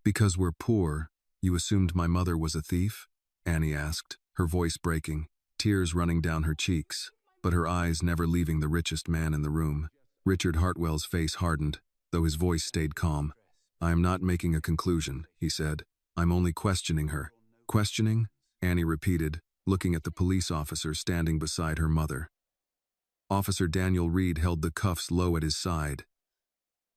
Because we're poor, you assumed my mother was a thief? Annie asked, her voice breaking, tears running down her cheeks, but her eyes never leaving the richest man in the room. Richard Hartwell's face hardened, though his voice stayed calm. I am not making a conclusion, he said. I'm only questioning her. Questioning? Annie repeated, looking at the police officer standing beside her mother. Officer Daniel Reed held the cuffs low at his side.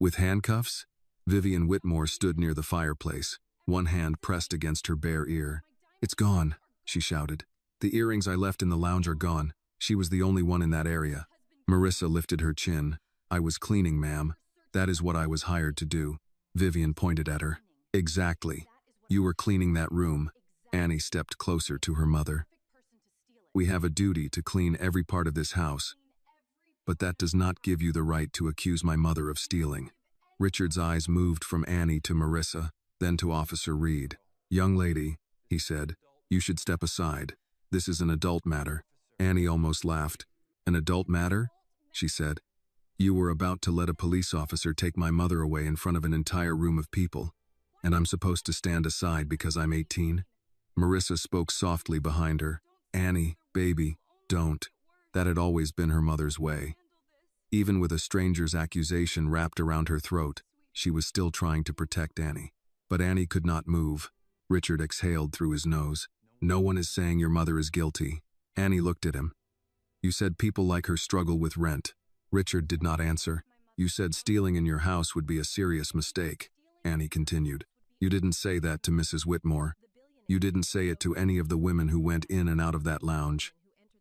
With handcuffs? Vivian Whitmore stood near the fireplace, one hand pressed against her bare ear. It's gone, she shouted. The earrings I left in the lounge are gone. She was the only one in that area. Marissa lifted her chin. I was cleaning, ma'am. That is what I was hired to do. Vivian pointed at her. Exactly. You were cleaning that room. Annie stepped closer to her mother. We have a duty to clean every part of this house. But that does not give you the right to accuse my mother of stealing. Richard's eyes moved from Annie to Marissa, then to Officer Reed. Young lady, he said, you should step aside. This is an adult matter. Annie almost laughed. An adult matter? She said. You were about to let a police officer take my mother away in front of an entire room of people, and I'm supposed to stand aside because I'm 18? Marissa spoke softly behind her. Annie, baby, don't. That had always been her mother's way. Even with a stranger's accusation wrapped around her throat, she was still trying to protect Annie. But Annie could not move. Richard exhaled through his nose. No one is saying your mother is guilty. Annie looked at him. You said people like her struggle with rent. Richard did not answer. You said stealing in your house would be a serious mistake. Annie continued. You didn't say that to Mrs. Whitmore. You didn't say it to any of the women who went in and out of that lounge.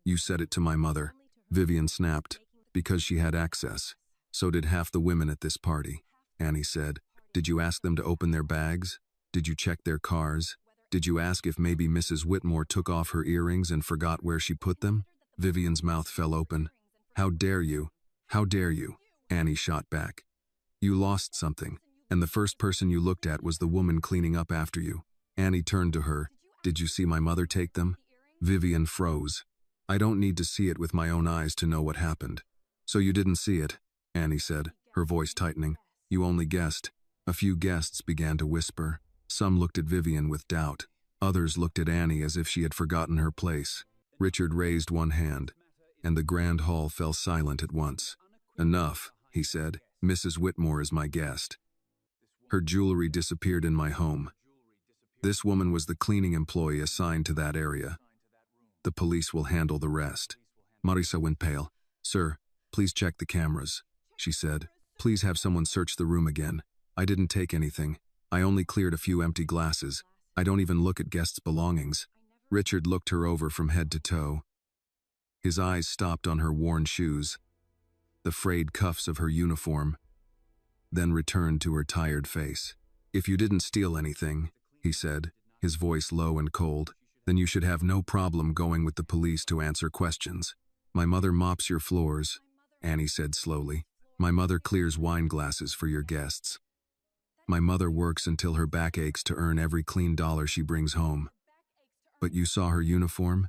You said it to my mother. Vivian snapped. Because she had access. So did half the women at this party. Annie said. Did you ask them to open their bags? Did you check their cars? Did you ask if maybe Mrs. Whitmore took off her earrings and forgot where she put them? Vivian's mouth fell open. How dare you? How dare you? Annie shot back. You lost something, and the first person you looked at was the woman cleaning up after you. Annie turned to her. Did you see my mother take them? Vivian froze. I don't need to see it with my own eyes to know what happened. So you didn't see it, Annie said, her voice tightening. You only guessed. A few guests began to whisper. Some looked at Vivian with doubt. Others looked at Annie as if she had forgotten her place. Richard raised one hand, and the grand hall fell silent at once. Enough, he said. Mrs. Whitmore is my guest. Her jewelry disappeared in my home. This woman was the cleaning employee assigned to that area. The police will handle the rest. Marissa went pale. Sir, please check the cameras, she said. Please have someone search the room again. I didn't take anything. I only cleared a few empty glasses. I don't even look at guests' belongings. Richard looked her over from head to toe. His eyes stopped on her worn shoes, the frayed cuffs of her uniform, then returned to her tired face. If you didn't steal anything, he said, his voice low and cold, then you should have no problem going with the police to answer questions. My mother mops your floors, Annie said slowly. My mother clears wine glasses for your guests. My mother works until her back aches to earn every clean dollar she brings home. But you saw her uniform?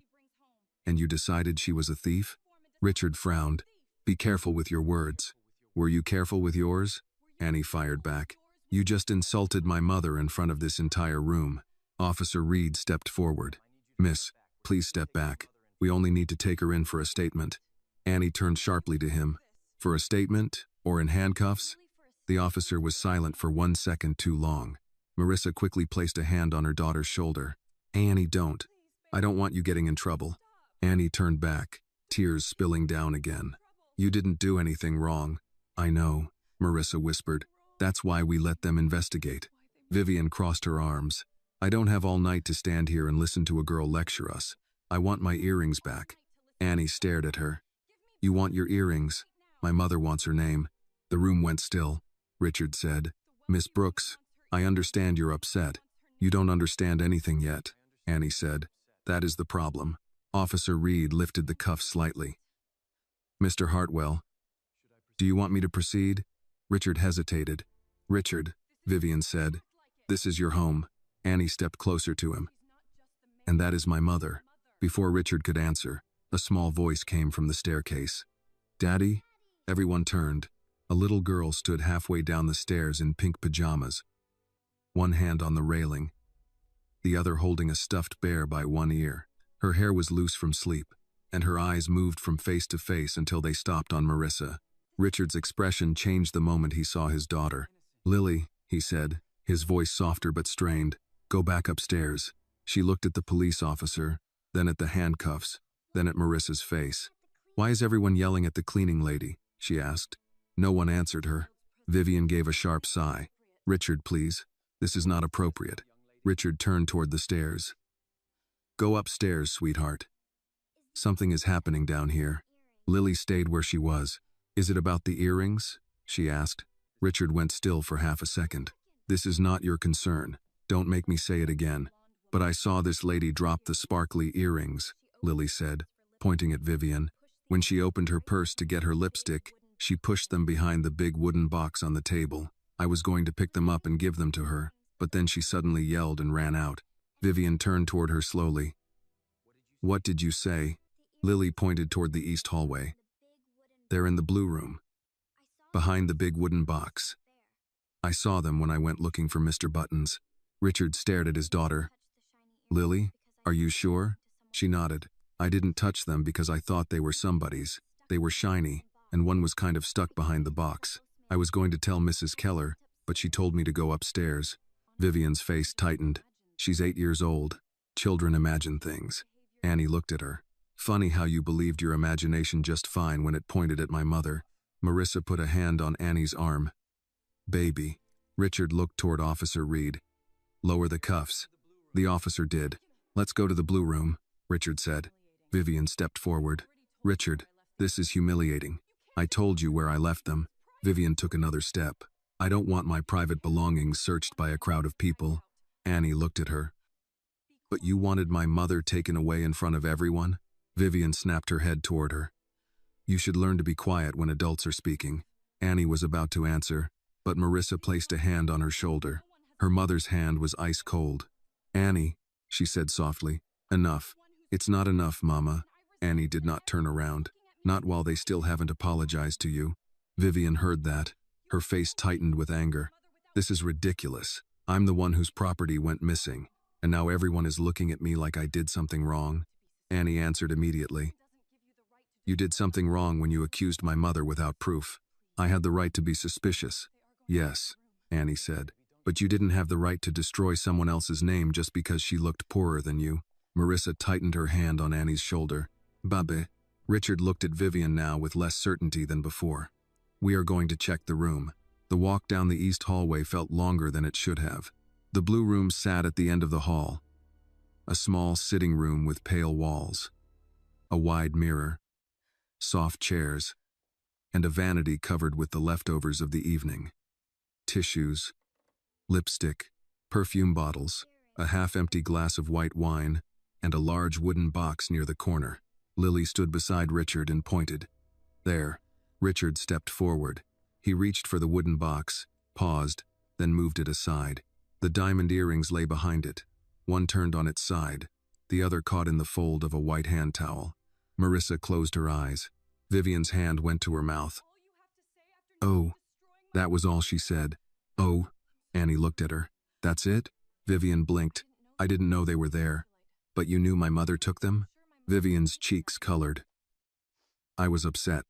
And you decided she was a thief? Richard frowned. Be careful with your words. Were you careful with yours? Annie fired back. You just insulted my mother in front of this entire room. Officer Reed stepped forward. Miss, please step back. We only need to take her in for a statement. Annie turned sharply to him. For a statement? Or in handcuffs? The officer was silent for 1 second too long. Marissa quickly placed a hand on her daughter's shoulder. Annie, don't. I don't want you getting in trouble. Annie turned back, tears spilling down again. You didn't do anything wrong. I know, Marissa whispered. That's why we let them investigate. Vivian crossed her arms. I don't have all night to stand here and listen to a girl lecture us. I want my earrings back. Annie stared at her. You want your earrings? My mother wants her name. The room went still. Richard said, Miss Brooks, I understand you're upset. You don't understand anything yet, Annie said. That is the problem. Officer Reed lifted the cuff slightly. Mr. Hartwell, do you want me to proceed? Richard hesitated. Richard, Vivian said, this is your home. Annie stepped closer to him. And that is my mother. Before Richard could answer, a small voice came from the staircase. Daddy? Everyone turned. A little girl stood halfway down the stairs in pink pajamas. one hand on the railing, the other holding a stuffed bear by one ear. Her hair was loose from sleep, and her eyes moved from face to face until they stopped on Marissa. Richard's expression changed the moment he saw his daughter. "Lily," he said, his voice softer but strained, "go back upstairs." She looked at the police officer, then at the handcuffs, then at Marissa's face. "Why is everyone yelling at the cleaning lady?" she asked. No one answered her. Vivian gave a sharp sigh. "Richard, please. This is not appropriate." Richard turned toward the stairs. "Go upstairs, sweetheart. Something is happening down here." Lily stayed where she was. "Is it about the earrings?" she asked. Richard went still for half a second. "This is not your concern. Don't make me say it again. But I saw this lady drop the sparkly earrings," Lily said, pointing at Vivian. "When she opened her purse to get her lipstick, she pushed them behind the big wooden box on the table. I was going to pick them up and give them to her, but then she suddenly yelled and ran out." Vivian turned toward her slowly. "What did you say?" Lily pointed toward the east hallway. "They're in the blue room, behind the big wooden box. I saw them when I went looking for Mr. Buttons." Richard stared at his daughter. "Lily, are you sure?" She nodded. "I didn't touch them because I thought they were somebody's. They were shiny, and one was kind of stuck behind the box. I was going to tell Mrs. Keller, but she told me to go upstairs." Vivian's face tightened. "She's 8 years old. Children imagine things." Annie looked at her. "Funny how you believed your imagination just fine when it pointed at my mother." Marissa put a hand on Annie's arm. "Baby." Richard looked toward Officer Reed. "Lower the cuffs." The officer did. "Let's go to the blue room," Richard said. Vivian stepped forward. "Richard, this is humiliating. I told you where I left them." Vivian took another step. "I don't want my private belongings searched by a crowd of people." Annie looked at her. "But you wanted my mother taken away in front of everyone?" Vivian snapped her head toward her. "You should learn to be quiet when adults are speaking." Annie was about to answer, but Marissa placed a hand on her shoulder. Her mother's hand was ice cold. "Annie," she said softly, "enough." "It's not enough, Mama." Annie did not turn around. "Not while they still haven't apologized to you." Vivian heard that. Her face tightened with anger. "This is ridiculous. I'm the one whose property went missing, and now everyone is looking at me like I did something wrong." Annie answered immediately. "You did something wrong when you accused my mother without proof. I had the right to be suspicious." "Yes," Annie said, "but you didn't have the right to destroy someone else's name just because she looked poorer than you." Marissa tightened her hand on Annie's shoulder. "Babe." Richard looked at Vivian now with less certainty than before. "We are going to check the room." The walk down the east hallway felt longer than it should have. The blue room sat at the end of the hall. A small sitting room with pale walls, a wide mirror, soft chairs, and a vanity covered with the leftovers of the evening. Tissues, lipstick, perfume bottles, a half-empty glass of white wine, and a large wooden box near the corner. Lily stood beside Richard and pointed. "There." Richard stepped forward. He reached for the wooden box, paused, then moved it aside. The diamond earrings lay behind it. One turned on its side, the other caught in the fold of a white hand towel. Marissa closed her eyes. Vivian's hand went to her mouth. "Oh." That was all she said. "Oh." Annie looked at her. "That's it?" Vivian blinked. "I didn't know they were there." "But you knew my mother took them?" Vivian's cheeks colored. "I was upset."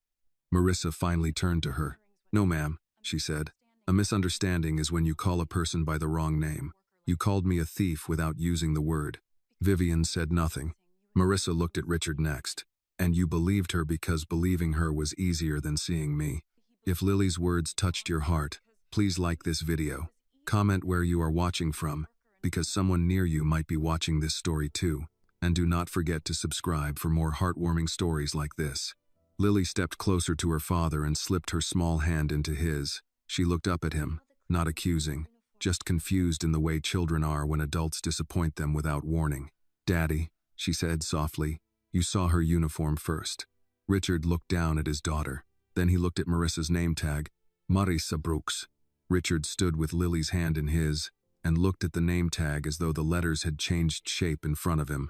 Marissa finally turned to her. "No, ma'am," she said. "A misunderstanding is when you call a person by the wrong name. You called me a thief without using the word." Vivian said nothing. Marissa looked at Richard next. "And you believed her because believing her was easier than seeing me. If Lily's words touched your heart, please like this video. Comment where you are watching from, because someone near you might be watching this story too. And do not forget to subscribe for more heartwarming stories like this." Lily stepped closer to her father and slipped her small hand into his. She looked up at him, not accusing, just confused in the way children are when adults disappoint them without warning. "Daddy," she said softly, "you saw her uniform first." Richard looked down at his daughter. Then he looked at Marissa's name tag, Marissa Brooks. Richard stood with Lily's hand in his, and looked at the name tag as though the letters had changed shape in front of him.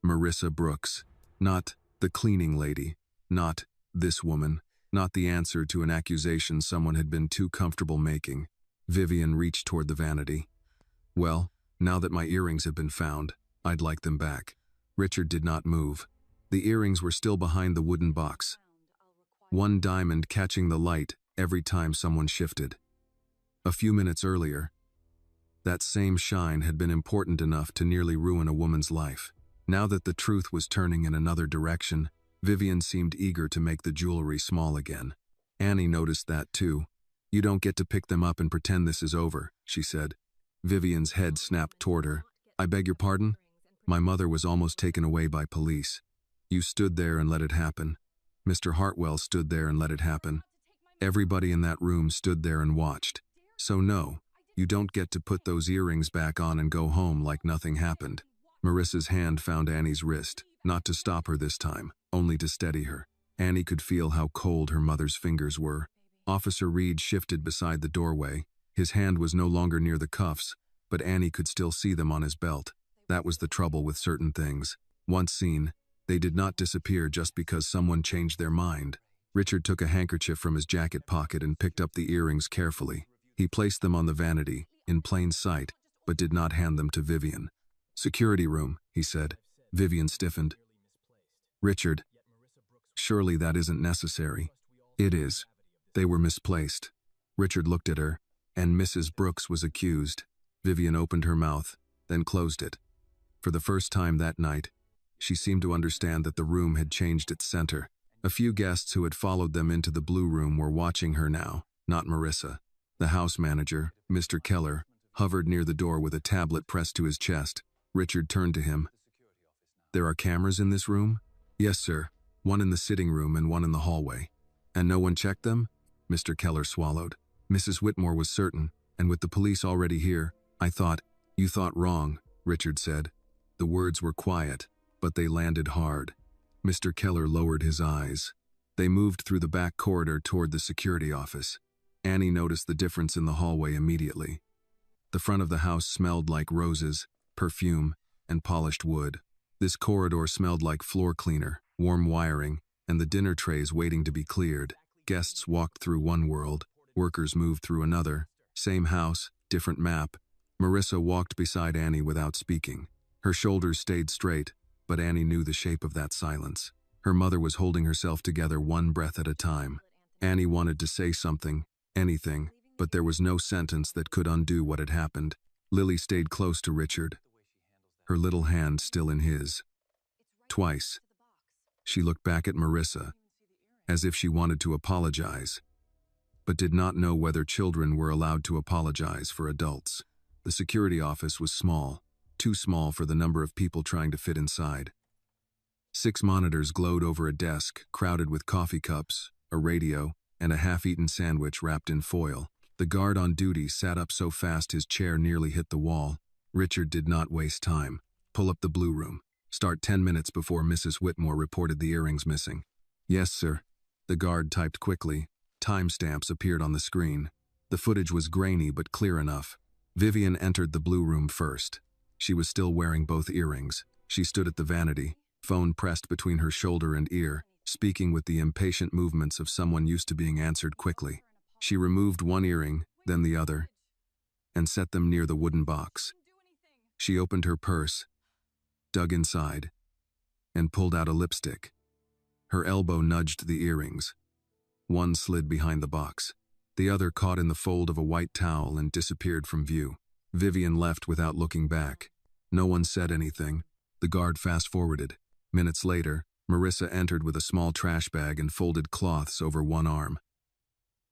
Marissa Brooks. Not the cleaning lady. Not this woman. Not the answer to an accusation someone had been too comfortable making. Vivian reached toward the vanity. Well, now that my earrings have been found, I'd like them back. Richard did not move. The earrings were still behind the wooden box, one diamond catching the light every time someone shifted. A few minutes earlier, that same shine had been important enough to nearly ruin a woman's life. Now that the truth was turning in another direction, Vivian seemed eager to make the jewelry small again. Annie noticed that too. "You don't get to pick them up and pretend this is over," she said. Vivian's head snapped toward her. "I beg your pardon? My mother was almost taken away by police. You stood there and let it happen. Mr. Hartwell stood there and let it happen. Everybody in that room stood there and watched. So no, you don't get to put those earrings back on and go home like nothing happened." Marissa's hand found Annie's wrist, not to stop her this time, only to steady her. Annie could feel how cold her mother's fingers were. Officer Reed shifted beside the doorway. His hand was no longer near the cuffs, but Annie could still see them on his belt. That was the trouble with certain things. Once seen, they did not disappear just because someone changed their mind. Richard took a handkerchief from his jacket pocket and picked up the earrings carefully. He placed them on the vanity, in plain sight, but did not hand them to Vivian. "Security room," he said. Vivian stiffened. "Richard, surely that isn't necessary." "It is. They were misplaced." Richard looked at her, and Mrs. Brooks was accused. Vivian opened her mouth, then closed it. For the first time that night, she seemed to understand that the room had changed its center. A few guests who had followed them into the blue room were watching her now, not Marissa. The house manager, Mr. Keller, hovered near the door with a tablet pressed to his chest. Richard turned to him. "There are cameras in this room?" "Yes, sir. One in the sitting room and one in the hallway." "And no one checked them?" Mr. Keller swallowed. "Mrs. Whitmore was certain, and with the police already here, I thought—" "You thought wrong," Richard said. The words were quiet, but they landed hard. Mr. Keller lowered his eyes. They moved through the back corridor toward the security office. Annie noticed the difference in the hallway immediately. The front of the house smelled like roses, perfume, and polished wood. This corridor smelled like floor cleaner, warm wiring, and the dinner trays waiting to be cleared. Guests walked through one world, workers moved through another. Same house, different map. Marissa walked beside Annie without speaking. Her shoulders stayed straight, but Annie knew the shape of that silence. Her mother was holding herself together one breath at a time. Annie wanted to say something, anything, but there was no sentence that could undo what had happened. Lily stayed close to Richard, her little hand still in his. Twice, she looked back at Marissa, as if she wanted to apologize, but did not know whether children were allowed to apologize for adults. The security office was small, too small for the number of people trying to fit inside. 6 monitors glowed over a desk crowded with coffee cups, a radio, and a half-eaten sandwich wrapped in foil. The guard on duty sat up so fast his chair nearly hit the wall. Richard did not waste time. "Pull up the blue room. Start 10 minutes before Mrs. Whitmore reported the earrings missing." "Yes, sir." The guard typed quickly. Timestamps appeared on the screen. The footage was grainy but clear enough. Vivian entered the blue room first. She was still wearing both earrings. She stood at the vanity, phone pressed between her shoulder and ear, speaking with the impatient movements of someone used to being answered quickly. She removed one earring, then the other, and set them near the wooden box. She opened her purse, dug inside, and pulled out a lipstick. Her elbow nudged the earrings. One slid behind the box. The other caught in the fold of a white towel and disappeared from view. Vivian left without looking back. No one said anything. The guard fast-forwarded. Minutes later, Marissa entered with a small trash bag and folded cloths over one arm.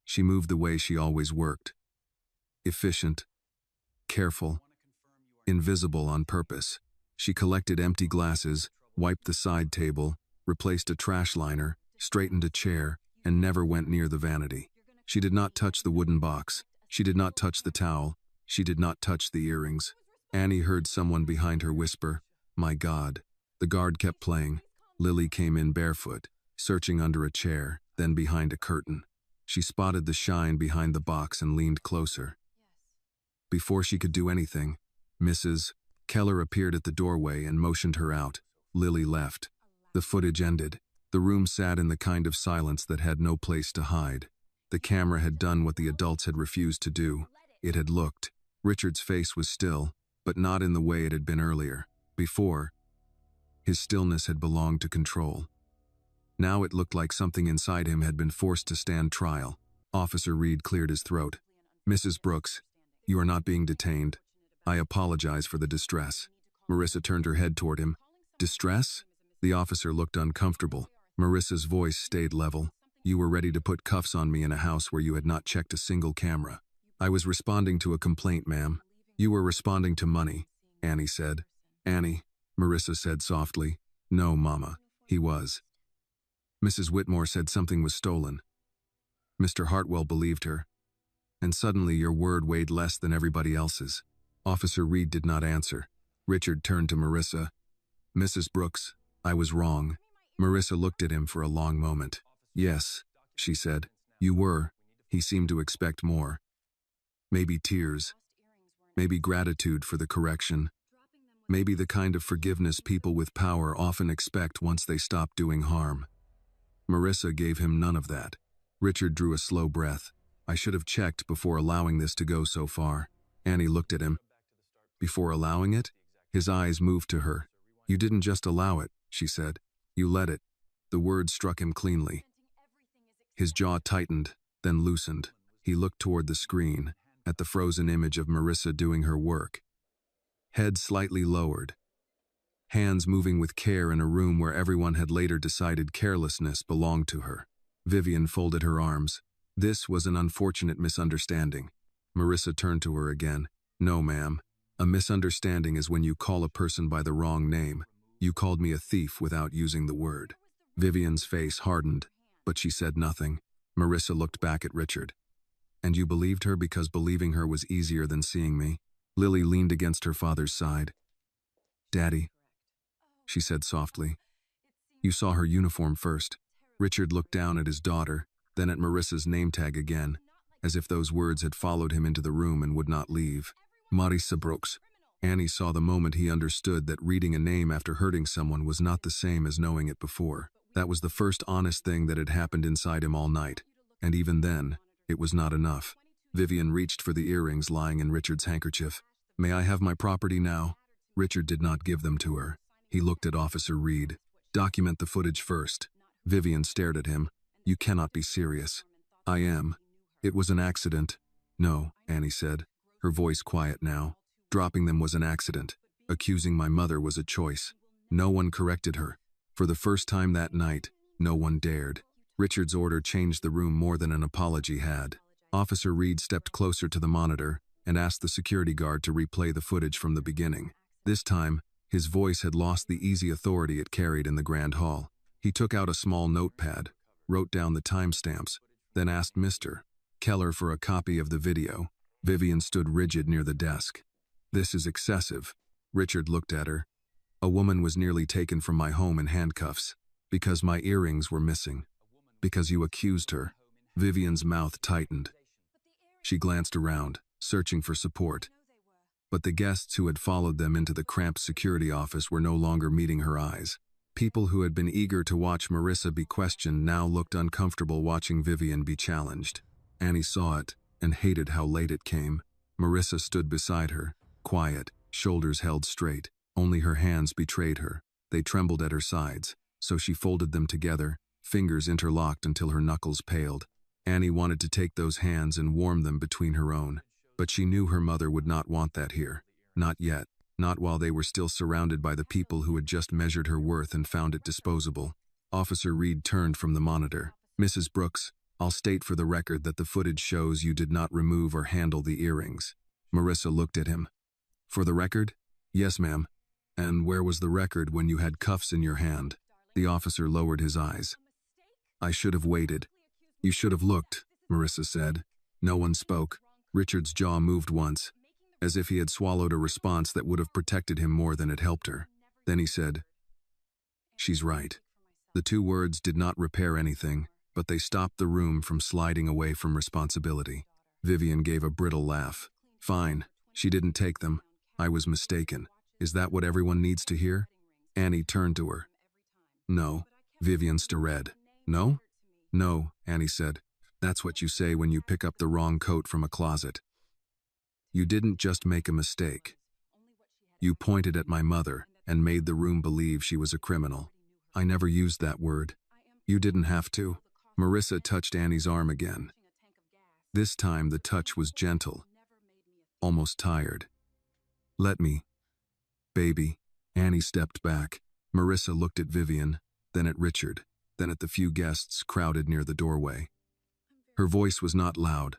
She moved the way she always worked. Efficient, careful, invisible on purpose. She collected empty glasses, wiped the side table, replaced a trash liner, straightened a chair, and never went near the vanity. She did not touch the wooden box. She did not touch the towel. She did not touch the earrings. Annie heard someone behind her whisper, "My God." The guard kept playing. Lily came in barefoot, searching under a chair, then behind a curtain. She spotted the shine behind the box and leaned closer. Before she could do anything, Mrs. Keller appeared at the doorway and motioned her out. Lily left. The footage ended. The room sat in the kind of silence that had no place to hide. The camera had done what the adults had refused to do. It had looked. Richard's face was still, but not in the way it had been earlier. Before, his stillness had belonged to control. Now it looked like something inside him had been forced to stand trial. Officer Reed cleared his throat. "Mrs. Brooks, you are not being detained. I apologize for the distress." Marissa turned her head toward him. "Distress?" The officer looked uncomfortable. Marissa's voice stayed level. "You were ready to put cuffs on me in a house where you had not checked a single camera." "I was responding to a complaint, ma'am." "You were responding to money," Annie said. "Annie," Marissa said softly. "No, Mama, he was." Mrs. Whitmore said something was stolen. Mr. Hartwell believed her. And suddenly your word weighed less than everybody else's. Officer Reed did not answer. Richard turned to Marissa. "Mrs. Brooks, I was wrong." Marissa looked at him for a long moment. "Yes," she said, "you were." He seemed to expect more. Maybe tears. Maybe gratitude for the correction. Maybe the kind of forgiveness people with power often expect once they stop doing harm. Marissa gave him none of that. Richard drew a slow breath. "I should have checked before allowing this to go so far." Annie looked at him. "Before allowing it?" His eyes moved to her. "You didn't just allow it," she said. "You let it." The word struck him cleanly. His jaw tightened, then loosened. He looked toward the screen, at the frozen image of Marissa doing her work. Head slightly lowered. Hands moving with care in a room where everyone had later decided carelessness belonged to her. Vivian folded her arms. This was an unfortunate misunderstanding. Marissa turned to her again. "No, ma'am. A misunderstanding is when you call a person by the wrong name. You called me a thief without using the word." Vivian's face hardened, but she said nothing. Marissa looked back at Richard. "And you believed her because believing her was easier than seeing me?" Lily leaned against her father's side. "Daddy," she said softly, "you saw her uniform first." Richard looked down at his daughter, then at Marissa's name tag again, as if those words had followed him into the room and would not leave. Marissa Brooks. Annie saw the moment he understood that reading a name after hurting someone was not the same as knowing it before. That was the first honest thing that had happened inside him all night, and even then, it was not enough. Vivian reached for the earrings lying in Richard's handkerchief. "May I have my property now?" Richard did not give them to her. He looked at Officer Reed. "Document the footage first." Vivian stared at him. "You cannot be serious." "I am. It was an accident." "No," Annie said, her voice quiet now. "Dropping them was an accident. Accusing my mother was a choice." No one corrected her. For the first time that night, no one dared. Richard's order changed the room more than an apology had. Officer Reed stepped closer to the monitor and asked the security guard to replay the footage from the beginning. This time, his voice had lost the easy authority it carried in the grand hall. He took out a small notepad, wrote down the timestamps, then asked Mr. Keller for a copy of the video. Vivian stood rigid near the desk. "This is excessive." Richard looked at her. "A woman was nearly taken from my home in handcuffs, because my earrings were missing. Because you accused her." Vivian's mouth tightened. She glanced around, searching for support. But the guests who had followed them into the cramped security office were no longer meeting her eyes. People who had been eager to watch Marissa be questioned now looked uncomfortable watching Vivian be challenged. Annie saw it and hated how late it came. Marissa stood beside her, quiet, shoulders held straight. Only her hands betrayed her. They trembled at her sides, so she folded them together, fingers interlocked until her knuckles paled. Annie wanted to take those hands and warm them between her own, but she knew her mother would not want that here. Not yet. Not while they were still surrounded by the people who had just measured her worth and found it disposable. Officer Reed turned from the monitor. "Mrs. Brooks, I'll state for the record that the footage shows you did not remove or handle the earrings." Marissa looked at him. "For the record?" "Yes, ma'am." "And where was the record when you had cuffs in your hand?" The officer lowered his eyes. "I should have waited." "You should have looked," Marissa said. No one spoke. Richard's jaw moved once, as if he had swallowed a response that would have protected him more than it helped her. Then he said, "She's right." The two words did not repair anything, but they stopped the room from sliding away from responsibility. Vivian gave a brittle laugh. "Fine. She didn't take them. I was mistaken. Is that what everyone needs to hear?" Annie turned to her. "No." Vivian stared. "No?" "No," Annie said. "That's what you say when you pick up the wrong coat from a closet." You didn't just make a mistake. You pointed at my mother and made the room believe she was a criminal. I never used that word. You didn't have to. Marissa touched Annie's arm again. This time the touch was gentle, almost tired. Let me, baby. Annie stepped back. Marissa looked at Vivian, then at Richard, then at the few guests crowded near the doorway. Her voice was not loud,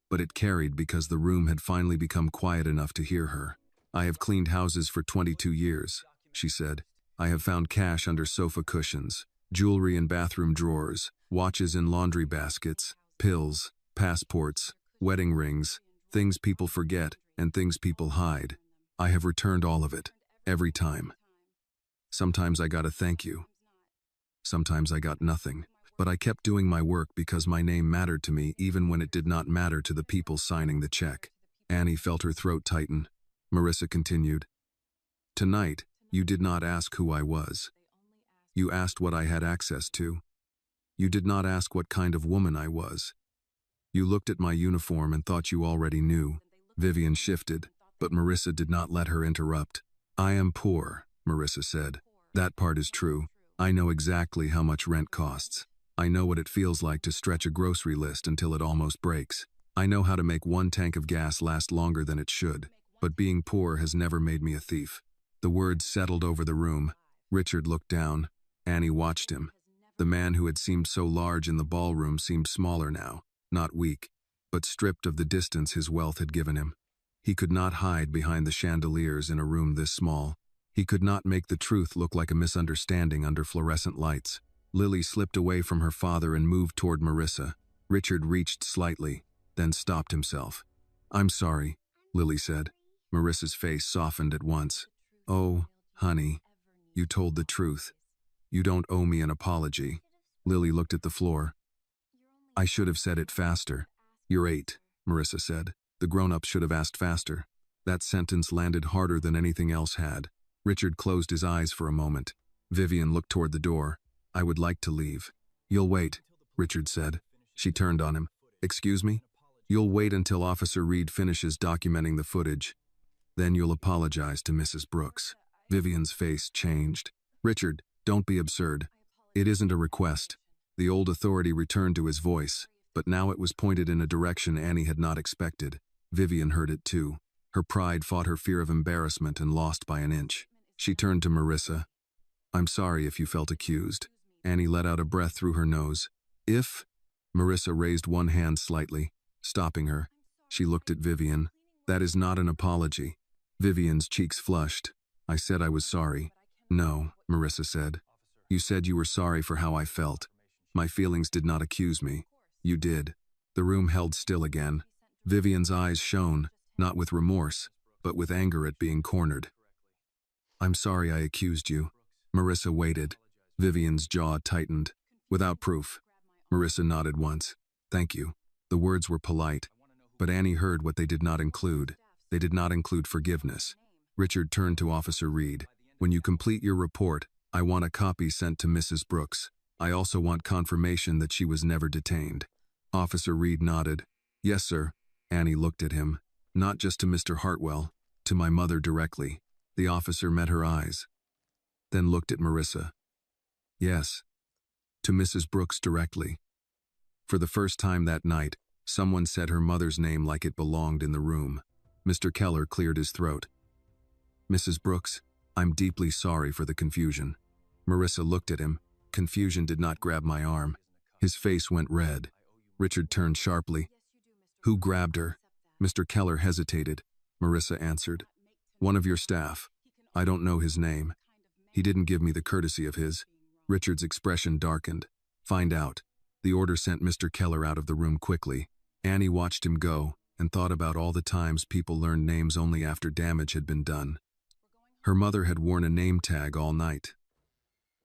but it carried because the room had finally become quiet enough to hear her. I have cleaned houses for 22 years, she said. I have found cash under sofa cushions, jewelry in bathroom drawers, watches in laundry baskets, pills, passports, wedding rings, things people forget and things people hide. I have returned all of it, every time. Sometimes I got a thank you. Sometimes I got nothing. But I kept doing my work because my name mattered to me even when it did not matter to the people signing the check. Annie felt her throat tighten. Marissa continued. Tonight, you did not ask who I was. You asked what I had access to. You did not ask what kind of woman I was. You looked at my uniform and thought you already knew. Vivian shifted, but Marissa did not let her interrupt. I am poor, Marissa said. That part is true. I know exactly how much rent costs. I know what it feels like to stretch a grocery list until it almost breaks. I know how to make one tank of gas last longer than it should. But being poor has never made me a thief. The words settled over the room. Richard looked down. Annie watched him. The man who had seemed so large in the ballroom seemed smaller now, not weak, but stripped of the distance his wealth had given him. He could not hide behind the chandeliers in a room this small. He could not make the truth look like a misunderstanding under fluorescent lights. Lily slipped away from her father and moved toward Marissa. Richard reached slightly, then stopped himself. I'm sorry, Lily said. Marissa's face softened at once. Oh, honey, you told the truth. You don't owe me an apology. Lily looked at the floor. I should have said it faster. You're 8, Marissa said. The grown-ups should have asked faster. That sentence landed harder than anything else had. Richard closed his eyes for a moment. Vivian looked toward the door. I would like to leave. You'll wait, Richard said. She turned on him. Excuse me? You'll wait until Officer Reed finishes documenting the footage. Then you'll apologize to Mrs. Brooks. Vivian's face changed. Richard, don't be absurd. It isn't a request. The old authority returned to his voice, but now it was pointed in a direction Annie had not expected. Vivian heard it too. Her pride fought her fear of embarrassment and lost by an inch. She turned to Marissa. I'm sorry if you felt accused. Annie let out a breath through her nose. If? Marissa raised one hand slightly, stopping her. She looked at Vivian. That is not an apology. Vivian's cheeks flushed. I said I was sorry. No, Marissa said. You said you were sorry for how I felt. My feelings did not accuse me. You did. The room held still again. Vivian's eyes shone, not with remorse, but with anger at being cornered. I'm sorry I accused you. Marissa waited. Vivian's jaw tightened. Without proof. Marissa nodded once. Thank you. The words were polite, but Annie heard what they did not include. They did not include forgiveness. Richard turned to Officer Reed. When you complete your report, I want a copy sent to Mrs. Brooks. I also want confirmation that she was never detained. Officer Reed nodded. Yes, sir. Annie looked at him. Not just to Mr. Hartwell, to my mother directly. The officer met her eyes, then looked at Marissa. Yes, to Mrs. Brooks directly. For the first time that night, someone said her mother's name like it belonged in the room. Mr. Keller cleared his throat. Mrs. Brooks, I'm deeply sorry for the confusion. Marissa looked at him. Confusion did not grab my arm. His face went red. Richard turned sharply. Who grabbed her? Mr. Keller hesitated. Marissa answered. One of your staff. I don't know his name. He didn't give me the courtesy of his. Richard's expression darkened. Find out. The order sent Mr. Keller out of the room quickly. Annie watched him go and thought about all the times people learned names only after damage had been done. Her mother had worn a name tag all night.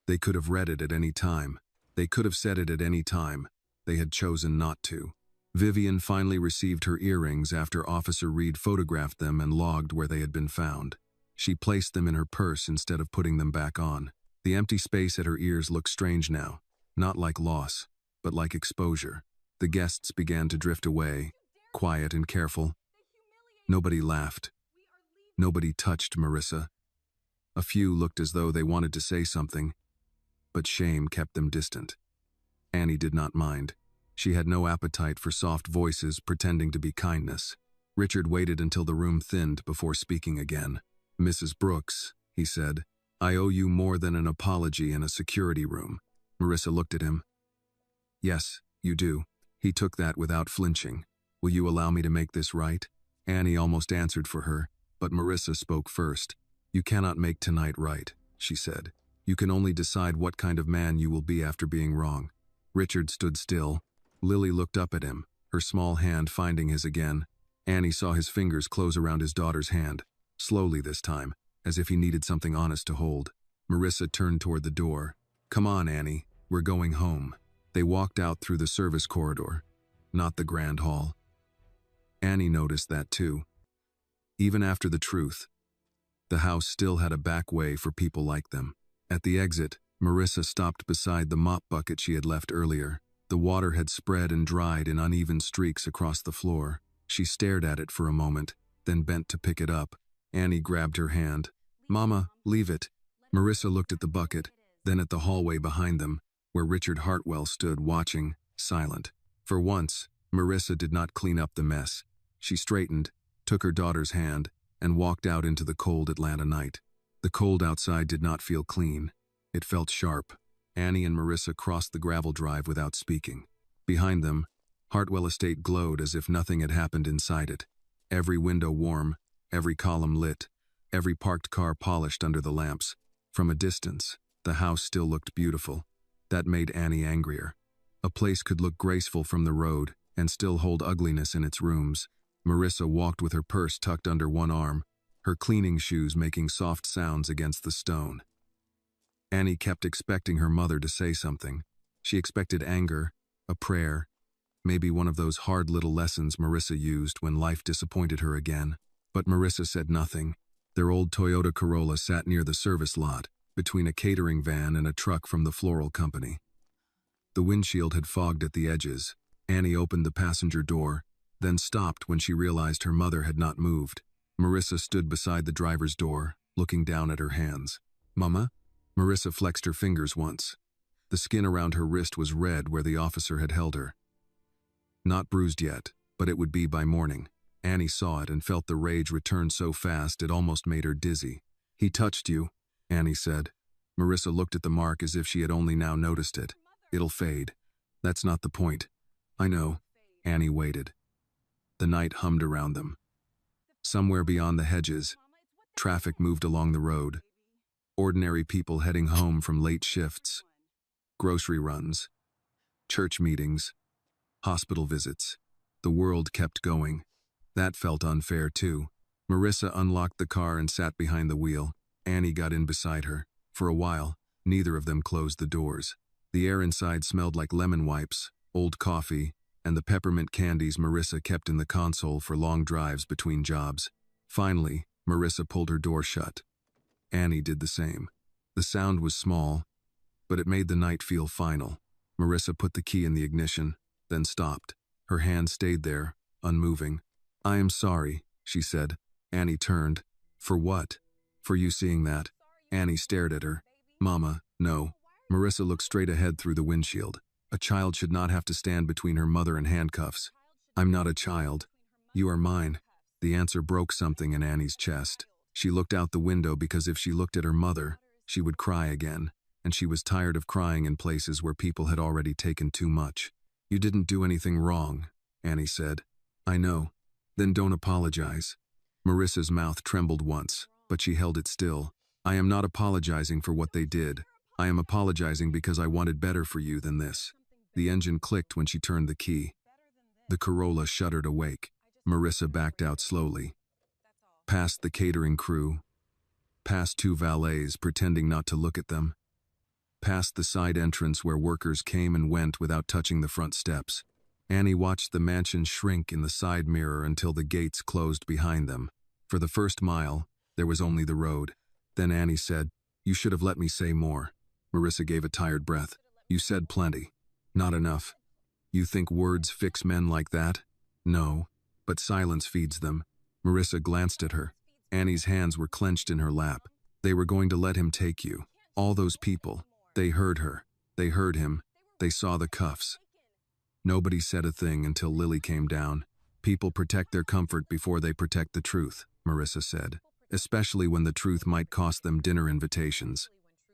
They could have read it at any time. They could have said it at any time. They had chosen not to. Vivian finally received her earrings after Officer Reed photographed them and logged where they had been found. She placed them in her purse instead of putting them back on. The empty space at her ears looked strange now, not like loss, but like exposure. The guests began to drift away, quiet and careful. Nobody laughed. Nobody touched Marissa. A few looked as though they wanted to say something, but shame kept them distant. Annie did not mind. She had no appetite for soft voices pretending to be kindness. Richard waited until the room thinned before speaking again. "Mrs. Brooks," he said, "I owe you more than an apology in a security room." Marissa looked at him. "Yes, you do." He took that without flinching. "Will you allow me to make this right?" Annie almost answered for her, but Marissa spoke first. "You cannot make tonight right," she said. "You can only decide what kind of man you will be after being wrong." Richard stood still. Lily looked up at him, her small hand finding his again. Annie saw his fingers close around his daughter's hand, slowly this time, as if he needed something honest to hold. Marissa turned toward the door. "Come on, Annie, we're going home." They walked out through the service corridor, not the grand hall. Annie noticed that too. Even after the truth, the house still had a back way for people like them. At the exit, Marissa stopped beside the mop bucket she had left earlier. The water had spread and dried in uneven streaks across the floor. She stared at it for a moment, then bent to pick it up. Annie grabbed her hand. "Mama, leave it." Marissa looked at the bucket, then at the hallway behind them, where Richard Hartwell stood watching, silent. For once, Marissa did not clean up the mess. She straightened, took her daughter's hand, and walked out into the cold Atlanta night. The cold outside did not feel clean. It felt sharp. Annie and Marissa crossed the gravel drive without speaking. Behind them, Hartwell Estate glowed as if nothing had happened inside it. Every window warm, every column lit, every parked car polished under the lamps. From a distance, the house still looked beautiful. That made Annie angrier. A place could look graceful from the road and still hold ugliness in its rooms. Marissa walked with her purse tucked under one arm, her cleaning shoes making soft sounds against the stone. Annie kept expecting her mother to say something. She expected anger, a prayer, maybe one of those hard little lessons Marissa used when life disappointed her again. But Marissa said nothing. Their old Toyota Corolla sat near the service lot, between a catering van and a truck from the floral company. The windshield had fogged at the edges. Annie opened the passenger door, then stopped when she realized her mother had not moved. Marissa stood beside the driver's door, looking down at her hands. "Mama?" Marissa flexed her fingers once. The skin around her wrist was red where the officer had held her. Not bruised yet, but it would be by morning. Annie saw it and felt the rage return so fast it almost made her dizzy. "He touched you," Annie said. Marissa looked at the mark as if she had only now noticed it. "It'll fade. That's not the point." "I know." Annie waited. The night hummed around them. Somewhere beyond the hedges, traffic moved along the road. Ordinary people heading home from late shifts, grocery runs, church meetings, hospital visits. The world kept going. That felt unfair too. Marissa unlocked the car and sat behind the wheel. Annie got in beside her. For a while, neither of them closed the doors. The air inside smelled like lemon wipes, old coffee, and the peppermint candies Marissa kept in the console for long drives between jobs. Finally, Marissa pulled her door shut. Annie did the same. The sound was small, but it made the night feel final. Marissa put the key in the ignition, then stopped. Her hand stayed there, unmoving. "I am sorry," she said. Annie turned. "For what?" "For you seeing that." Annie stared at her. "Mama, no." Marissa looked straight ahead through the windshield. A child should not have to stand between her mother and handcuffs. "I'm not a child. You are mine." The answer broke something in Annie's chest. She looked out the window because if she looked at her mother, she would cry again, and she was tired of crying in places where people had already taken too much. "You didn't do anything wrong," Annie said. "I know. Then don't apologize." Marissa's mouth trembled once, but she held it still. "I am not apologizing for what they did. I am apologizing because I wanted better for you than this." The engine clicked when she turned the key. The Corolla shuddered awake. Marissa backed out slowly. Past the catering crew. Past two valets pretending not to look at them. Past the side entrance where workers came and went without touching the front steps. Annie watched the mansion shrink in the side mirror until the gates closed behind them. For the first mile, there was only the road. Then Annie said, "You should have let me say more." Marissa gave a tired breath. "You said plenty. Not enough. You think words fix men like that? No, but silence feeds them. Marissa glanced at her. Annie's hands were clenched in her lap. They were going to let him take you. All those people. They heard her. They heard him. They saw the cuffs. Nobody said a thing until Lily came down. People protect their comfort before they protect the truth, Marissa said. Especially when the truth might cost them dinner invitations.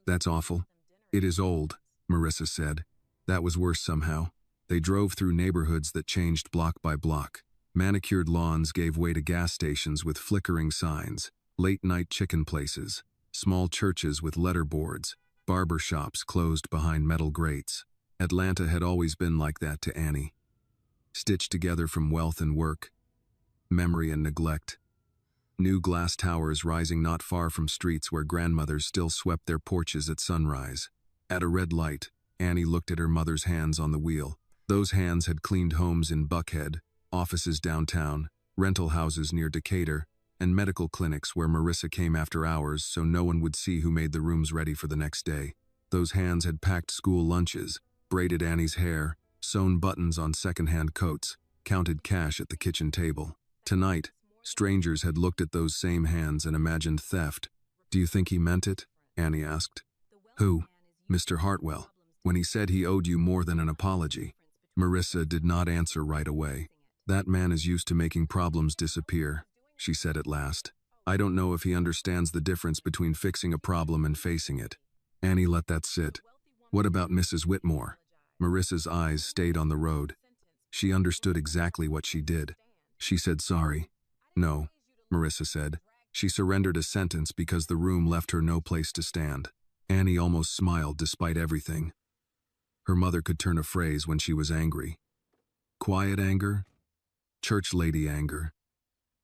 That's awful. It is old, Marissa said. That was worse somehow. They drove through neighborhoods that changed block by block. Manicured lawns gave way to gas stations with flickering signs, late-night chicken places, small churches with letterboards, barber shops closed behind metal grates. Atlanta had always been like that to Annie. Stitched together from wealth and work, memory and neglect. New glass towers rising not far from streets where grandmothers still swept their porches at sunrise. At a red light, Annie looked at her mother's hands on the wheel. Those hands had cleaned homes in Buckhead, offices downtown, rental houses near Decatur, and medical clinics where Marissa came after hours so no one would see who made the rooms ready for the next day. Those hands had packed school lunches, braided Annie's hair, sewn buttons on second-hand coats, counted cash at the kitchen table. Tonight, strangers had looked at those same hands and imagined theft. Do you think he meant it? Annie asked. Who? Mr. Hartwell. When he said he owed you more than an apology. Marissa did not answer right away. That man is used to making problems disappear, she said at last. I don't know if he understands the difference between fixing a problem and facing it. Annie let that sit. What about Mrs. Whitmore? Marissa's eyes stayed on the road. She understood exactly what she did. She said sorry. No, Marissa said. She surrendered a sentence because the room left her no place to stand. Annie almost smiled despite everything. Her mother could turn a phrase when she was angry. Quiet anger, church lady anger,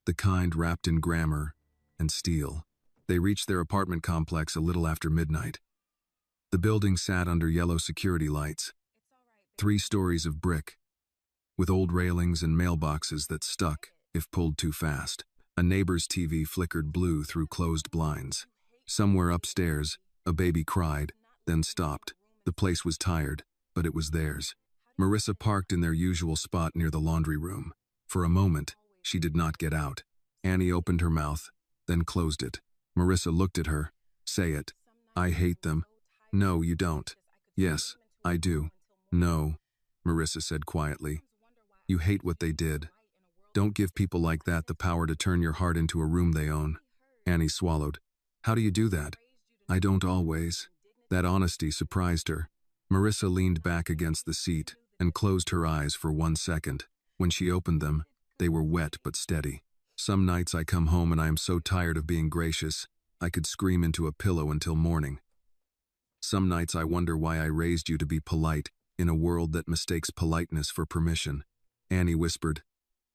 the kind wrapped in grammar and steel. They reached their apartment complex a little after midnight. The building sat under yellow security lights, 3 stories of brick, with old railings and mailboxes that stuck if pulled too fast. A neighbor's TV flickered blue through closed blinds. Somewhere upstairs, a baby cried, then stopped. The place was tired, but it was theirs. Marissa parked in their usual spot near the laundry room. For a moment, she did not get out. Annie opened her mouth, then closed it. Marissa looked at her. Say it. I hate them. No, you don't. Yes, I do. No, Marissa said quietly. You hate what they did. Don't give people like that the power to turn your heart into a room they own. Annie swallowed. How do you do that? I don't always. That honesty surprised her. Marissa leaned back against the seat and closed her eyes for 1 second. When she opened them, they were wet but steady. Some nights I come home and I am so tired of being gracious, I could scream into a pillow until morning. Some nights I wonder why I raised you to be polite in a world that mistakes politeness for permission. Annie whispered,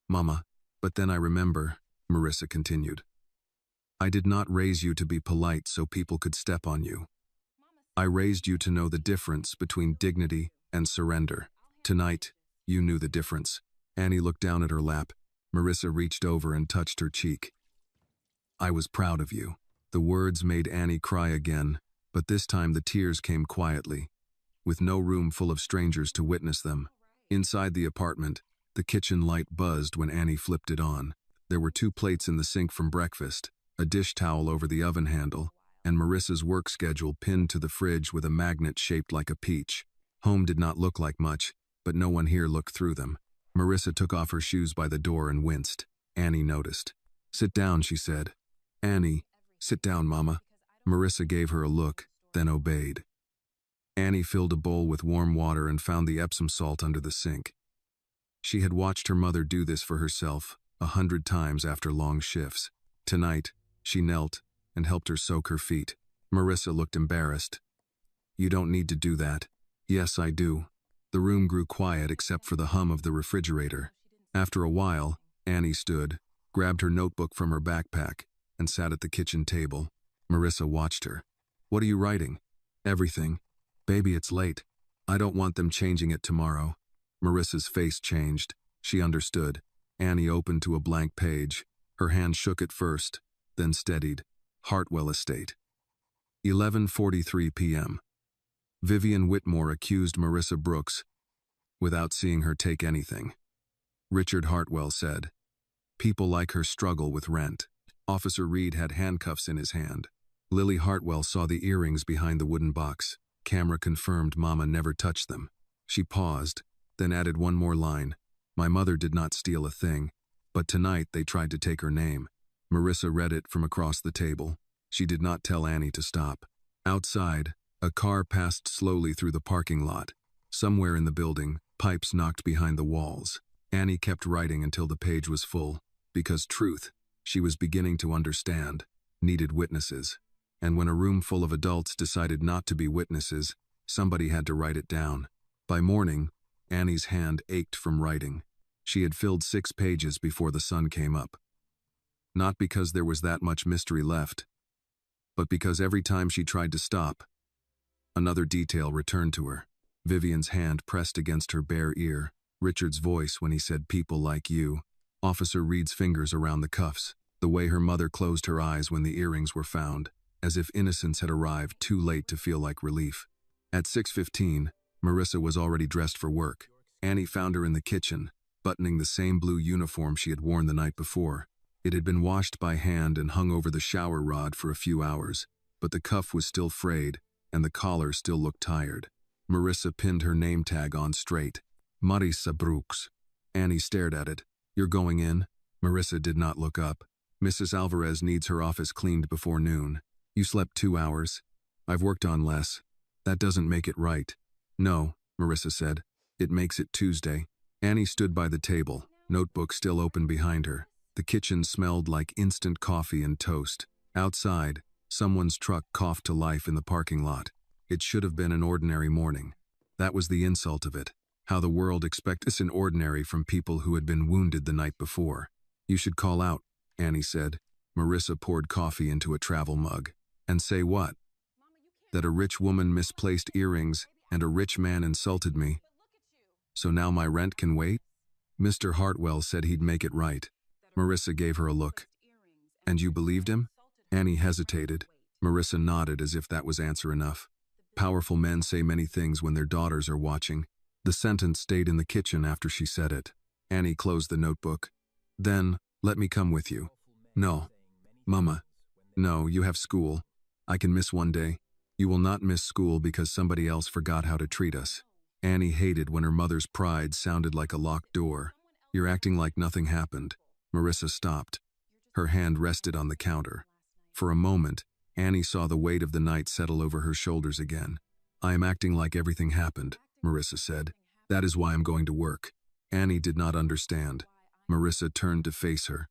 Mama, but then I remember, Marissa continued. I did not raise you to be polite so people could step on you. I raised you to know the difference between dignity and surrender. Tonight, you knew the difference. Annie looked down at her lap. Marissa reached over and touched her cheek. I was proud of you. The words made Annie cry again, but this time the tears came quietly, with no room full of strangers to witness them. Inside the apartment, the kitchen light buzzed when Annie flipped it on. There were 2 plates in the sink from breakfast, a dish towel over the oven handle, and Marissa's work schedule pinned to the fridge with a magnet shaped like a peach. Home did not look like much, but no one here looked through them. Marissa took off her shoes by the door and winced. Annie noticed. Sit down, she said. Annie, sit down, Mama. Marissa gave her a look, then obeyed. Annie filled a bowl with warm water and found the Epsom salt under the sink. She had watched her mother do this for herself 100 times after long shifts. Tonight, she knelt and helped her soak her feet. Marissa looked embarrassed. You don't need to do that. Yes, I do. The room grew quiet except for the hum of the refrigerator. After a while, Annie stood, grabbed her notebook from her backpack, and sat at the kitchen table. Marissa watched her. What are you writing? Everything. Baby, it's late. I don't want them changing it tomorrow. Marissa's face changed. She understood. Annie opened to a blank page. Her hand shook at first, then steadied. Hartwell Estate. 11:43 p.m. Vivian Whitmore accused Marissa Brooks without seeing her take anything. Richard Hartwell said, People like her struggle with rent. Officer Reed had handcuffs in his hand. Lily Hartwell saw the earrings behind the wooden box. Camera confirmed Mama never touched them. She paused, then added one more line. My mother did not steal a thing, but tonight they tried to take her name. Marissa read it from across the table. She did not tell Annie to stop. Outside, a car passed slowly through the parking lot. Somewhere in the building, pipes knocked behind the walls. Annie kept writing until the page was full, because truth, she was beginning to understand, needed witnesses. And when a room full of adults decided not to be witnesses, somebody had to write it down. By morning, Annie's hand ached from writing. She had filled 6 pages before the sun came up. Not because there was that much mystery left, but because every time she tried to stop, another detail returned to her. Vivian's hand pressed against her bare ear, Richard's voice when he said people like you, Officer Reed's fingers around the cuffs, the way her mother closed her eyes when the earrings were found, as if innocence had arrived too late to feel like relief. At 6:15, Marissa was already dressed for work. Annie found her in the kitchen, buttoning the same blue uniform she had worn the night before. It had been washed by hand and hung over the shower rod for a few hours, but the cuff was still frayed, and the collar still looked tired. Marissa pinned her name tag on straight. Marissa Brooks. Annie stared at it. You're going in? Marissa did not look up. Mrs. Alvarez needs her office cleaned before noon. You slept 2 hours. I've worked on less. That doesn't make it right. No, Marissa said. It makes it Tuesday. Annie stood by the table, notebook still open behind her. The kitchen smelled like instant coffee and toast. Outside, someone's truck coughed to life in the parking lot. It should have been an ordinary morning. That was the insult of it. How the world expects an ordinary from people who had been wounded the night before. You should call out, Annie said. Marissa poured coffee into a travel mug. And say what? That a rich woman misplaced earrings and a rich man insulted me. So now my rent can wait? Mr. Hartwell said he'd make it right. Marissa gave her a look. And you believed him? Annie hesitated. Marissa nodded as if that was answer enough. Powerful men say many things when their daughters are watching. The sentence stayed in the kitchen after she said it. Annie closed the notebook. Then, let me come with you. No. Mama. No, you have school. I can miss one day. You will not miss school because somebody else forgot how to treat us. Annie hated when her mother's pride sounded like a locked door. You're acting like nothing happened. Marissa stopped. Her hand rested on the counter. For a moment, Annie saw the weight of the night settle over her shoulders again. I am acting like everything happened, Marissa said. That is why I'm going to work. Annie did not understand. Marissa turned to face her.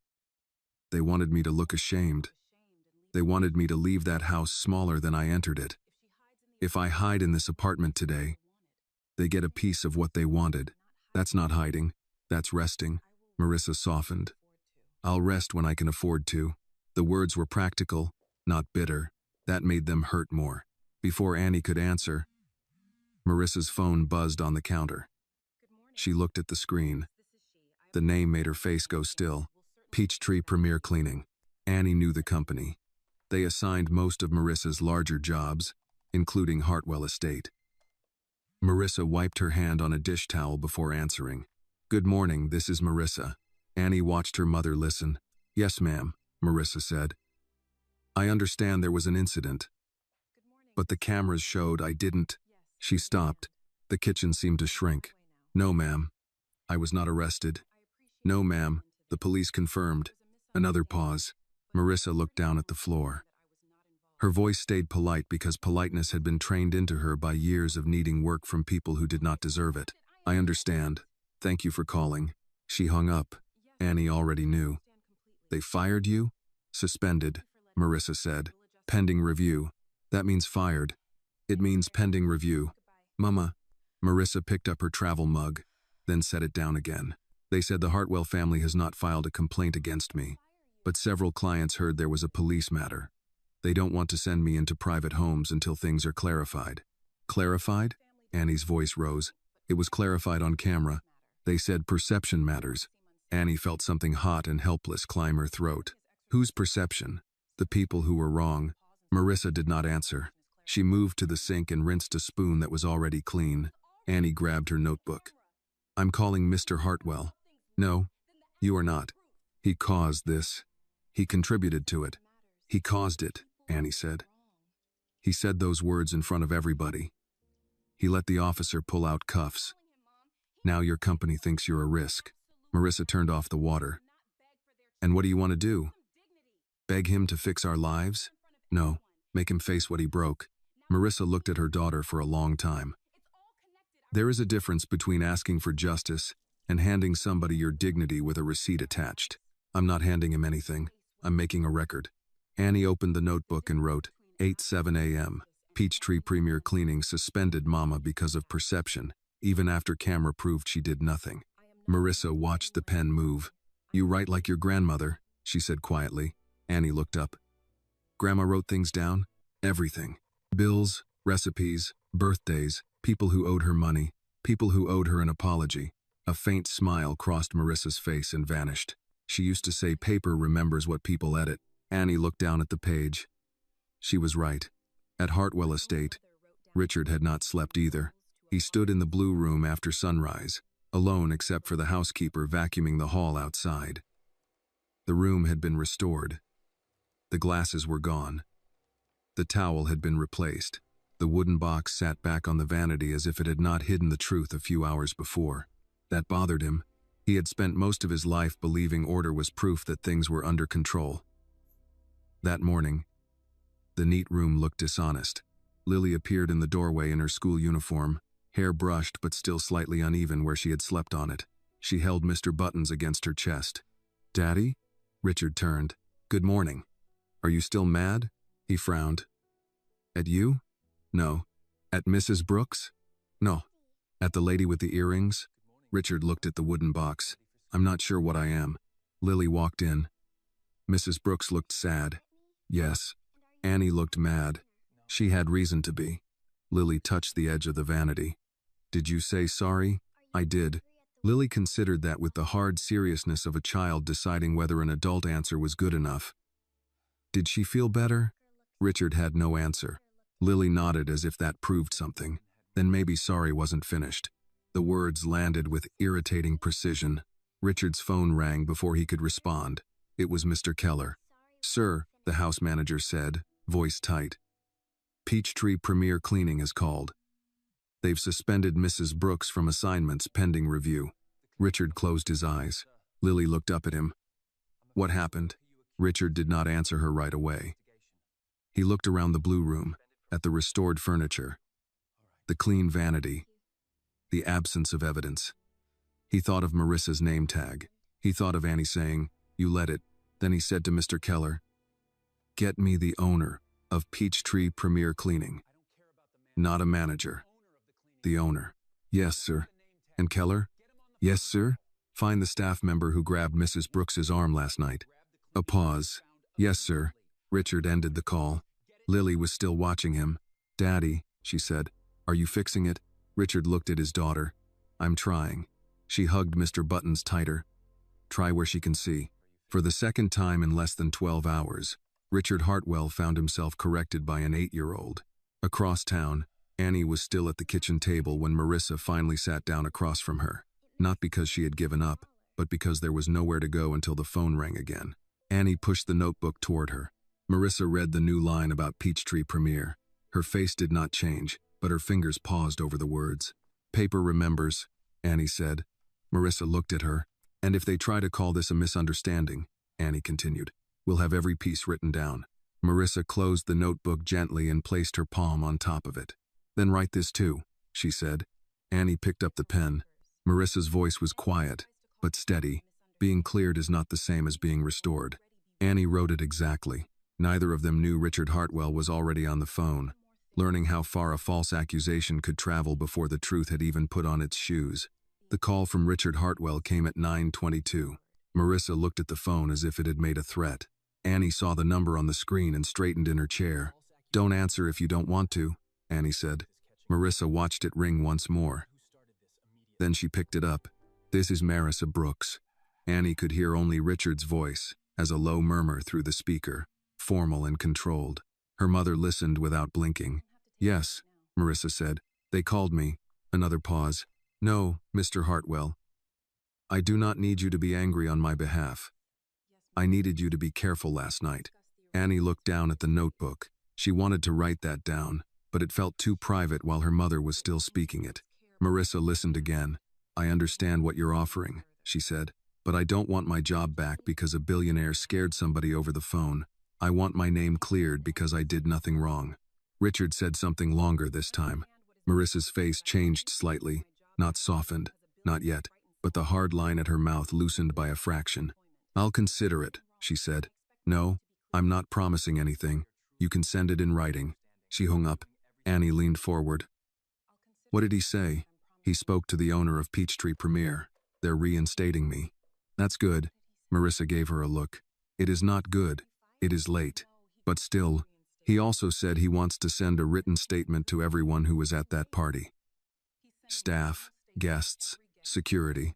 They wanted me to look ashamed. They wanted me to leave that house smaller than I entered it. If I hide in this apartment today, they get a piece of what they wanted. That's not hiding. That's resting. Marissa softened. I'll rest when I can afford to. The words were practical, not bitter. That made them hurt more. Before Annie could answer, Marissa's phone buzzed on the counter. She looked at the screen. The name made her face go still. Peachtree Premier Cleaning. Annie knew the company. They assigned most of Marissa's larger jobs, including Hartwell Estate. Marissa wiped her hand on a dish towel before answering. Good morning, this is Marissa. Annie watched her mother listen. Yes, ma'am, Marissa said. I understand there was an incident, but the cameras showed I didn't. She stopped. The kitchen seemed to shrink. No, ma'am. I was not arrested. No, ma'am. The police confirmed. Another pause. Marissa looked down at the floor. Her voice stayed polite because politeness had been trained into her by years of needing work from people who did not deserve it. I understand. Thank you for calling. She hung up. Annie already knew. They fired you? Suspended, Marissa said. Pending review. That means fired. It means pending review. Mama. Marissa picked up her travel mug, then set it down again. They said the Hartwell family has not filed a complaint against me, but several clients heard there was a police matter. They don't want to send me into private homes until things are clarified. Clarified? Annie's voice rose. It was clarified on camera. They said perception matters. Annie felt something hot and helpless climb her throat. Whose perception? The people who were wrong. Marissa did not answer. She moved to the sink and rinsed a spoon that was already clean. Annie grabbed her notebook. I'm calling Mr. Hartwell. No, you are not. He caused this. He contributed to it. He caused it, Annie said. He said those words in front of everybody. He let the officer pull out cuffs. Now your company thinks you're a risk. Marissa turned off the water. And what do you want to do? Beg him to fix our lives? No, make him face what he broke. Marissa looked at her daughter for a long time. There is a difference between asking for justice and handing somebody your dignity with a receipt attached. I'm not handing him anything. I'm making a record. Annie opened the notebook and wrote, 8:07 a.m. Peachtree Premier Cleaning suspended Mama because of perception, even after camera proved she did nothing. Marissa watched the pen move. You write like your grandmother, she said quietly. Annie looked up. Grandma wrote things down? Everything. Bills, recipes, birthdays, people who owed her money, people who owed her an apology. A faint smile crossed Marissa's face and vanished. She used to say paper remembers what people edit. Annie looked down at the page. She was right. At Hartwell Estate, Richard had not slept either. He stood in the blue room after sunrise, alone except for the housekeeper vacuuming the hall outside. The room had been restored. The glasses were gone. The towel had been replaced. The wooden box sat back on the vanity as if it had not hidden the truth a few hours before. That bothered him. He had spent most of his life believing order was proof that things were under control. That morning, the neat room looked dishonest. Lily appeared in the doorway in her school uniform, hair brushed but still slightly uneven where she had slept on it. She held Mr. Buttons against her chest. Daddy? Richard turned. Good morning. Are you still mad? He frowned. At you? No. At Mrs. Brooks? No. At the lady with the earrings? Richard looked at the wooden box. I'm not sure what I am. Lily walked in. Mrs. Brooks looked sad. Yes. Annie looked mad. She had reason to be. Lily touched the edge of the vanity. Did you say sorry? I did. Lily considered that with the hard seriousness of a child deciding whether an adult answer was good enough. Did she feel better? Richard had no answer. Lily nodded as if that proved something. Then maybe sorry wasn't finished. The words landed with irritating precision. Richard's phone rang before he could respond. It was Mr. Keller. Sir, the house manager said, voice tight. Peachtree Premier Cleaning is called. They've suspended Mrs. Brooks from assignments pending review. Richard closed his eyes. Lily looked up at him. What happened? Richard did not answer her right away. He looked around the blue room, at the restored furniture, the clean vanity, the absence of evidence. He thought of Marissa's name tag. He thought of Annie saying, you let it. Then he said to Mr. Keller, get me the owner of Peachtree Premier Cleaning. Not a manager. The owner. Yes, sir. And Keller? Yes, sir. Find the staff member who grabbed Mrs. Brooks's arm last night. A pause. Yes, sir. Richard ended the call. Lily was still watching him. Daddy, she said, are you fixing it? Richard looked at his daughter. I'm trying. She hugged Mr. Buttons tighter. Try where she can see. For the second time in less than 12 hours, Richard Hartwell found himself corrected by an 8-year-old. Across town, Annie was still at the kitchen table when Marissa finally sat down across from her. Not because she had given up, but because there was nowhere to go until the phone rang again. Annie pushed the notebook toward her. Marissa read the new line about Peachtree Premier. Her face did not change, but her fingers paused over the words. Paper remembers, Annie said. Marissa looked at her. And if they try to call this a misunderstanding, Annie continued, we'll have every piece written down. Marissa closed the notebook gently and placed her palm on top of it. Then write this too, she said. Annie picked up the pen. Marissa's voice was quiet, but steady. Being cleared is not the same as being restored. Annie wrote it exactly. Neither of them knew Richard Hartwell was already on the phone, learning how far a false accusation could travel before the truth had even put on its shoes. The call from Richard Hartwell came at 9:22. Marissa looked at the phone as if it had made a threat. Annie saw the number on the screen and straightened in her chair. Don't answer if you don't want to, Annie said. Marissa watched it ring once more. Then she picked it up. This is Marissa Brooks. Annie could hear only Richard's voice, as a low murmur through the speaker, formal and controlled. Her mother listened without blinking. Yes, Marissa said. They called me. Another pause. No, Mr. Hartwell. I do not need you to be angry on my behalf. I needed you to be careful last night. Annie looked down at the notebook. She wanted to write that down, but it felt too private while her mother was still speaking it. Marissa listened again. I understand what you're offering, she said, but I don't want my job back because a billionaire scared somebody over the phone. I want my name cleared because I did nothing wrong. Richard said something longer this time. Marissa's face changed slightly, not softened, not yet, but the hard line at her mouth loosened by a fraction. I'll consider it, she said. No, I'm not promising anything. You can send it in writing. She hung up. Annie leaned forward. What did he say? He spoke to the owner of Peachtree Premier. They're reinstating me. That's good. Marissa gave her a look. It is not good. It is late. But still, he also said he wants to send a written statement to everyone who was at that party. Staff, guests, security.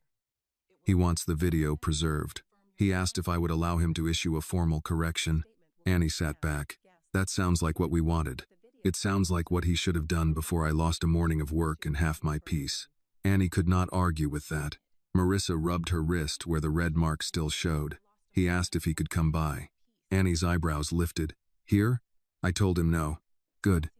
He wants the video preserved. He asked if I would allow him to issue a formal correction. Annie sat back. That sounds like what we wanted. It sounds like what he should have done before I lost a morning of work and half my peace. Annie could not argue with that. Marissa rubbed her wrist where the red mark still showed. He asked if he could come by. Annie's eyebrows lifted. Here? I told him no. Good.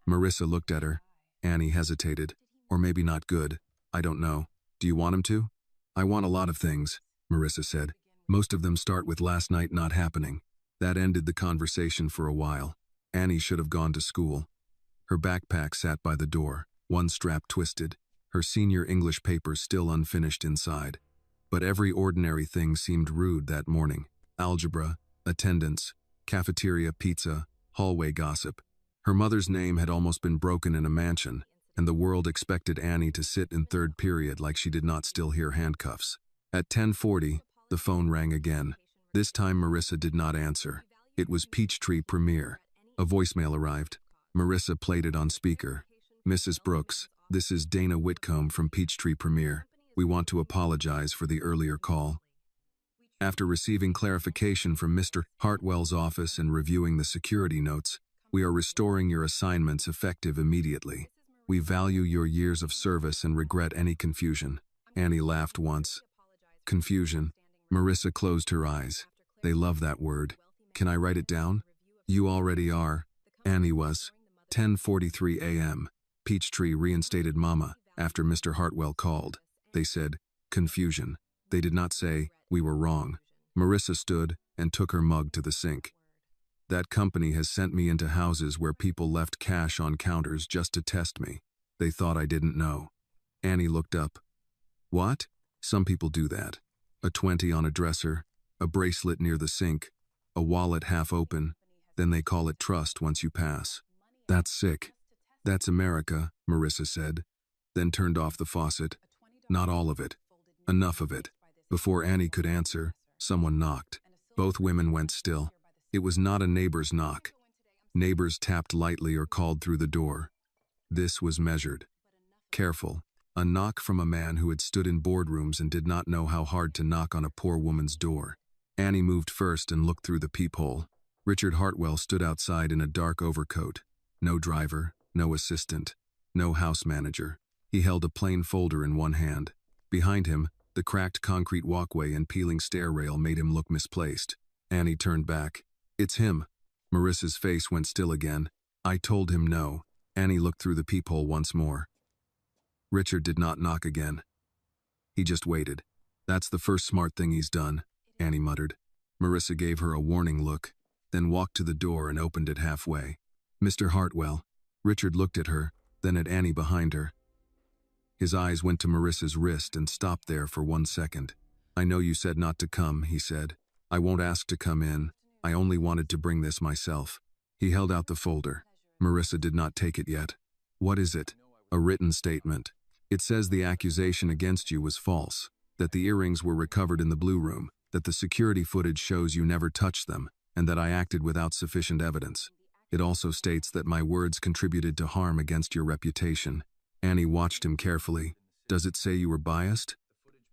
Marissa looked at her. Annie hesitated. Or maybe not good. I don't know. Do you want him to? I want a lot of things, Marissa said. Most of them start with last night not happening. That ended the conversation for a while. Annie should have gone to school. Her backpack sat by the door, one strap twisted, her senior English papers still unfinished inside. But every ordinary thing seemed rude that morning. Algebra, attendance, cafeteria pizza, hallway gossip. Her mother's name had almost been broken in a mansion, and the world expected Annie to sit in third period like she did not still hear handcuffs. At 10:40, the phone rang again. This time Marissa did not answer. It was Peachtree Premier. A voicemail arrived. Marissa played it on speaker. Mrs. Brooks, this is Dana Whitcomb from Peachtree Premier. We want to apologize for the earlier call. After receiving clarification from Mr. Hartwell's office and reviewing the security notes, we are restoring your assignments effective immediately. We value your years of service and regret any confusion. Annie laughed once. Confusion. Marissa closed her eyes. They love that word. Can I write it down? You already are. Annie was. 10:43 a.m. Peachtree reinstated Mama after Mr. Hartwell called. They said, confusion. They did not say, we were wrong. Marissa stood and took her mug to the sink. That company has sent me into houses where people left cash on counters just to test me. They thought I didn't know. Annie looked up. What? Some people do that. A 20 on a dresser, a bracelet near the sink, a wallet half open, then they call it trust once you pass. That's sick. That's America, Marissa said, then turned off the faucet. Not all of it. Enough of it. Before Annie could answer, someone knocked. Both women went still. It was not a neighbor's knock. Neighbors tapped lightly or called through the door. This was measured. Careful. A knock from a man who had stood in boardrooms and did not know how hard to knock on a poor woman's door. Annie moved first and looked through the peephole. Richard Hartwell stood outside in a dark overcoat. No driver, no assistant, no house manager. He held a plain folder in one hand. Behind him, the cracked concrete walkway and peeling stair rail made him look misplaced. Annie turned back. It's him. Marissa's face went still again. I told him no. Annie looked through the peephole once more. Richard did not knock again. He just waited. That's the first smart thing he's done, Annie muttered. Marissa gave her a warning look, then walked to the door and opened it halfway. Mr. Hartwell. Richard looked at her, then at Annie behind her. His eyes went to Marissa's wrist and stopped there for 1 second. I know you said not to come, he said. I won't ask to come in. I only wanted to bring this myself. He held out the folder. Marissa did not take it yet. What is it? A written statement. It says the accusation against you was false, that the earrings were recovered in the blue room, that the security footage shows you never touched them, and that I acted without sufficient evidence. It also states that my words contributed to harm against your reputation. Annie watched him carefully. Does it say you were biased?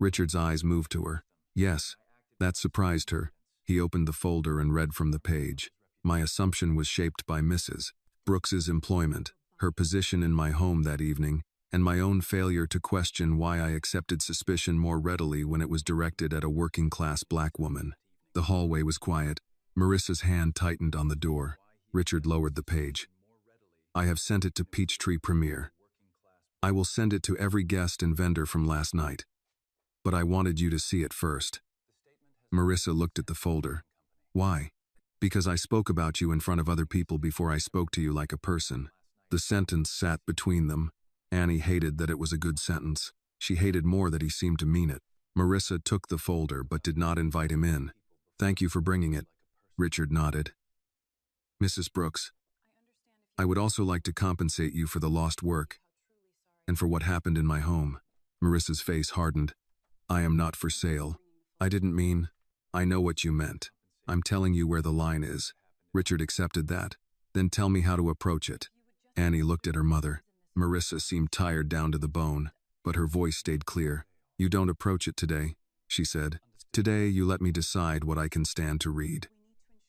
Richard's eyes moved to her. Yes. That surprised her. He opened the folder and read from the page. My assumption was shaped by Mrs. Brooks's employment, her position in my home that evening, and my own failure to question why I accepted suspicion more readily when it was directed at a working-class black woman. The hallway was quiet. Marissa's hand tightened on the door. Richard lowered the page. I have sent it to Peachtree Premier. I will send it to every guest and vendor from last night. But I wanted you to see it first. Marissa looked at the folder. Why? Because I spoke about you in front of other people before I spoke to you like a person. The sentence sat between them. Annie hated that it was a good sentence. She hated more that he seemed to mean it. Marissa took the folder but did not invite him in. Thank you for bringing it. Richard nodded. Mrs. Brooks, I would also like to compensate you for the lost work and for what happened in my home. Marissa's face hardened. I am not for sale. I didn't mean. I know what you meant. I'm telling you where the line is. Richard accepted that. Then tell me how to approach it. Annie looked at her mother. Marissa seemed tired down to the bone, but her voice stayed clear. You don't approach it today, she said. Today you let me decide what I can stand to read.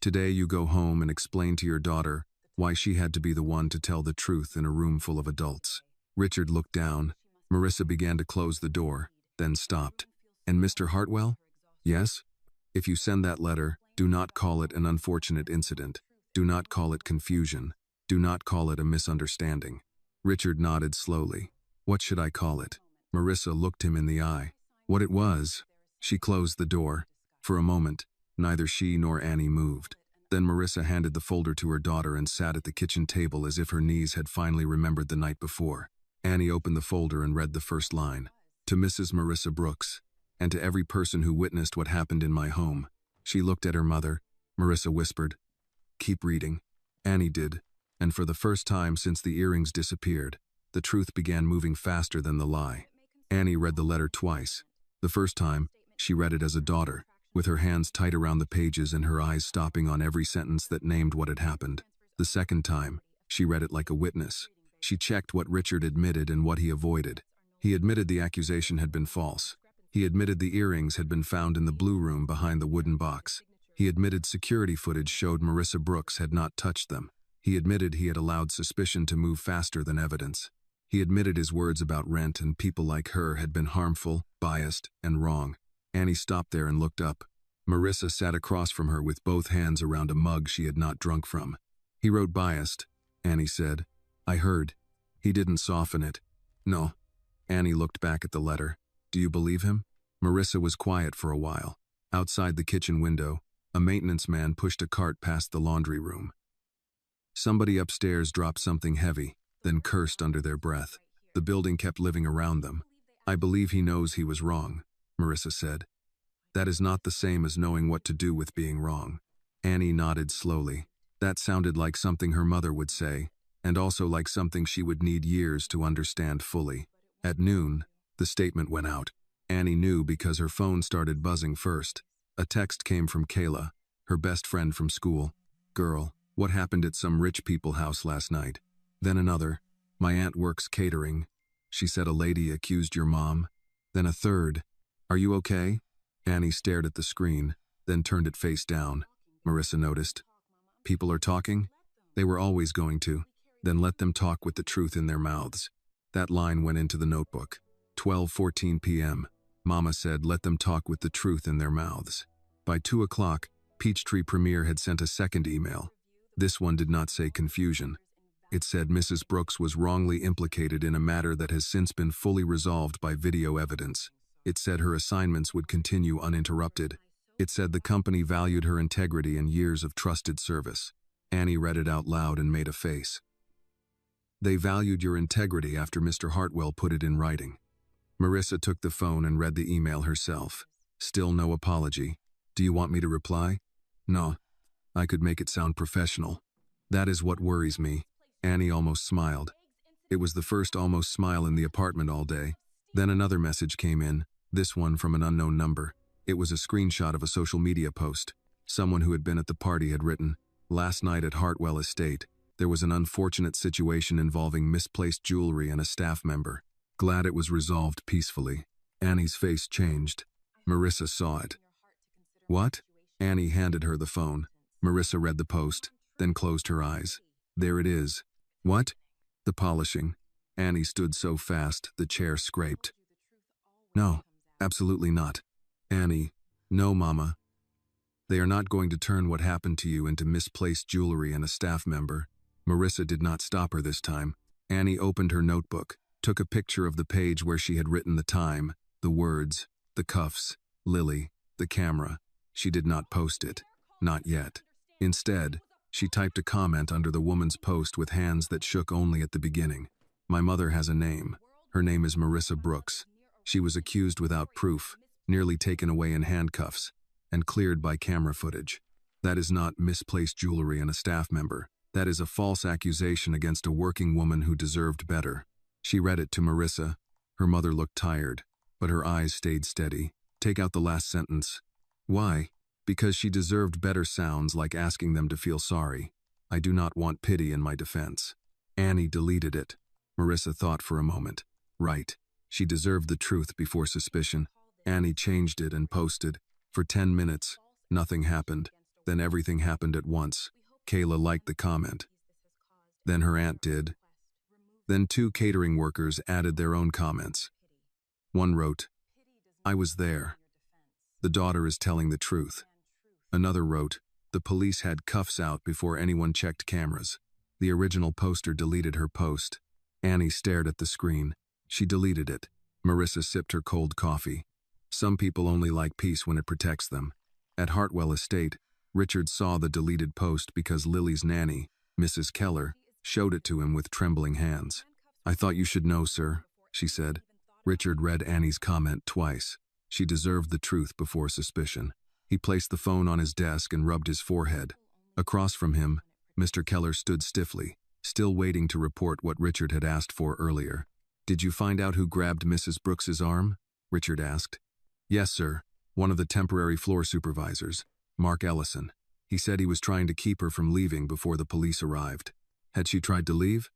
Today you go home and explain to your daughter why she had to be the one to tell the truth in a room full of adults. Richard looked down. Marissa began to close the door, then stopped. And Mr. Hartwell? Yes? If you send that letter, do not call it an unfortunate incident. Do not call it confusion. Do not call it a misunderstanding. Richard nodded slowly. What should I call it? Marissa looked him in the eye. What it was. She closed the door. For a moment, neither she nor Annie moved. Then Marissa handed the folder to her daughter and sat at the kitchen table as if her knees had finally remembered the night before. Annie opened the folder and read the first line. To Mrs. Marissa Brooks, and to every person who witnessed what happened in my home. She looked at her mother. Marissa whispered, Keep reading. Annie did, and for the first time since the earrings disappeared, the truth began moving faster than the lie. Annie read the letter twice. The first time, she read it as a daughter, with her hands tight around the pages and her eyes stopping on every sentence that named what had happened. The second time, she read it like a witness. She checked what Richard admitted and what he avoided. He admitted the accusation had been false. He admitted the earrings had been found in the blue room behind the wooden box. He admitted security footage showed Marissa Brooks had not touched them. He admitted he had allowed suspicion to move faster than evidence. He admitted his words about rent and people like her had been harmful, biased, and wrong. Annie stopped there and looked up. Marissa sat across from her with both hands around a mug she had not drunk from. He wrote biased, Annie said. I heard. He didn't soften it. No. Annie looked back at the letter. Do you believe him? Marissa was quiet for a while. Outside the kitchen window, a maintenance man pushed a cart past the laundry room. Somebody upstairs dropped something heavy, then cursed under their breath. The building kept living around them. I believe he knows he was wrong, Marissa said. That is not the same as knowing what to do with being wrong. Annie nodded slowly. That sounded like something her mother would say, and also like something she would need years to understand fully. At noon, the statement went out. Annie knew because her phone started buzzing first. A text came from Kayla, her best friend from school. Girl, what happened at some rich people house last night? Then another. My aunt works catering. She said a lady accused your mom. Then a third. Are you okay? Annie stared at the screen, then turned it face down. Marissa noticed. People are talking? They were always going to. Then let them talk with the truth in their mouths. That line went into the notebook. 12:14 p.m. Mama said let them talk with the truth in their mouths. By 2 o'clock, Peachtree Premier had sent a second email. This one did not say confusion. It said Mrs. Brooks was wrongly implicated in a matter that has since been fully resolved by video evidence. It said her assignments would continue uninterrupted. It said the company valued her integrity and years of trusted service. Annie read it out loud and made a face. They valued your integrity after Mr. Hartwell put it in writing. Marissa took the phone and read the email herself. Still no apology. Do you want me to reply? No. I could make it sound professional. That is what worries me. Annie almost smiled. It was the first almost smile in the apartment all day. Then another message came in, this one from an unknown number. It was a screenshot of a social media post. Someone who had been at the party had written, Last night at Hartwell Estate, there was an unfortunate situation involving misplaced jewelry and a staff member. Glad it was resolved peacefully. Annie's face changed. Marissa saw it. What? Annie handed her the phone. Marissa read the post, then closed her eyes. There it is. What? The polishing. Annie stood so fast, the chair scraped. No, absolutely not. Annie, no, Mama. They are not going to turn what happened to you into misplaced jewelry and a staff member. Marissa did not stop her this time. Annie opened her notebook, took a picture of the page where she had written the time, the words, the cuffs, Lily, the camera. She did not post it. Not yet. Instead, she typed a comment under the woman's post with hands that shook only at the beginning. My mother has a name. Her name is Marissa Brooks. She was accused without proof, nearly taken away in handcuffs, and cleared by camera footage. That is not misplaced jewelry and a staff member. That is a false accusation against a working woman who deserved better. She read it to Marissa. Her mother looked tired, but her eyes stayed steady. Take out the last sentence. Why? Because she deserved better sounds like asking them to feel sorry. I do not want pity in my defense. Annie deleted it. Marissa thought for a moment. Right. She deserved the truth before suspicion. Annie changed it and posted. For 10 minutes, nothing happened. Then everything happened at once. Kayla liked the comment. Then her aunt did. Then 2 catering workers added their own comments. One wrote, I was there. The daughter is telling the truth. Another wrote, the police had cuffs out before anyone checked cameras. The original poster deleted her post. Annie stared at the screen. She deleted it. Marissa sipped her cold coffee. Some people only like peace when it protects them. At Hartwell Estate, Richard saw the deleted post because Lily's nanny, Mrs. Keller, showed it to him with trembling hands. I thought you should know, sir, she said. Richard read Annie's comment twice. She deserved the truth before suspicion. He placed the phone on his desk and rubbed his forehead. Across from him, Mr. Keller stood stiffly, still waiting to report what Richard had asked for earlier. Did you find out who grabbed Mrs. Brooks's arm? Richard asked. Yes, sir. One of the temporary floor supervisors, Mark Ellison. He said he was trying to keep her from leaving before the police arrived. Had she tried to leave?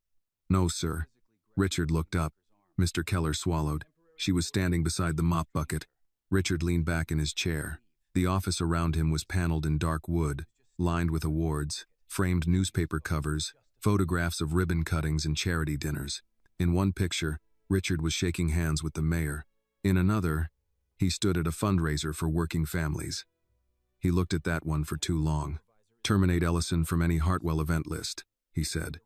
No, sir. Richard looked up. Mr. Keller swallowed. She was standing beside the mop bucket. Richard leaned back in his chair. The office around him was paneled in dark wood, lined with awards, framed newspaper covers, photographs of ribbon cuttings and charity dinners. In one picture, Richard was shaking hands with the mayor. In another, he stood at a fundraiser for working families. He looked at that one for too long. Terminate Ellison from any Hartwell event list, he said,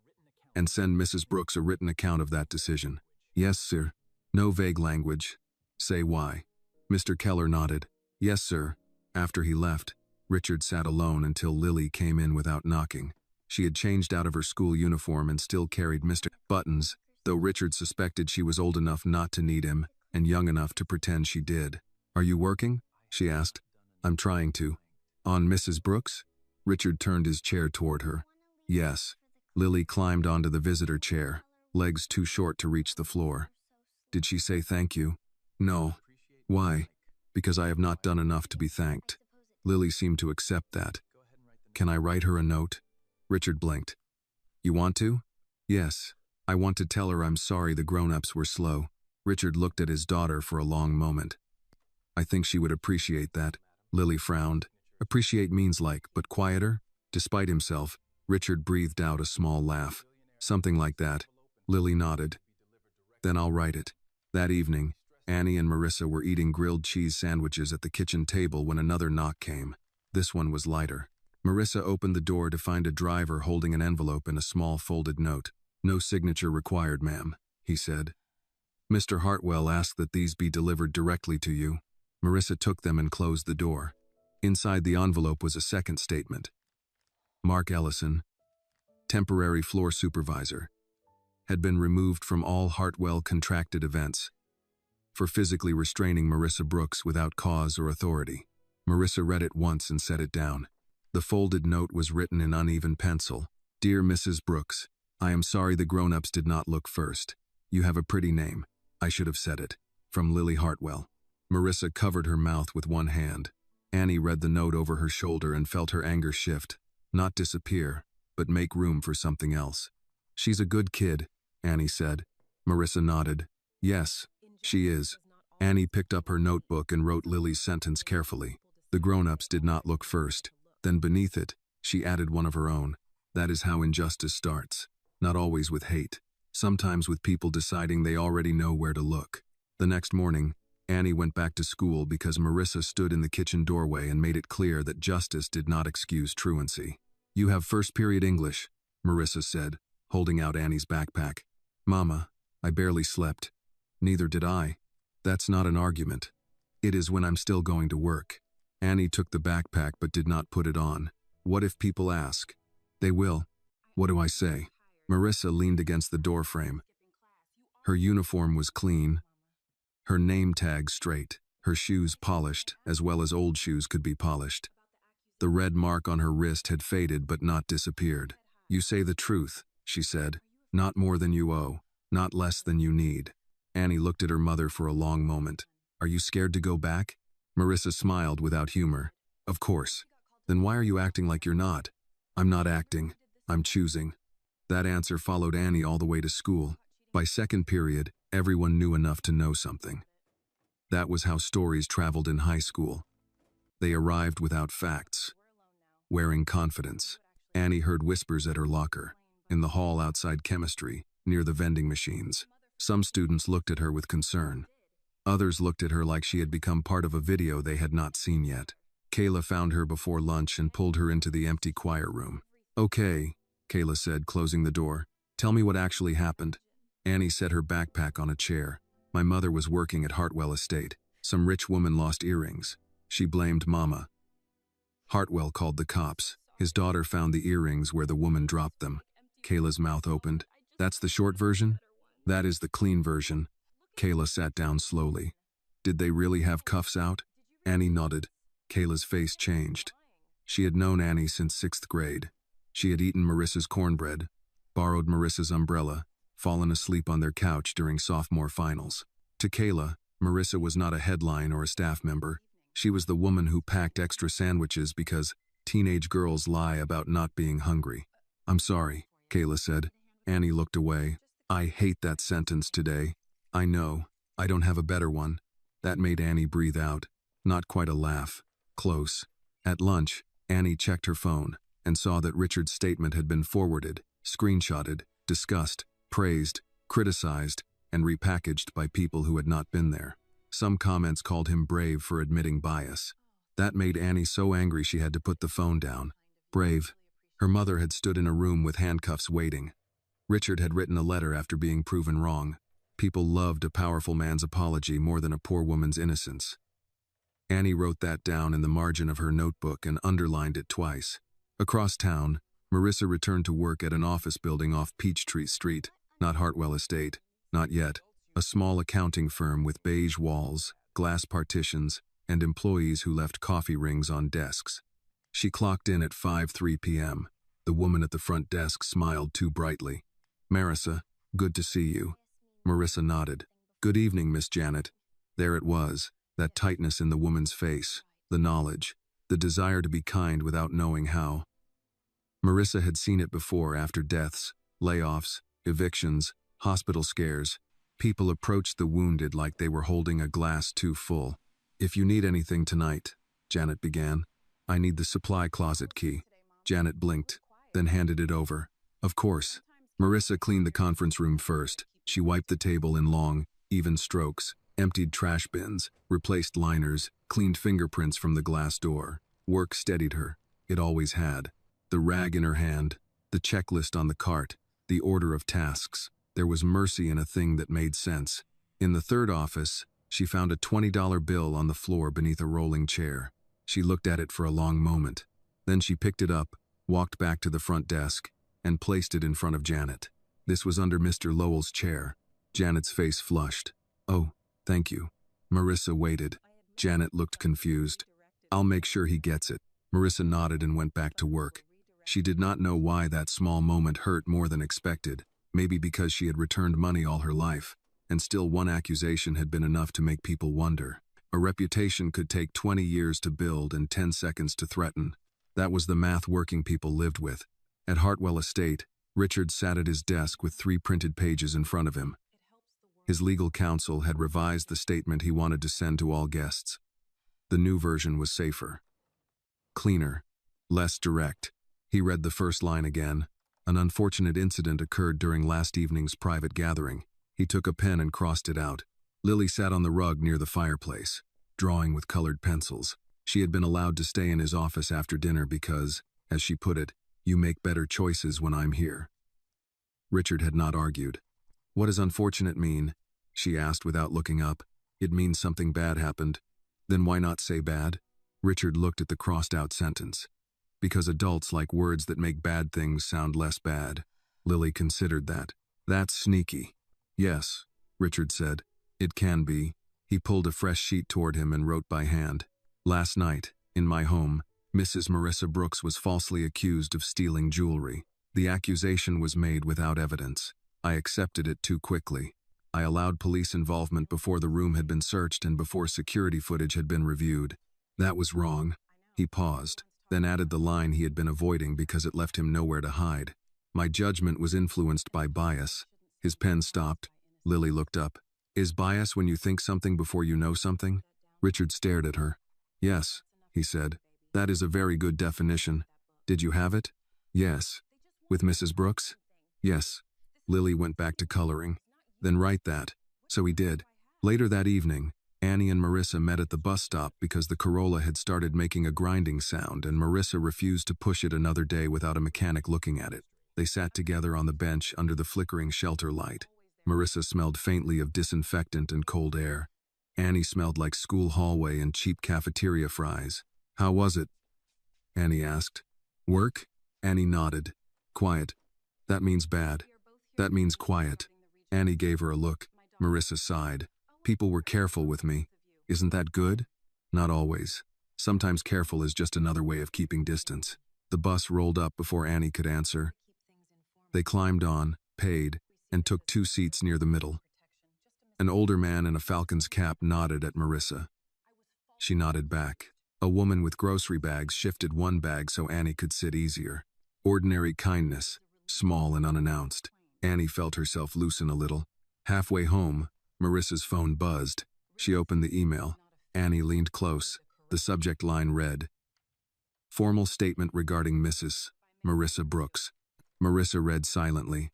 and send Mrs. Brooks a written account of that decision. Yes, sir. No vague language. Say why. Mr. Keller nodded. Yes, sir. After he left, Richard sat alone until Lily came in without knocking. She had changed out of her school uniform and still carried Mr. Buttons, though Richard suspected she was old enough not to need him and young enough to pretend she did. Are you working? She asked. I'm trying to. On Mrs. Brooks? Richard turned his chair toward her. Yes. Lily climbed onto the visitor chair, legs too short to reach the floor. Did she say thank you? No. Why? Because I have not done enough to be thanked. Lily seemed to accept that. Can I write her a note? Richard blinked. You want to? Yes. I want to tell her I'm sorry the grown-ups were slow. Richard looked at his daughter for a long moment. I think she would appreciate that. Lily frowned. Appreciate means like, but quieter? Despite himself, Richard breathed out a small laugh. Something like that. Lily nodded. Then I'll write it. That evening, Annie and Marissa were eating grilled cheese sandwiches at the kitchen table when another knock came. This one was lighter. Marissa opened the door to find a driver holding an envelope and a small folded note. No signature required, ma'am, he said. Mr. Hartwell asked that these be delivered directly to you. Marissa took them and closed the door. Inside the envelope was a second statement. Mark Ellison, temporary floor supervisor, had been removed from all Hartwell contracted events for physically restraining Marissa Brooks without cause or authority. Marissa read it once and set it down. The folded note was written in uneven pencil. Dear Mrs. Brooks, I am sorry the grown-ups did not look first. You have a pretty name. I should have said it. From Lily Hartwell. Marissa covered her mouth with one hand. Annie read the note over her shoulder and felt her anger shift. Not disappear, but make room for something else. She's a good kid, Annie said. Marissa nodded. Yes, she is. Annie picked up her notebook and wrote Lily's sentence carefully. The grown-ups did not look first. Then beneath it, she added one of her own. That is how injustice starts. Not always with hate. Sometimes with people deciding they already know where to look. The next morning, Annie went back to school because Marissa stood in the kitchen doorway and made it clear that justice did not excuse truancy. "You have first period English," Marissa said, holding out Annie's backpack. "Mama, I barely slept." "Neither did I." "That's not an argument. It is when I'm still going to work." Annie took the backpack but did not put it on. "What if people ask?" "They will." "What do I say?" Marissa leaned against the doorframe. Her uniform was clean, her name tag straight, her shoes polished, as well as old shoes could be polished. The red mark on her wrist had faded but not disappeared. "You say the truth," she said. "Not more than you owe, not less than you need." Annie looked at her mother for a long moment. "Are you scared to go back?" Marissa smiled without humor. "Of course. Then why are you acting like you're not?" "I'm not acting. I'm choosing." That answer followed Annie all the way to school. By second period, everyone knew enough to know something. That was how stories traveled in high school. They arrived without facts, wearing confidence. Annie heard whispers at her locker, in the hall outside chemistry, near the vending machines. Some students looked at her with concern. Others looked at her like she had become part of a video they had not seen yet. Kayla found her before lunch and pulled her into the empty choir room. "Okay," Kayla said, closing the door. "Tell me what actually happened." Annie set her backpack on a chair. "My mother was working at Hartwell Estate. Some rich woman lost earrings. She blamed Mama. Hartwell called the cops. His daughter found the earrings where the woman dropped them." Kayla's mouth opened. "That's the short version?" "That is the clean version." Kayla sat down slowly. "Did they really have cuffs out?" Annie nodded. Kayla's face changed. She had known Annie since 6th grade. She had eaten Marissa's cornbread, borrowed Marissa's umbrella, fallen asleep on their couch during sophomore finals. To Kayla, Marissa was not a headline or a staff member. She was the woman who packed extra sandwiches because teenage girls lie about not being hungry. "I'm sorry," Kayla said. Annie looked away. "I hate that sentence today." "I know. I don't have a better one." That made Annie breathe out. Not quite a laugh. Close. At lunch, Annie checked her phone and saw that Richard's statement had been forwarded, screenshotted, discussed, praised, criticized, and repackaged by people who had not been there. Some comments called him brave for admitting bias. That made Annie so angry she had to put the phone down. Brave. Her mother had stood in a room with handcuffs waiting. Richard had written a letter after being proven wrong. People loved a powerful man's apology more than a poor woman's innocence. Annie wrote that down in the margin of her notebook and underlined it twice. Across town, Marissa returned to work at an office building off Peachtree Street, not Hartwell Estate, not yet. A small accounting firm with beige walls, glass partitions, and employees who left coffee rings on desks. She clocked in at 5:03 p.m. The woman at the front desk smiled too brightly. "Marissa, good to see you." Marissa nodded. "Good evening, Miss Janet." There it was, that tightness in the woman's face, the knowledge, the desire to be kind without knowing how. Marissa had seen it before after deaths, layoffs, evictions, hospital scares. People approached the wounded like they were holding a glass too full. "If you need anything tonight," Janet began. "I need the supply closet key." Janet blinked, then handed it over. "Of course." Marissa cleaned the conference room first. She wiped the table in long, even strokes, emptied trash bins, replaced liners, cleaned fingerprints from the glass door. Work steadied her. It always had. The rag in her hand, the checklist on the cart, the order of tasks. There was mercy in a thing that made sense. In the third office, she found a $20 bill on the floor beneath a rolling chair. She looked at it for a long moment. Then she picked it up, walked back to the front desk, and placed it in front of Janet. This was under Mr. Lowell's chair. Janet's face flushed. "Oh, thank you." Marissa waited. Janet looked confused. "I'll make sure he gets it." Marissa nodded and went back to work. She did not know why that small moment hurt more than expected, maybe because she had returned money all her life, and still one accusation had been enough to make people wonder. A reputation could take 20 years to build and 10 seconds to threaten. That was the math working people lived with. At Hartwell Estate, Richard sat at his desk with 3 printed pages in front of him. His legal counsel had revised the statement he wanted to send to all guests. The new version was safer, cleaner, less direct. He read the first line again. "An unfortunate incident occurred during last evening's private gathering." He took a pen and crossed it out. Lily sat on the rug near the fireplace, drawing with colored pencils. She had been allowed to stay in his office after dinner because, as she put it, "You make better choices when I'm here." Richard had not argued. "What does unfortunate mean?" she asked without looking up. "It means something bad happened." "Then why not say bad?" Richard looked at the crossed-out sentence. "Because adults like words that make bad things sound less bad." Lily considered that. "That's sneaky." "Yes," Richard said. "It can be." He pulled a fresh sheet toward him and wrote by hand. "Last night, in my home, Mrs. Marissa Brooks was falsely accused of stealing jewelry. The accusation was made without evidence. I accepted it too quickly. I allowed police involvement before the room had been searched and before security footage had been reviewed. That was wrong." He paused, then added the line he had been avoiding because it left him nowhere to hide. "My judgment was influenced by bias." His pen stopped. Lily looked up. "Is bias when you think something before you know something?" Richard stared at her. "Yes," he said. "That is a very good definition. Did you have it?" "Yes." "With Mrs. Brooks?" "Yes." Lily went back to coloring. "Then write that." So he did. Later that evening, Annie and Marissa met at the bus stop because the Corolla had started making a grinding sound and Marissa refused to push it another day without a mechanic looking at it. They sat together on the bench under the flickering shelter light. Marissa smelled faintly of disinfectant and cold air. Annie smelled like school hallway and cheap cafeteria fries. "How was it?" Annie asked. "Work?" Annie nodded. "Quiet." "That means bad." "That means quiet." Annie gave her a look. Marissa sighed. "People were careful with me. Isn't that good?" "Not always. Sometimes careful is just another way of keeping distance." The bus rolled up before Annie could answer. They climbed on, paid, and took 2 seats near the middle. An older man in a falcon's cap nodded at Marissa. She nodded back. A woman with grocery bags shifted one bag so Annie could sit easier. Ordinary kindness, small and unannounced. Annie felt herself loosen a little. Halfway home, Marissa's phone buzzed. She opened the email. Annie leaned close. The subject line read, "Formal statement regarding Mrs. Marissa Brooks." Marissa read silently.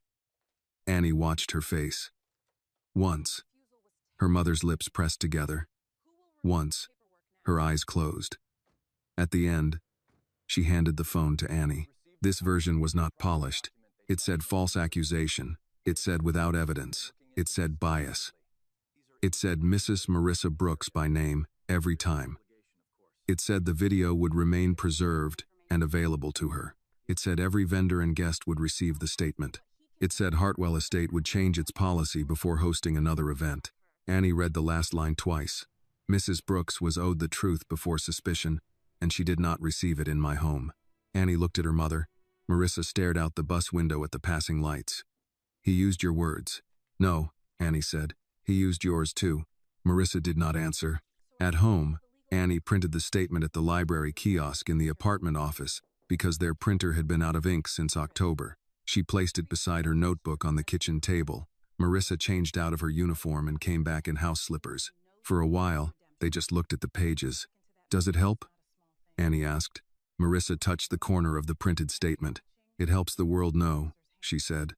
Annie watched her face. Once, her mother's lips pressed together. Once, her eyes closed. At the end, she handed the phone to Annie. This version was not polished. It said false accusation. It said without evidence. It said bias. It said Mrs. Marissa Brooks by name every time. It said the video would remain preserved and available to her. It said every vendor and guest would receive the statement. It said Hartwell Estate would change its policy before hosting another event. Annie read the last line twice. "Mrs. Brooks was owed the truth before suspicion, and she did not receive it in my home." Annie looked at her mother. Marissa stared out the bus window at the passing lights. "He used your words." "No," Annie said. "He used yours too." Marissa did not answer. At home, Annie printed the statement at the library kiosk in the apartment office because their printer had been out of ink since October. She placed it beside her notebook on the kitchen table. Marissa changed out of her uniform and came back in house slippers. For a while, they just looked at the pages. "Does it help?" Annie asked. Marissa touched the corner of the printed statement. "It helps the world know," she said.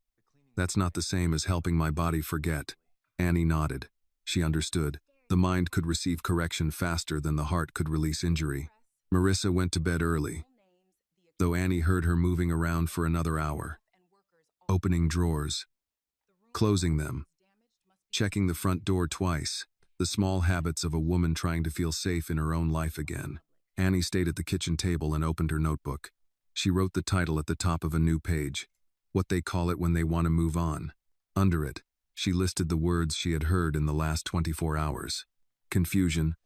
"That's not the same as helping my body forget." Annie nodded. She understood. The mind could receive correction faster than the heart could release injury. Marissa went to bed early, though Annie heard her moving around for another hour. Opening drawers, closing them, checking the front door twice, the small habits of a woman trying to feel safe in her own life again. Annie stayed at the kitchen table and opened her notebook. She wrote the title at the top of a new page, "What they call it when they want to move on." Under it, she listed the words she had heard in the last 24 hours. Confusion,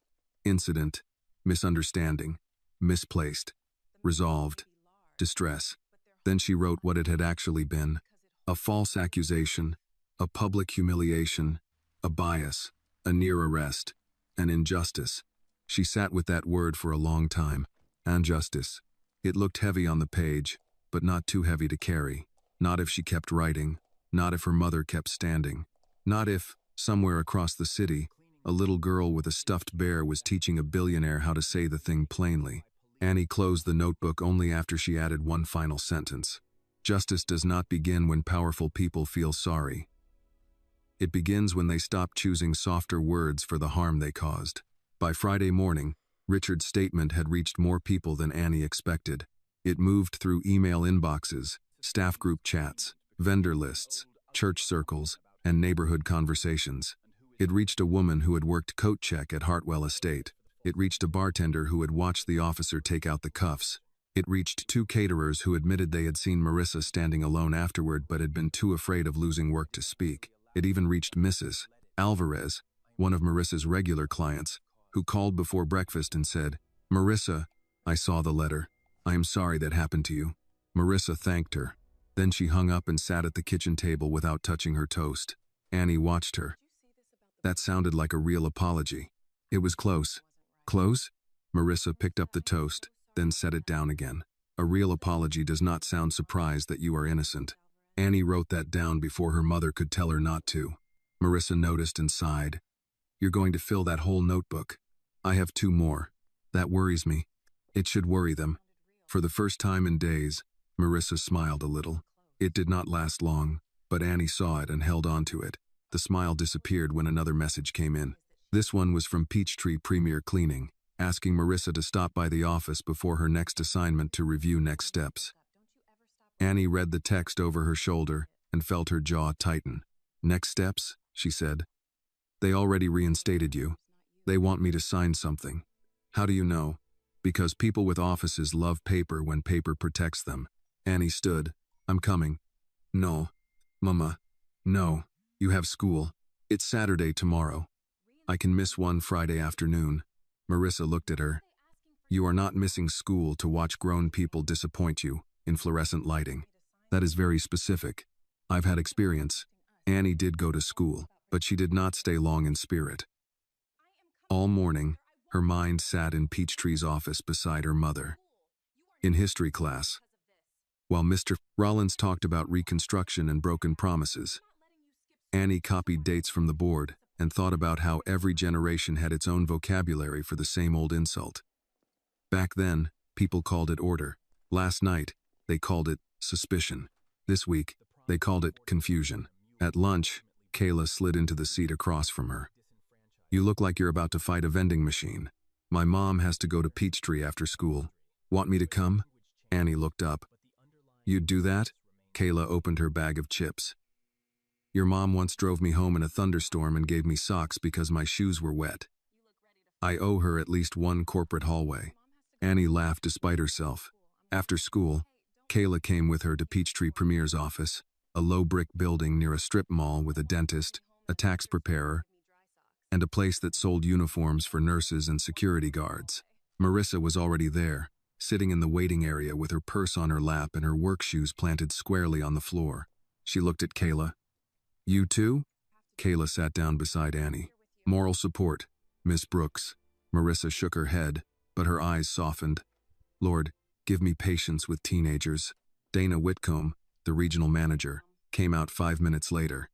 incident, misunderstanding, misplaced, resolved, distress. Then she wrote what it had actually been: a false accusation, a public humiliation, a bias, a near arrest, an injustice. She sat with that word for a long time. Injustice. It looked heavy on the page, but not too heavy to carry. Not if she kept writing. Not if her mother kept standing. Not if, somewhere across the city, a little girl with a stuffed bear was teaching a billionaire how to say the thing plainly. Annie closed the notebook only after she added one final sentence. "Justice does not begin when powerful people feel sorry. It begins when they stop choosing softer words for the harm they caused. By Friday morning, Richard's statement had reached more people than Annie expected. It moved through email inboxes, staff group chats, vendor lists, church circles, and neighborhood conversations. It reached a woman who had worked coat check at Hartwell Estate. It reached a bartender who had watched the officer take out the cuffs. It reached 2 caterers who admitted they had seen Marissa standing alone afterward but had been too afraid of losing work to speak. It even reached Mrs. Alvarez, one of Marissa's regular clients, who called before breakfast and said, "Marissa, I saw the letter. I am sorry that happened to you." Marissa thanked her. Then she hung up and sat at the kitchen table without touching her toast. Annie watched her. That sounded like a real apology. It was close. Close? Marissa picked up the toast, then set it down again. A real apology does not sound surprised that you are innocent. Annie wrote that down before her mother could tell her not to. Marissa noticed and sighed. "You're going to fill that whole notebook. I have 2 more. That worries me. It should worry them." For the first time in days, Marissa smiled a little. It did not last long, but Annie saw it and held on to it. The smile disappeared when another message came in. This one was from Peachtree Premier Cleaning, asking Marissa to stop by the office before her next assignment to review next steps. Annie read the text over her shoulder and felt her jaw tighten. "Next steps?" she said. "They already reinstated you. They want me to sign something." "How do you know?" "Because people with offices love paper when paper protects them." Annie stood. "I'm coming." "No. Mama. No. You have school. It's Saturday tomorrow. I can miss one Friday afternoon." Marissa looked at her. "You are not missing school to watch grown people disappoint you in fluorescent lighting. That is very specific. I've had experience." Annie did go to school, but she did not stay long in spirit. All morning, her mind sat in Peachtree's office beside her mother. In history class, while Mr. Rollins talked about reconstruction and broken promises, Annie copied dates from the board and thought about how every generation had its own vocabulary for the same old insult. Back then, people called it order. Last night, they called it suspicion. This week, they called it confusion. At lunch, Kayla slid into the seat across from her. "You look like you're about to fight a vending machine. My mom has to go to Peachtree after school. Want me to come?" Annie looked up. "You'd do that?" Kayla opened her bag of chips. "Your mom once drove me home in a thunderstorm and gave me socks because my shoes were wet. I owe her at least one corporate hallway." Annie laughed despite herself. After school, Kayla came with her to Peachtree Premier's office, a low brick building near a strip mall with a dentist, a tax preparer, and a place that sold uniforms for nurses and security guards. Marissa was already there, sitting in the waiting area with her purse on her lap and her work shoes planted squarely on the floor. She looked at Kayla. "You too?" Kayla sat down beside Annie. "Moral support, Miss Brooks." Marissa shook her head, but her eyes softened. "Lord, give me patience with teenagers." Dana Whitcomb, the regional manager, came out 5 minutes later.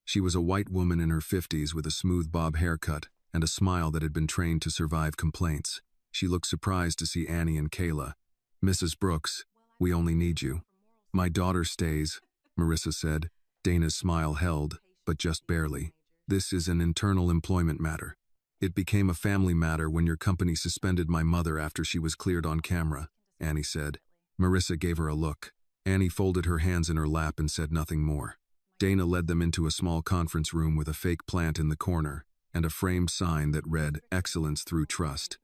She was a white woman in her 50s with a smooth bob haircut and a smile that had been trained to survive complaints. She looked surprised to see Annie and Kayla. "Mrs. Brooks, we only need you." "My daughter stays," Marissa said. Dana's smile held, but just barely. "This is an internal employment matter. It became a family matter when your company suspended my mother after she was cleared on camera," Annie said. Marissa gave her a look. Annie folded her hands in her lap and said nothing more. Dana led them into a small conference room with a fake plant in the corner and a framed sign that read, "Excellence through Trust."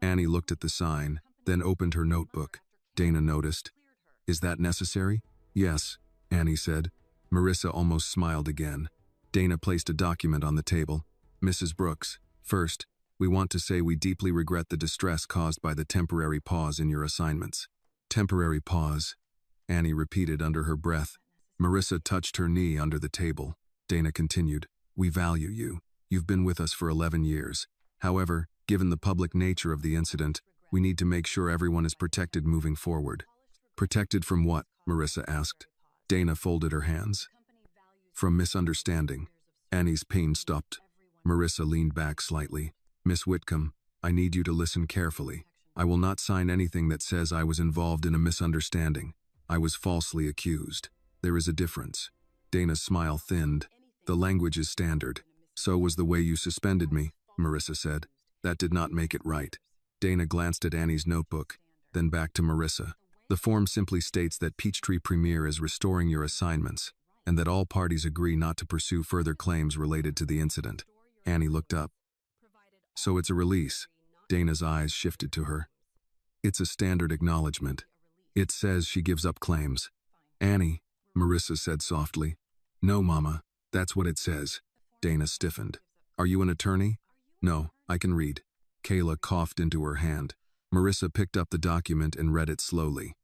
Annie looked at the sign, then opened her notebook. Dana noticed. "Is that necessary?" "Yes," Annie said. Marissa almost smiled again. Dana placed a document on the table. "Mrs. Brooks, first, we want to say we deeply regret the distress caused by the temporary pause in your assignments." "Temporary pause," Annie repeated under her breath. Marissa touched her knee under the table. Dana continued, "We value you. You've been with us for 11 years. However, given the public nature of the incident, we need to make sure everyone is protected moving forward." "Protected from what?" Marissa asked. Dana folded her hands. "From misunderstanding." Annie's pain stopped. Marissa leaned back slightly. "Miss Whitcomb, I need you to listen carefully. I will not sign anything that says I was involved in a misunderstanding. I was falsely accused. There is a difference." Dana's smile thinned. The language is standard. So was the way you suspended me, Marissa said. That did not make it right. Dana glanced at Annie's notebook, then back to Marissa. The form simply states that Peachtree Premier is restoring your assignments, and that all parties agree not to pursue further claims related to the incident. Annie looked up. So it's a release. Dana's eyes shifted to her. It's a standard acknowledgement. It says she gives up claims. Annie, Marissa said softly. No, Mama, that's what it says. Dana stiffened. Are you an attorney? No, I can read. Kayla coughed into her hand. Marissa picked up the document and read it slowly.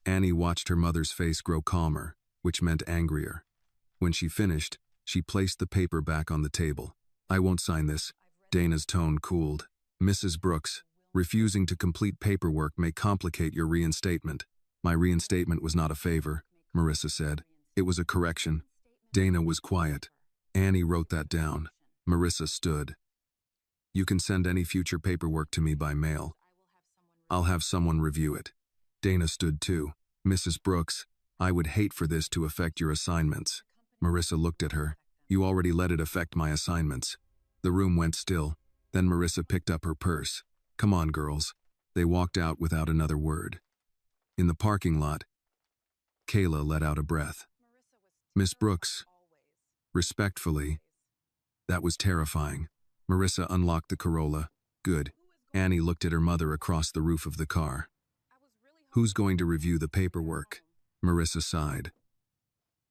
Annie watched her mother's face grow calmer, which meant angrier. When she finished, she placed the paper back on the table. I won't sign this. Dana's tone cooled. Mrs. Brooks, refusing to complete paperwork may complicate your reinstatement. My reinstatement was not a favor, Marissa said. It was a correction. Dana was quiet. Annie wrote that down. Marissa stood. You can send any future paperwork to me by mail. I'll have someone review it. Dana stood too. Mrs. Brooks, I would hate for this to affect your assignments. Marissa looked at her. You already let it affect my assignments. The room went still. Then Marissa picked up her purse. Come on, girls. They walked out without another word. In the parking lot, Kayla let out a breath. Miss Brooks, respectfully, that was terrifying. Marissa unlocked the Corolla. Good. Annie looked at her mother across the roof of the car. Who's going to review the paperwork? Marissa sighed.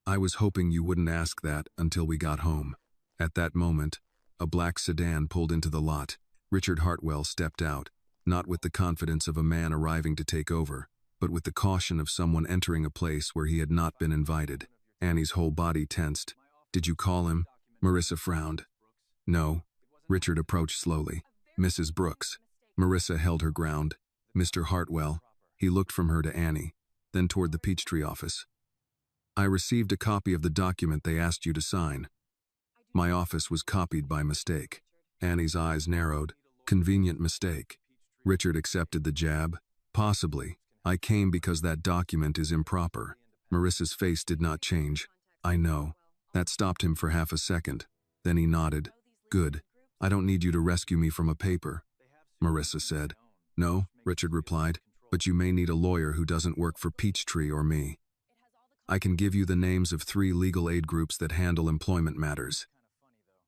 I was hoping you wouldn't ask that until we got home. At that moment, a black sedan pulled into the lot. Richard Hartwell stepped out, not with the confidence of a man arriving to take over, but with the caution of someone entering a place where he had not been invited. Annie's whole body tensed. Did you call him? Marissa frowned. No. Richard approached slowly. Mrs. Brooks. Marissa held her ground. Mr. Hartwell. He looked from her to Annie, then toward the Peachtree office. I received a copy of the document they asked you to sign. My office was copied by mistake. Annie's eyes narrowed. Convenient mistake. Richard accepted the jab. Possibly. I came because that document is improper. Marissa's face did not change. I know. That stopped him for half a second. Then he nodded. Good. I don't need you to rescue me from a paper, Marissa said. No, Richard replied, but you may need a lawyer who doesn't work for Peachtree or me. I can give you the names of 3 legal aid groups that handle employment matters.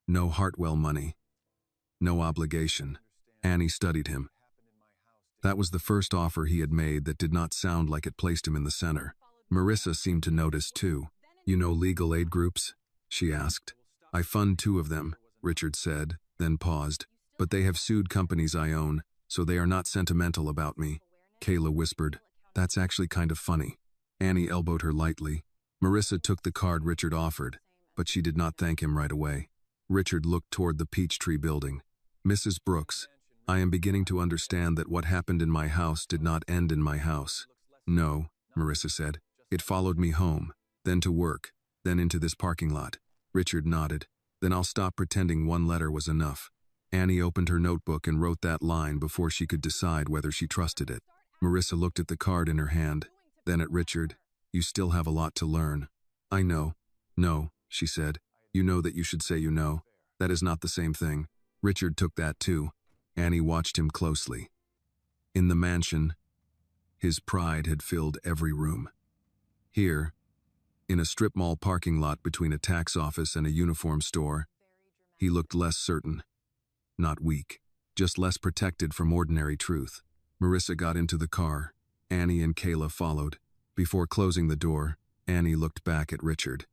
No Hartwell money. No obligation. Annie studied him. That was the first offer he had made that did not sound like it placed him in the center. Marissa seemed to notice too. You know legal aid groups? She asked. I fund 2 of them, Richard said, then paused. But they have sued companies I own, so they are not sentimental about me. Kayla whispered. That's actually kind of funny. Annie elbowed her lightly. Marissa took the card Richard offered, but she did not thank him right away. Richard looked toward the Peachtree building. Mrs. Brooks, I am beginning to understand that what happened in my house did not end in my house. No, Marissa said. It followed me home, then to work, then into this parking lot. Richard nodded. Then I'll stop pretending one letter was enough. Annie opened her notebook and wrote that line before she could decide whether she trusted it. Marissa looked at the card in her hand, then at Richard. You still have a lot to learn. I know. No, she said. You know that you should say you know. That is not the same thing. Richard took that too. Annie watched him closely. In the mansion, his pride had filled every room. Here, in a strip mall parking lot between a tax office and a uniform store, he looked less certain. Not weak, just less protected from ordinary truth. Marissa got into the car. Annie and Kayla followed. Before closing the door, Annie looked back at Richard.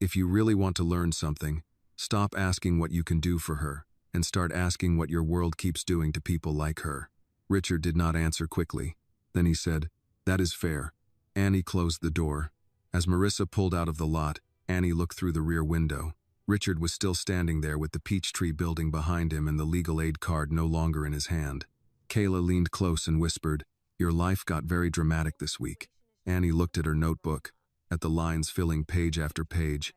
If you really want to learn something, stop asking what you can do for her, and start asking what your world keeps doing to people like her. Richard did not answer quickly. Then he said, That is fair. Annie closed the door. As Marissa pulled out of the lot, Annie looked through the rear window. Richard was still standing there with the Peachtree building behind him and the legal aid card no longer in his hand. Kayla leaned close and whispered, Your life got very dramatic this week. Annie looked at her notebook, at the lines filling page after page,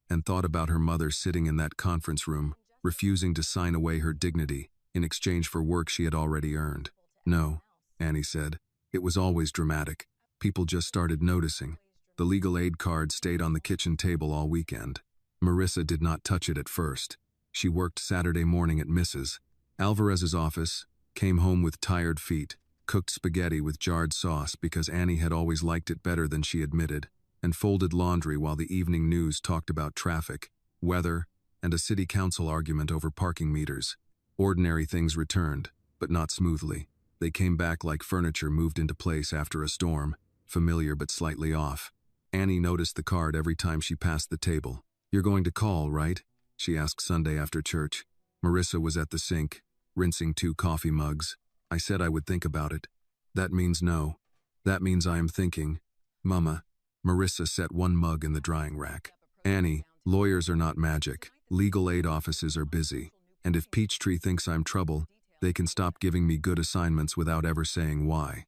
and thought about her mother sitting in that conference room, refusing to sign away her dignity in exchange for work she had already earned. No, Annie said. It was always dramatic. People just started noticing. The legal aid card stayed on the kitchen table all weekend. Marissa did not touch it at first. She worked Saturday morning at Mrs. Alvarez's office, came home with tired feet, cooked spaghetti with jarred sauce because Annie had always liked it better than she admitted, and folded laundry while the evening news talked about traffic, weather, and a city council argument over parking meters. Ordinary things returned, but not smoothly. They came back like furniture moved into place after a storm, familiar but slightly off. Annie noticed the card every time she passed the table. "You're going to call, right?" she asked Sunday after church. Marissa was at the sink, rinsing 2 coffee mugs. "I said I would think about it." "That means no." "That means I am thinking." "Mama." Marissa set 1 mug in the drying rack. "Annie, lawyers are not magic. Legal aid offices are busy. And if Peachtree thinks I'm trouble, they can stop giving me good assignments without ever saying why."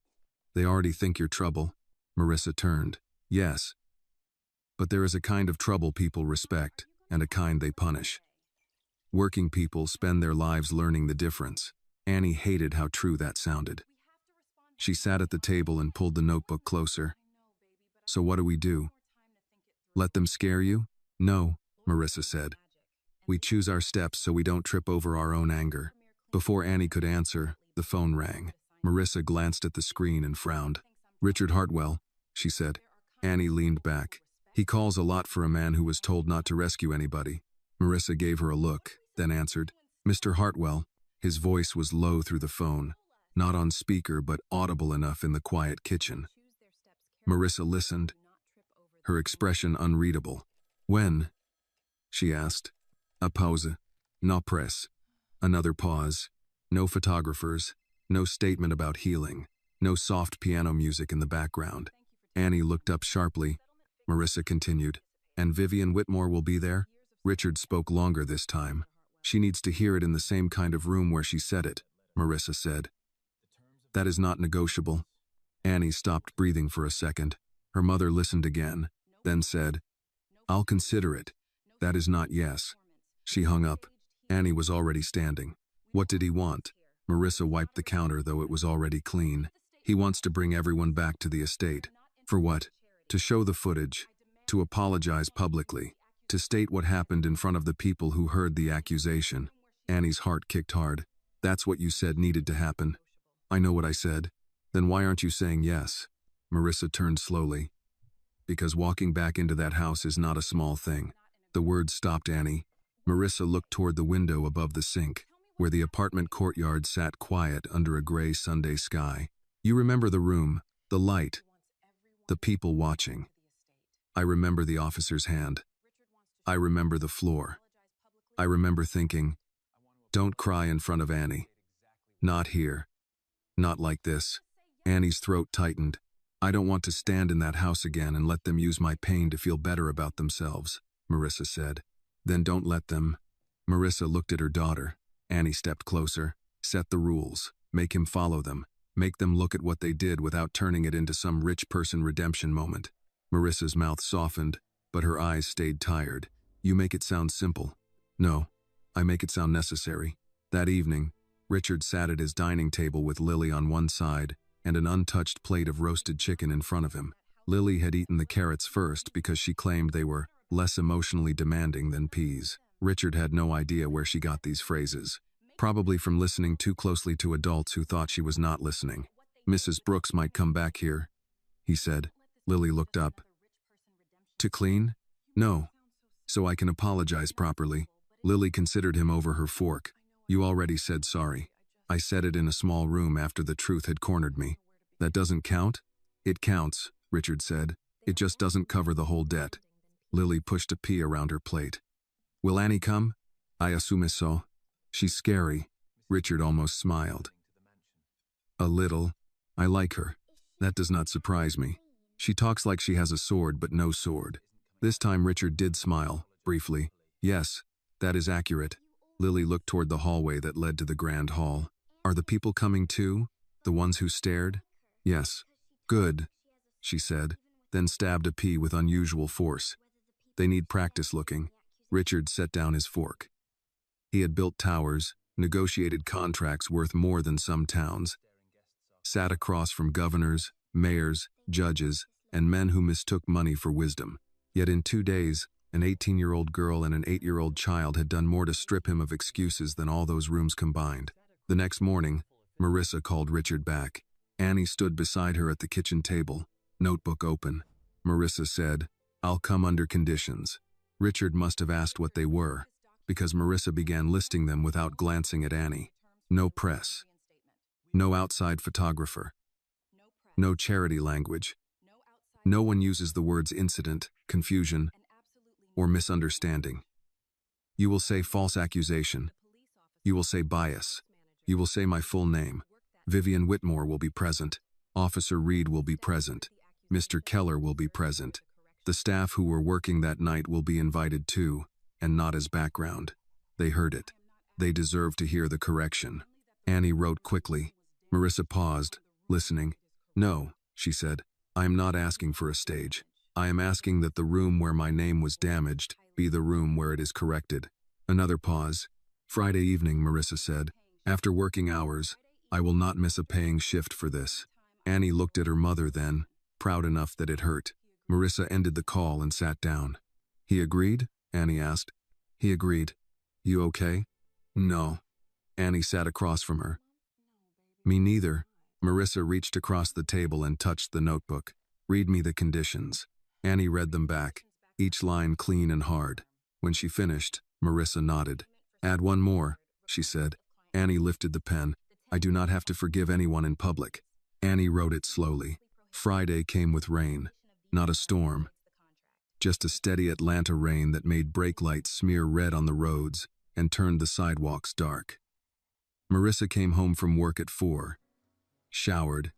"They already think you're trouble." Marissa turned. "Yes. But there is a kind of trouble people respect, and a kind they punish. Working people spend their lives learning the difference." Annie hated how true that sounded. She sat at the table and pulled the notebook closer. "So what do we do? Let them scare you?" "No," Marissa said. "We choose our steps so we don't trip over our own anger." Before Annie could answer, the phone rang. Marissa glanced at the screen and frowned. "Richard Hartwell," she said. Annie leaned back. "He calls a lot for a man who was told not to rescue anybody." Marissa gave her a look, then answered, "Mr. Hartwell." His voice was low through the phone, not on speaker but audible enough in the quiet kitchen. Marissa listened, her expression unreadable. "When?" she asked. A pause. No press. Another pause. No photographers. No statement about healing. No soft piano music in the background. Annie looked up sharply. Marissa continued. "And Vivian Whitmore will be there?" Richard spoke longer this time. "She needs to hear it in the same kind of room where she said it," Marissa said. "That is not negotiable." Annie stopped breathing for a second. Her mother listened again, then said, "I'll consider it. That is not yes." She hung up. Annie was already standing. "What did he want?" Marissa wiped the counter, though it was already clean. "He wants to bring everyone back to the estate." "For what?" "To show the footage. To apologize publicly. To state what happened in front of the people who heard the accusation." Annie's heart kicked hard. "That's what you said needed to happen." "I know what I said." "Then why aren't you saying yes?" Marissa turned slowly. "Because walking back into that house is not a small thing." The words stopped Annie. Marissa looked toward the window above the sink, where the apartment courtyard sat quiet under a gray Sunday sky. "You remember the room, the light, the people watching." "I remember the officer's hand. I remember the floor. I remember thinking, don't cry in front of Annie. Not here. Not like this." Annie's throat tightened. "I don't want to stand in that house again and let them use my pain to feel better about themselves," Marissa said. "Then don't let them." Marissa looked at her daughter. Annie stepped closer. "Set the rules. Make him follow them. Make them look at what they did without turning it into some rich person redemption moment." Marissa's mouth softened, but her eyes stayed tired. "You make it sound simple." "No, I make it sound necessary." That evening, Richard sat at his dining table with Lily on one side and an untouched plate of roasted chicken in front of him. Lily had eaten the carrots first because she claimed they were less emotionally demanding than peas. Richard had no idea where she got these phrases. Probably from listening too closely to adults who thought she was not listening. "Mrs. Brooks might come back here," he said. Lily looked up. "To clean?" "No. So I can apologize properly." Lily considered him over her fork. "You already said sorry." "I said it in a small room after the truth had cornered me." "That doesn't count?" "It counts," Richard said. "It just doesn't cover the whole debt." Lily pushed a pea around her plate. "Will Annie come?" "I assume so." "She's scary." Richard almost smiled. "A little. I like her. That does not surprise me. She talks like she has a sword but no sword." This time Richard did smile, briefly. "Yes, that is accurate." Lily looked toward the hallway that led to the grand hall. "Are the people coming too? The ones who stared?" "Yes." "Good," she said, then stabbed a pea with unusual force. "They need practice looking." Richard set down his fork. He had built towers, negotiated contracts worth more than some towns, sat across from governors, mayors, judges, and men who mistook money for wisdom. Yet in 2 days, An 18-year-old girl and an 8-year-old child had done more to strip him of excuses than all those rooms combined. The next morning, Marissa called Richard back. Annie stood beside her at the kitchen table, notebook open. Marissa said, "I'll come under conditions." Richard must have asked what they were, because Marissa began listing them without glancing at Annie. No press. No outside photographer. No charity language. No one uses the words incident, confusion, or misunderstanding. You will say false accusation. You will say bias. You will say my full name. Vivian Whitmore will be present. Officer Reed will be present. Mr. Keller will be present. The staff who were working that night will be invited too, and not as background. They heard it. They deserve to hear the correction. Annie wrote quickly. Marissa paused, listening. "No," she said. "I am not asking for a stage. I am asking that the room where my name was damaged be the room where it is corrected." Another pause. "Friday evening," Marissa said. "After working hours, I will not miss a paying shift for this." Annie looked at her mother then, proud enough that it hurt. Marissa ended the call and sat down. "He agreed?" Annie asked. "He agreed." "You okay?" "No." Annie sat across from her. "Me neither." Marissa reached across the table and touched the notebook. "Read me the conditions." Annie read them back, each line clean and hard. When she finished, Marissa nodded. "Add one more," she said. Annie lifted the pen. "I do not have to forgive anyone in public." Annie wrote it slowly. Friday came with rain. Not a storm. Just a steady Atlanta rain that made brake lights smear red on the roads and turned the sidewalks dark. Marissa came home from work at 4, showered,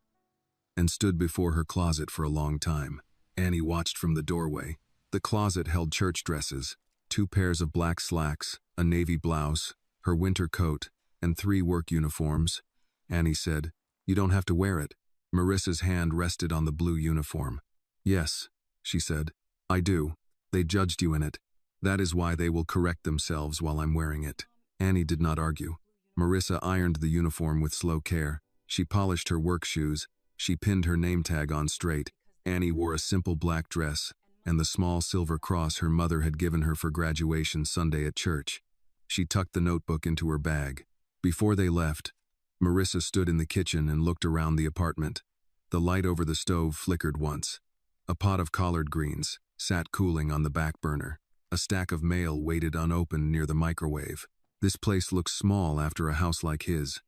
and stood before her closet for a long time. Annie watched from the doorway. The closet held church dresses, 2 pairs of black slacks, a navy blouse, her winter coat, and 3 work uniforms. Annie said, "You don't have to wear it." Marissa's hand rested on the blue uniform. "Yes," she said, "I do. They judged you in it. That is why they will correct themselves while I'm wearing it." Annie did not argue. Marissa ironed the uniform with slow care. She polished her work shoes. She pinned her name tag on straight. Annie wore a simple black dress and the small silver cross her mother had given her for graduation Sunday at church. She tucked the notebook into her bag. Before they left, Marissa stood in the kitchen and looked around the apartment. The light over the stove flickered once. A pot of collard greens sat cooling on the back burner. A stack of mail waited unopened near the microwave. "This place looks small after a house like his,"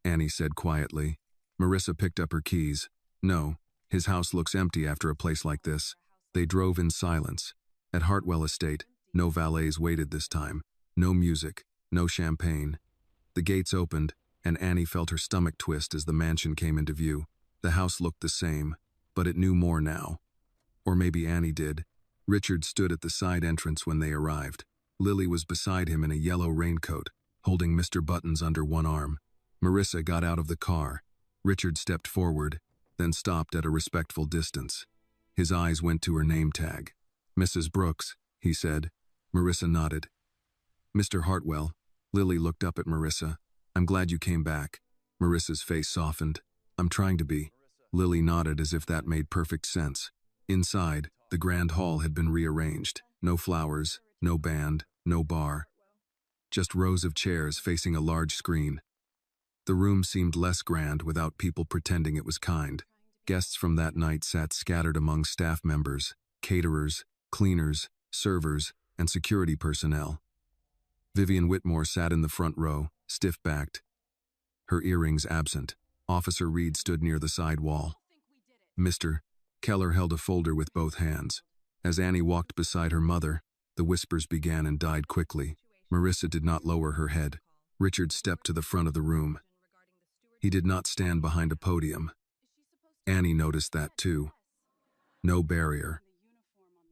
Annie said quietly. Marissa picked up her keys. "No, his house looks empty after a place like this." They drove in silence. At Hartwell Estate, no valets waited this time. No music, no champagne. The gates opened, and Annie felt her stomach twist as the mansion came into view. The house looked the same, but it knew more now. Or maybe Annie did. Richard stood at the side entrance when they arrived. Lily was beside him in a yellow raincoat, holding Mr. Buttons under one arm. Marissa got out of the car. Richard stepped forward, then stopped at a respectful distance. His eyes went to her name tag. "Mrs. Brooks," he said. Marissa nodded. "Mr. Hartwell." Lily looked up at Marissa. "I'm glad you came back." Marissa's face softened. "I'm trying to be." Lily nodded as if that made perfect sense. Inside, the grand hall had been rearranged. No flowers, no band, no bar. Just rows of chairs facing a large screen. The room seemed less grand without people pretending it was kind. Guests from that night sat scattered among staff members, caterers, cleaners, servers, and security personnel. Vivian Whitmore sat in the front row, stiff-backed, her earrings absent. Officer Reed stood near the side wall. "Mr. Keller held a folder with both hands. As Annie walked beside her mother, the whispers began and died quickly. Marissa did not lower her head. Richard stepped to the front of the room. He did not stand behind a podium. Annie noticed that too. No barrier.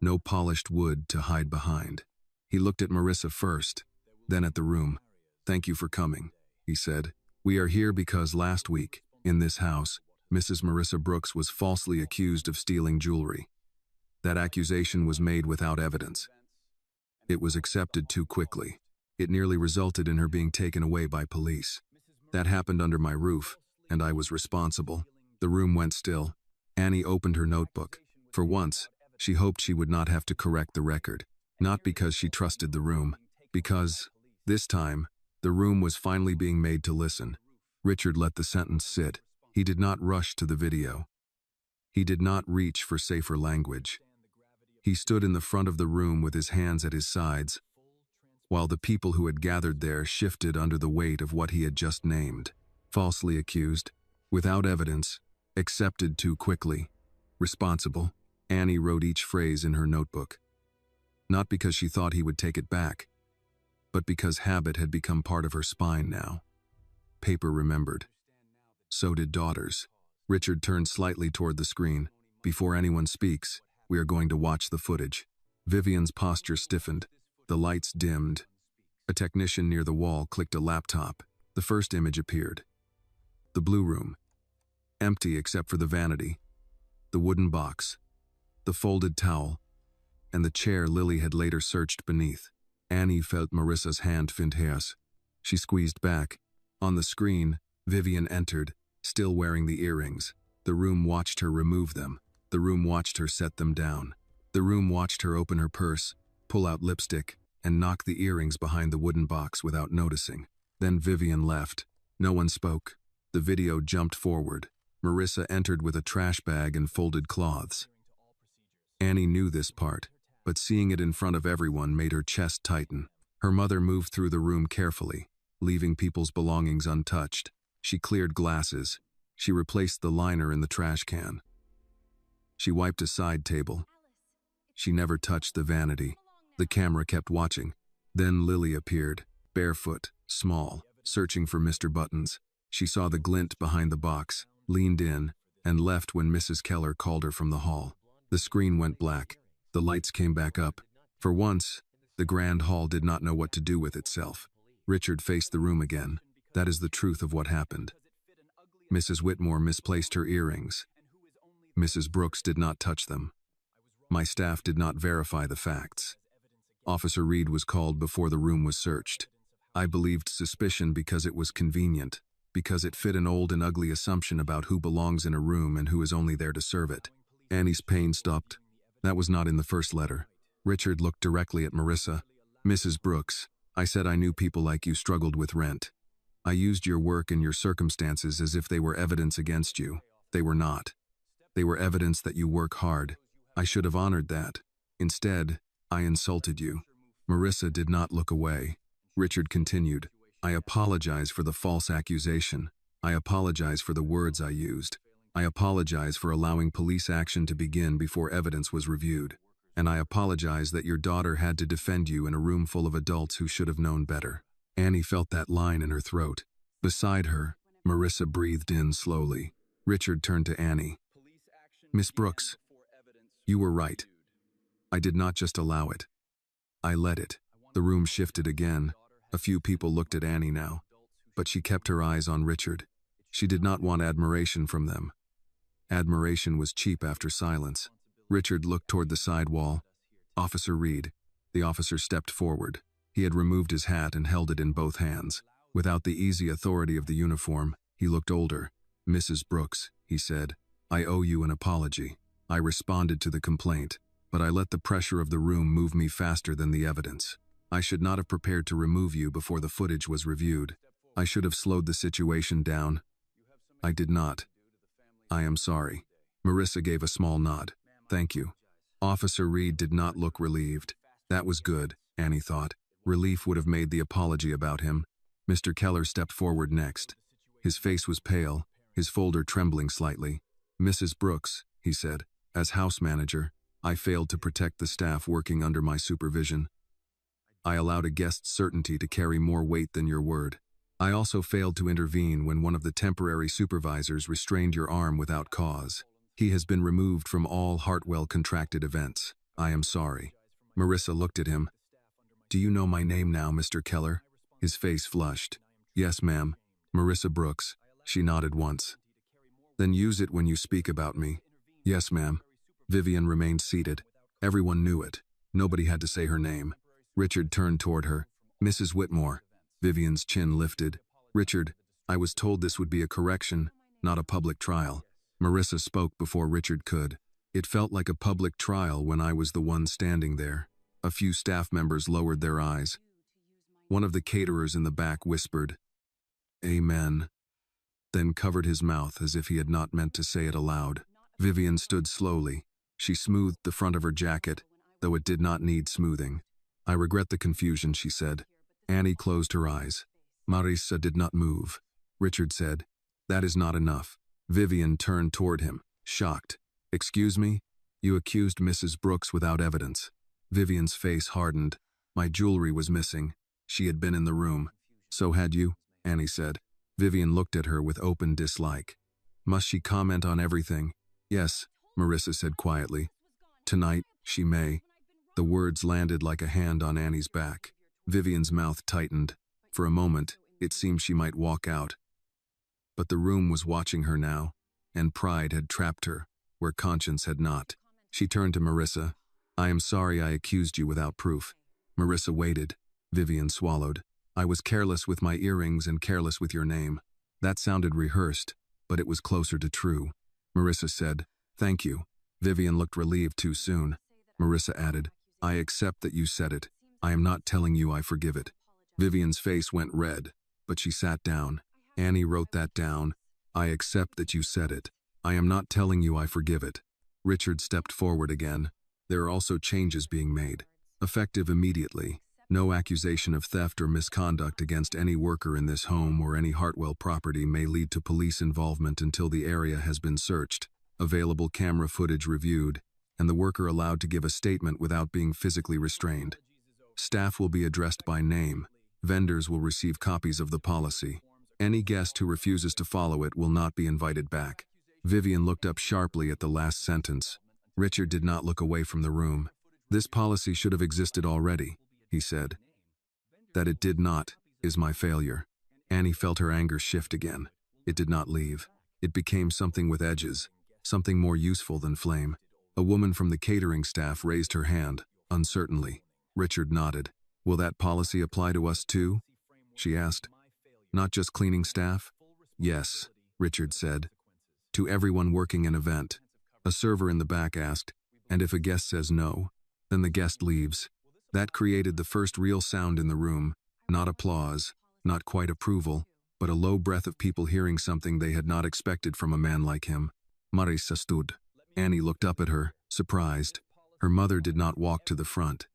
No polished wood to hide behind. He looked at Marissa first, then at the room. "Thank you for coming," he said. "We are here because last week, in this house, Mrs. Marissa Brooks was falsely accused of stealing jewelry. That accusation was made without evidence. It was accepted too quickly. It nearly resulted in her being taken away by police. That happened under my roof, and I was responsible." The room went still. Annie opened her notebook. For once, She hoped she would not have to correct the record, not because she trusted the room, because, this time, the room was finally being made to listen. Richard let the sentence sit. He did not rush to the video. He did not reach for safer language. He stood in the front of the room with his hands at his sides, while the people who had gathered there shifted under the weight of what he had just named. Falsely accused, without evidence, accepted too quickly, responsible. Annie wrote each phrase in her notebook. Not because she thought he would take it back, but because habit had become part of her spine now. Paper remembered. So did daughters. Richard turned slightly toward the screen. Before anyone speaks, we are going to watch the footage. Vivian's posture stiffened. The lights dimmed. A technician near the wall clicked a laptop. The first image appeared. The blue room. Empty except for the vanity, the wooden box, the folded towel, and the chair Lily had later searched beneath. Annie felt Marissa's hand find hers. She squeezed back. On the screen, Vivian entered, still wearing the earrings. The room watched her remove them. The room watched her set them down. The room watched her open her purse, pull out lipstick, and knock the earrings behind the wooden box without noticing. Then Vivian left. No one spoke. The video jumped forward. Marissa entered with a trash bag and folded cloths. Annie knew this part, but seeing it in front of everyone made her chest tighten. Her mother moved through the room carefully, leaving people's belongings untouched. She cleared glasses. She replaced the liner in the trash can. She wiped a side table. She never touched the vanity. The camera kept watching. Then Lily appeared, barefoot, small, searching for Mr. Buttons. She saw the glint behind the box, leaned in, and left when Mrs. Keller called her from the hall. The screen went black. The lights came back up. For once, the grand hall did not know what to do with itself. Richard faced the room again. That is the truth of what happened. Mrs. Whitmore misplaced her earrings. Mrs. Brooks did not touch them. My staff did not verify the facts. Officer Reed was called before the room was searched. I believed suspicion because it was convenient, because it fit an old and ugly assumption about who belongs in a room and who is only there to serve it. Annie's pain stopped. That was not in the first letter. Richard looked directly at Marissa. Mrs. Brooks, I said I knew people like you struggled with rent. I used your work and your circumstances as if they were evidence against you. They were not. They were evidence that you work hard. I should have honored that. Instead, I insulted you. Marissa did not look away. Richard continued, I apologize for the false accusation. I apologize for the words I used. I apologize for allowing police action to begin before evidence was reviewed. And I apologize that your daughter had to defend you in a room full of adults who should have known better. Annie felt that line in her throat. Beside her, Marissa breathed in slowly. Richard turned to Annie. Miss Brooks, you were right. I did not just allow it. I let it. The room shifted again. A few people looked at Annie now, but she kept her eyes on Richard. She did not want admiration from them. Admiration was cheap after silence. Richard looked toward the side wall. Officer Reed. The officer stepped forward. He had removed his hat and held it in both hands. Without the easy authority of the uniform, he looked older. Mrs. Brooks, he said, I owe you an apology. I responded to the complaint, but I let the pressure of the room move me faster than the evidence. I should not have prepared to remove you before the footage was reviewed. I should have slowed the situation down. I did not. I am sorry. Marissa gave a small nod. Thank you. Officer Reed did not look relieved. That was good, Annie thought. Relief would have made the apology about him. Mr. Keller stepped forward next. His face was pale, his folder trembling slightly. Mrs. Brooks, he said, as house manager, I failed to protect the staff working under my supervision. I allowed a guest's certainty to carry more weight than your word. I also failed to intervene when one of the temporary supervisors restrained your arm without cause. He has been removed from all Hartwell-contracted events. I am sorry. Marissa looked at him. Do you know my name now, Mr. Keller? His face flushed. Yes, ma'am. Marissa Brooks. She nodded once. Then use it when you speak about me. Yes, ma'am. Vivian remained seated. Everyone knew it. Nobody had to say her name. Richard turned toward her. Mrs. Whitmore. Vivian's chin lifted. Richard, I was told this would be a correction, not a public trial. Marissa spoke before Richard could. It felt like a public trial when I was the one standing there. A few staff members lowered their eyes. One of the caterers in the back whispered, "Amen," then covered his mouth as if he had not meant to say it aloud. Vivian stood slowly. She smoothed the front of her jacket, though it did not need smoothing. "I regret the confusion," she said. Annie closed her eyes. Marisa did not move. Richard said, "That is not enough." Vivian turned toward him, shocked. "Excuse me? You accused Mrs. Brooks without evidence." Vivian's face hardened. "My jewelry was missing. She had been in the room." "So had you," Annie said. Vivian looked at her with open dislike. "Must she comment on everything?" "Yes," Marissa said quietly. "Tonight, she may." The words landed like a hand on Annie's back. Vivian's mouth tightened. For a moment, it seemed she might walk out. But the room was watching her now, and pride had trapped her, where conscience had not. She turned to Marissa. "I am sorry I accused you without proof." Marissa waited. Vivian swallowed. "I was careless with my earrings and careless with your name." That sounded rehearsed, but it was closer to true. Marissa said, "Thank you." Vivian looked relieved too soon. Marissa added, "I accept that you said it. I am not telling you I forgive it." Vivian's face went red, but she sat down. Annie wrote that down. "I accept that you said it. I am not telling you I forgive it." Richard stepped forward again. "There are also changes being made. Effective immediately. No accusation of theft or misconduct against any worker in this home or any Hartwell property may lead to police involvement until the area has been searched, available camera footage reviewed, and the worker allowed to give a statement without being physically restrained. Staff will be addressed by name. Vendors will receive copies of the policy. Any guest who refuses to follow it will not be invited back." Vivian looked up sharply at the last sentence. Richard did not look away from the room. "This policy should have existed already," he said. "That it did not is my failure." Annie felt her anger shift again. It did not leave. It became something with edges, something more useful than flame. A woman from the catering staff raised her hand, uncertainly. Richard nodded. "Will that policy apply to us too?" she asked. "Not just cleaning staff?" "Yes," Richard said. "To everyone working an event." A server in the back asked, "And if a guest says no, then the guest leaves?" That created the first real sound in the room, not applause, not quite approval, but a low breath of people hearing something they had not expected from a man like him. Marisa stood. Annie looked up at her, surprised. Her mother did not walk to the front.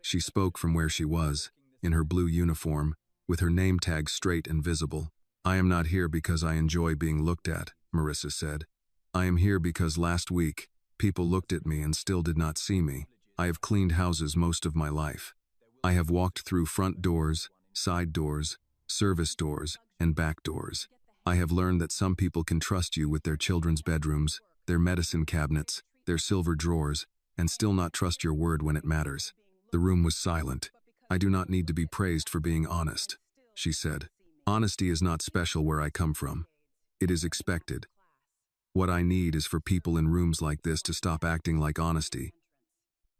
She spoke from where she was, in her blue uniform, with her name tag straight and visible. "I am not here because I enjoy being looked at," Marissa said. "I am here because last week, people looked at me and still did not see me. I have cleaned houses most of my life. I have walked through front doors, side doors, service doors, and back doors. I have learned that some people can trust you with their children's bedrooms, their medicine cabinets, their silver drawers, and still not trust your word when it matters." The room was silent. "I do not need to be praised for being honest," she said. "Honesty is not special where I come from. It is expected. What I need is for people in rooms like this to stop acting like honesty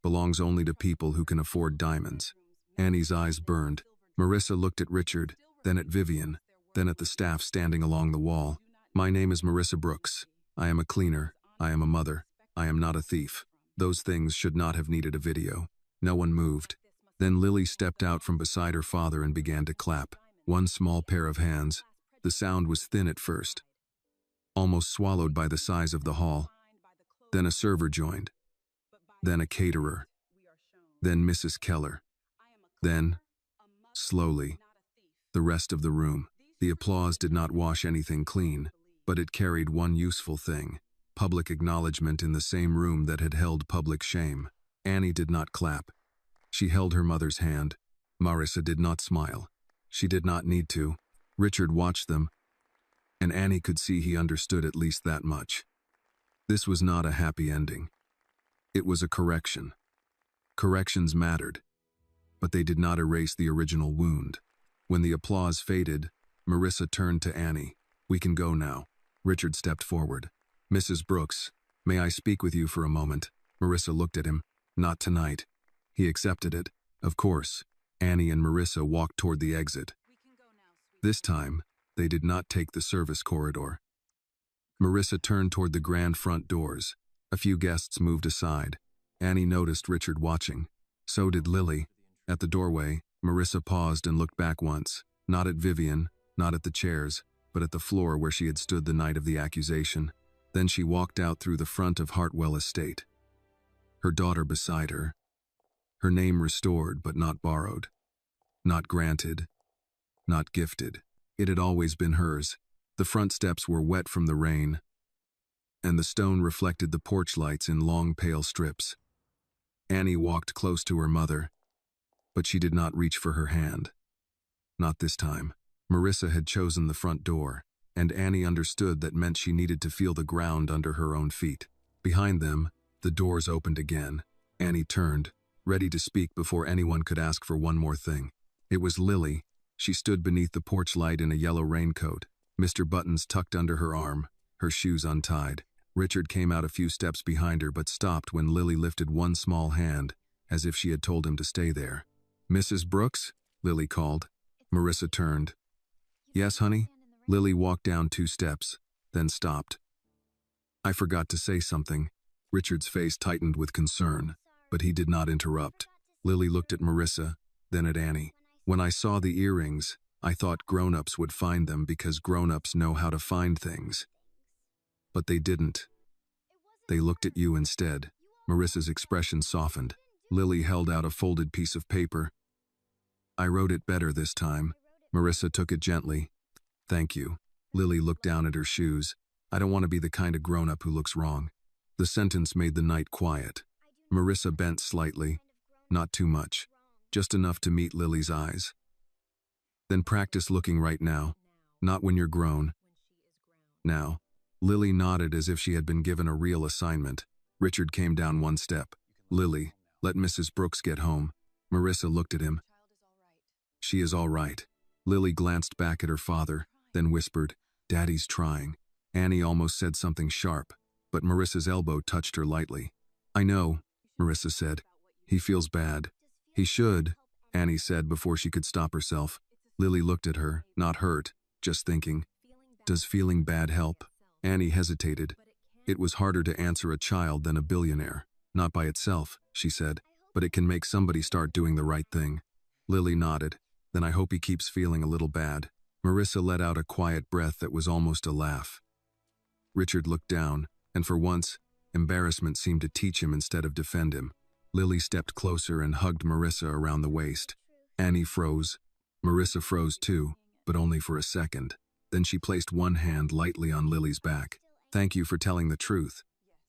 belongs only to people who can afford diamonds." Annie's eyes burned. Marissa looked at Richard, then at Vivian, then at the staff standing along the wall. "My name is Marissa Brooks. I am a cleaner. I am a mother. I am not a thief." Those things should not have needed a video. No one moved. Then Lily stepped out from beside her father and began to clap. One small pair of hands. The sound was thin at first, almost swallowed by the size of the hall. Then a server joined. Then a caterer. Then Mrs. Keller. Then, slowly, the rest of the room. The applause did not wash anything clean, but it carried one useful thing: public acknowledgement in the same room that had held public shame. Annie did not clap. She held her mother's hand. Marissa did not smile. She did not need to. Richard watched them, and Annie could see he understood at least that much. This was not a happy ending. It was a correction. Corrections mattered, but they did not erase the original wound. When the applause faded, Marissa turned to Annie. "We can go now." Richard stepped forward. "Mrs. Brooks, may I speak with you for a moment?" Marissa looked at him. "Not tonight." He accepted it. Of course. Annie and Marissa walked toward the exit. This time, they did not take the service corridor. Marissa turned toward the grand front doors. A few guests moved aside. Annie noticed Richard watching. So did Lily. At the doorway, Marissa paused and looked back once, not at Vivian, not at the chairs, but at the floor where she had stood the night of the accusation. Then she walked out through the front of Hartwell Estate. Her daughter beside her. Her name restored but not borrowed. Not granted. Not gifted. It had always been hers. The front steps were wet from the rain, and the stone reflected the porch lights in long pale strips. Annie walked close to her mother, but she did not reach for her hand. Not this time. Marissa had chosen the front door, and Annie understood that meant she needed to feel the ground under her own feet. Behind them, the doors opened again. Annie turned, ready to speak before anyone could ask for one more thing. It was Lily. She stood beneath the porch light in a yellow raincoat, Mr. Buttons tucked under her arm, her shoes untied. Richard came out a few steps behind her but stopped when Lily lifted one small hand, as if she had told him to stay there. "Mrs. Brooks?" Lily called. Marissa turned. "Yes, honey?" Lily walked down 2 steps, then stopped. "I forgot to say something." Richard's face tightened with concern, but he did not interrupt. Lily looked at Marissa, then at Annie. "When I saw the earrings, I thought grown-ups would find them because grown-ups know how to find things. But they didn't. They looked at you instead." Marissa's expression softened. Lily held out a folded piece of paper. "I wrote it better this time." Marissa took it gently. "Thank you." Lily looked down at her shoes. "I don't want to be the kind of grown-up who looks wrong." The sentence made the night quiet. Marissa bent slightly. Not too much. Just enough to meet Lily's eyes. "Then practice looking right now. Not when you're grown. Now." Lily nodded as if she had been given a real assignment. Richard came down 1 step. "Lily, let Mrs. Brooks get home." Marissa looked at him. "She is all right." Lily glanced back at her father, then whispered, "Daddy's trying." Annie almost said something sharp, but Marissa's elbow touched her lightly. "I know," Marissa said. "He feels bad." "He should," Annie said before she could stop herself. Lily looked at her, not hurt, just thinking. Does feeling bad help? Annie hesitated. It was harder to answer a child than a billionaire. "Not by itself," she said, "but it can make somebody start doing the right thing." Lily nodded. "Then I hope he keeps feeling a little bad." Marissa let out a quiet breath that was almost a laugh. Richard looked down, and for once, embarrassment seemed to teach him instead of defend him. Lily stepped closer and hugged Marissa around the waist. Annie froze. Marissa froze too, but only for a second. Then she placed one hand lightly on Lily's back. "Thank you for telling the truth,"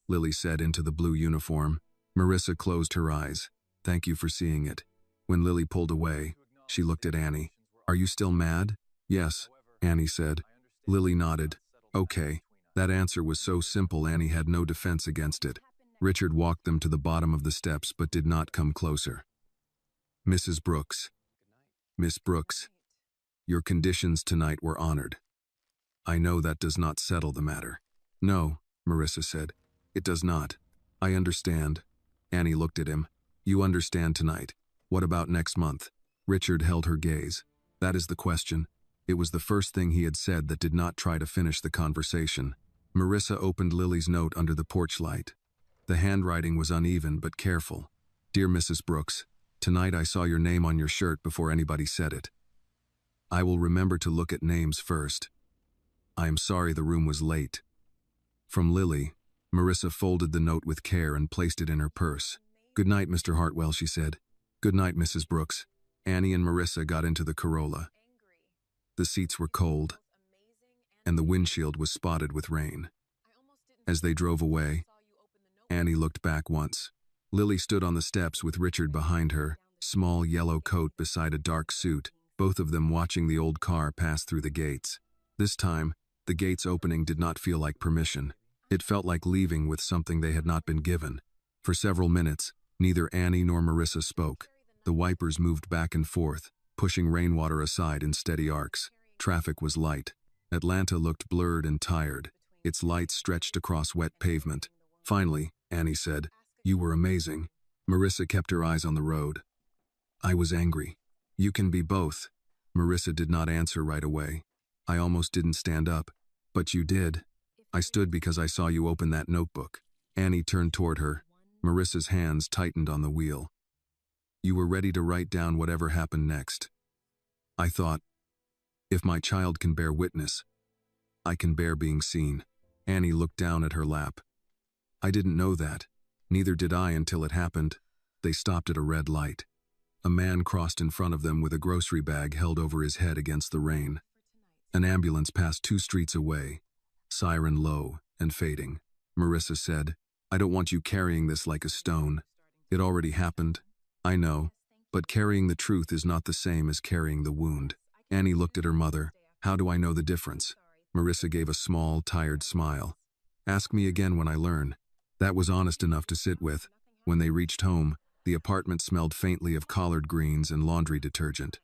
Lily said into the blue uniform. Marissa closed her eyes. "Thank you for seeing it." When Lily pulled away, she looked at Annie. "Are you still mad?" "Yes," Annie said. Lily nodded. "Okay." That answer was so simple Annie had no defense against it. Richard walked them to the bottom of the steps but did not come closer. "Mrs. Brooks." "Miss Brooks, your conditions tonight were honored. I know that does not settle the matter." "No," Marissa said. "It does not. I understand." Annie looked at him. "You understand tonight. What about next month?" Richard held her gaze. "That is the question." It was the first thing he had said that did not try to finish the conversation. Marissa opened Lily's note under the porch light. The handwriting was uneven but careful. "Dear Mrs. Brooks, tonight I saw your name on your shirt before anybody said it. I will remember to look at names first. I am sorry the room was late." From Lily, Marissa folded the note with care and placed it in her purse. "Good night, Mr. Hartwell," she said. "Good night, Mrs. Brooks." Annie and Marissa got into the Corolla. The seats were cold, and the windshield was spotted with rain. As they drove away, Annie looked back once. Lily stood on the steps with Richard behind her, small yellow coat beside a dark suit, both of them watching the old car pass through the gates. This time, the gates opening did not feel like permission. It felt like leaving with something they had not been given. For several minutes, neither Annie nor Marissa spoke. The wipers moved back and forth, pushing rainwater aside in steady arcs. Traffic was light. Atlanta looked blurred and tired. Its lights stretched across wet pavement. Finally, Annie said, "You were amazing." Marissa kept her eyes on the road. "I was angry." "You can be both." Marissa did not answer right away. "I almost didn't stand up, but you did. I stood because I saw you open that notebook." Annie turned toward her. Marissa's hands tightened on the wheel. You were ready to write down whatever happened next. I thought, if my child can bear witness, I can bear being seen. Annie looked down at her lap. I didn't know that. Neither did I until it happened. They stopped at a red light. A man crossed in front of them with a grocery bag held over his head against the rain. An ambulance passed 2 streets away, siren low and fading. Marissa said, I don't want you carrying this like a stone. It already happened. I know, but carrying the truth is not the same as carrying the wound. Annie looked at her mother. How do I know the difference? Marissa gave a small, tired smile. Ask me again when I learn. That was honest enough to sit with. When they reached home, the apartment smelled faintly of collard greens and laundry detergent.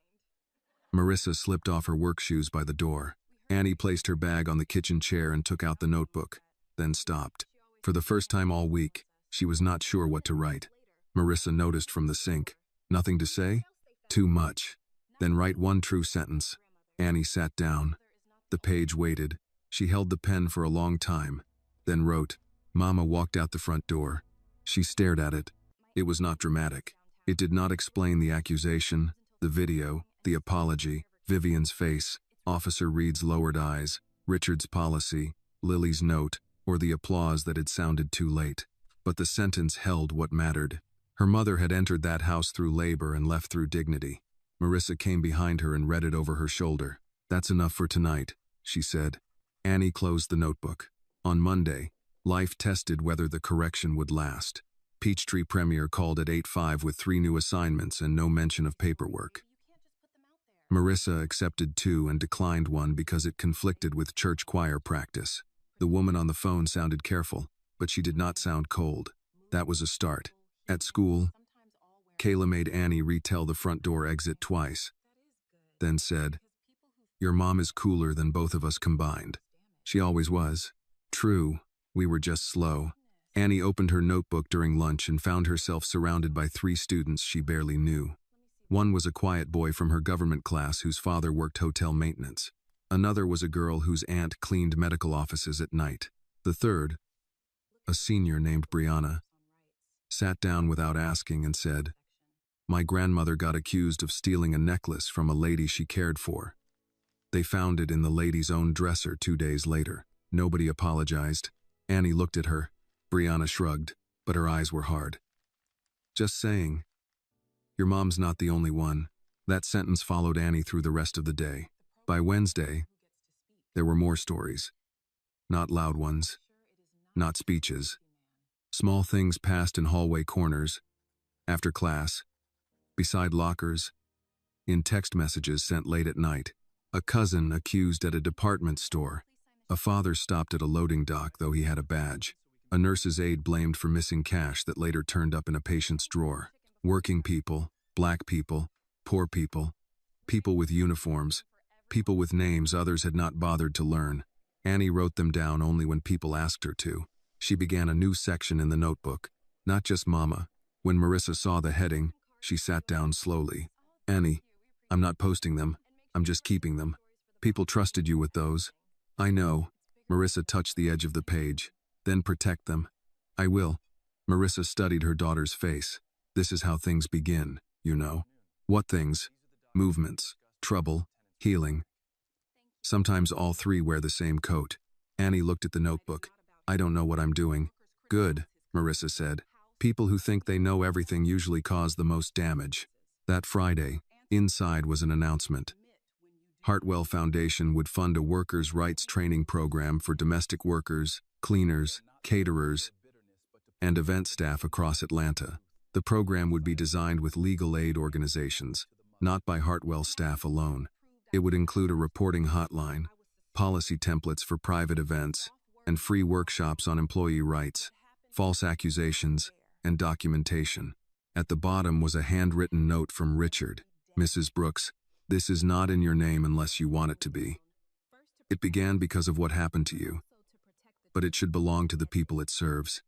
Marissa slipped off her work shoes by the door. Annie placed her bag on the kitchen chair and took out the notebook, then stopped. For the first time all week, she was not sure what to write. Marissa noticed from the sink. Nothing to say? Too much. Then write one true sentence. Annie sat down. The page waited. She held the pen for a long time, then wrote, Mama walked out the front door. She stared at it. It was not dramatic. It did not explain the accusation, the video, the apology, Vivian's face, Officer Reed's lowered eyes, Richard's policy, Lily's note, or the applause that had sounded too late. But the sentence held what mattered. Her mother had entered that house through labor and left through dignity. Marissa came behind her and read it over her shoulder. That's enough for tonight, she said. Annie closed the notebook. On Monday, life tested whether the correction would last. Peachtree Premier called at 8:05 with 3 new assignments and no mention of paperwork. Marissa accepted 2 and declined 1 because it conflicted with church choir practice. The woman on the phone sounded careful, but she did not sound cold. That was a start. At school, Kayla made Annie retell the front door exit twice, then said, Your mom is cooler than both of us combined. She always was. True, we were just slow. Annie opened her notebook during lunch and found herself surrounded by 3 students she barely knew. One was a quiet boy from her government class whose father worked hotel maintenance. Another was a girl whose aunt cleaned medical offices at night. The third, a senior named Brianna, sat down without asking and said, My grandmother got accused of stealing a necklace from a lady she cared for. They found it in the lady's own dresser 2 days later. Nobody apologized. Annie looked at her. Brianna shrugged, but her eyes were hard. Just saying. Your mom's not the only one. That sentence followed Annie through the rest of the day. By Wednesday, there were more stories. Not loud ones. Not speeches. Small things passed in hallway corners, after class, beside lockers, in text messages sent late at night. A cousin accused at a department store. A father stopped at a loading dock though he had a badge. A nurse's aide blamed for missing cash that later turned up in a patient's drawer. Working people, black people, poor people, people with uniforms, people with names others had not bothered to learn. Annie wrote them down only when people asked her to. She began a new section in the notebook, not just Mama. When Marissa saw the heading, she sat down slowly. Annie, I'm not posting them. I'm just keeping them. People trusted you with those. I know. Marissa touched the edge of the page. Then protect them. I will. Marissa studied her daughter's face. This is how things begin, you know. What things? Movements, trouble, healing. Sometimes all 3 wear the same coat. Annie looked at the notebook. I don't know what I'm doing. Good, Marissa said. People who think they know everything usually cause the most damage. That Friday, inside was an announcement. Hartwell Foundation would fund a workers' rights training program for domestic workers, cleaners, caterers, and event staff across Atlanta. The program would be designed with legal aid organizations, not by Hartwell staff alone. It would include a reporting hotline, policy templates for private events, and free workshops on employee rights, false accusations, and documentation. At the bottom was a handwritten note from Richard. Mrs. Brooks, this is not in your name unless you want it to be. It began because of what happened to you, but it should belong to the people it serves.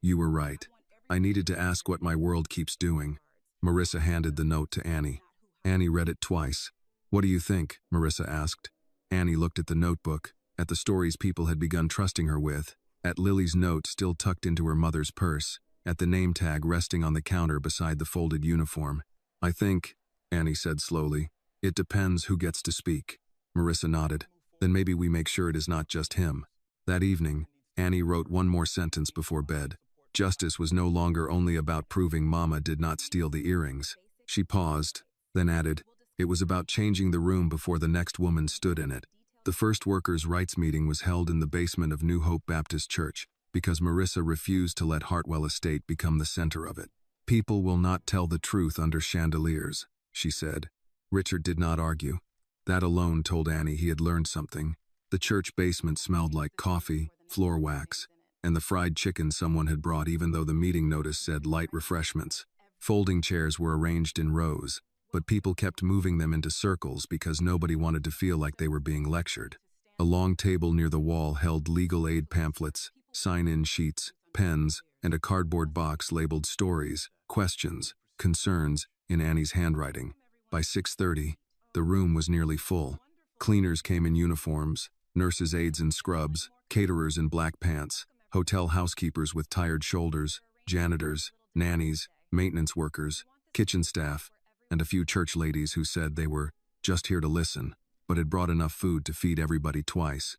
You were right. I needed to ask what my world keeps doing. Marissa handed the note to Annie. Annie read it twice. What do you think? Marissa asked. Annie looked at the notebook, at the stories people had begun trusting her with. At Lily's note still tucked into her mother's purse, at the name tag resting on the counter beside the folded uniform. "I think," Annie said slowly, "it depends who gets to speak." Marissa nodded. "Then maybe we make sure it is not just him." That evening, Annie wrote one more sentence before bed. Justice was no longer only about proving Mama did not steal the earrings. She paused, then added, "It was about changing the room before the next woman stood in it." The first workers' rights meeting was held in the basement of New Hope Baptist Church, because Marissa refused to let Hartwell Estate become the center of it. "People will not tell the truth under chandeliers," she said. Richard did not argue. That alone told Annie he had learned something. The church basement smelled like coffee, floor wax, and the fried chicken someone had brought, even though the meeting notice said light refreshments. Folding chairs were arranged in rows, but people kept moving them into circles because nobody wanted to feel like they were being lectured. A long table near the wall held legal aid pamphlets, sign-in sheets, pens, and a cardboard box labeled stories, questions, concerns, in Annie's handwriting. By 6:30, the room was nearly full. Cleaners came in uniforms, nurses' aides in scrubs, caterers in black pants, hotel housekeepers with tired shoulders, janitors, nannies, maintenance workers, kitchen staff, and a few church ladies who said they were just here to listen, but had brought enough food to feed everybody twice.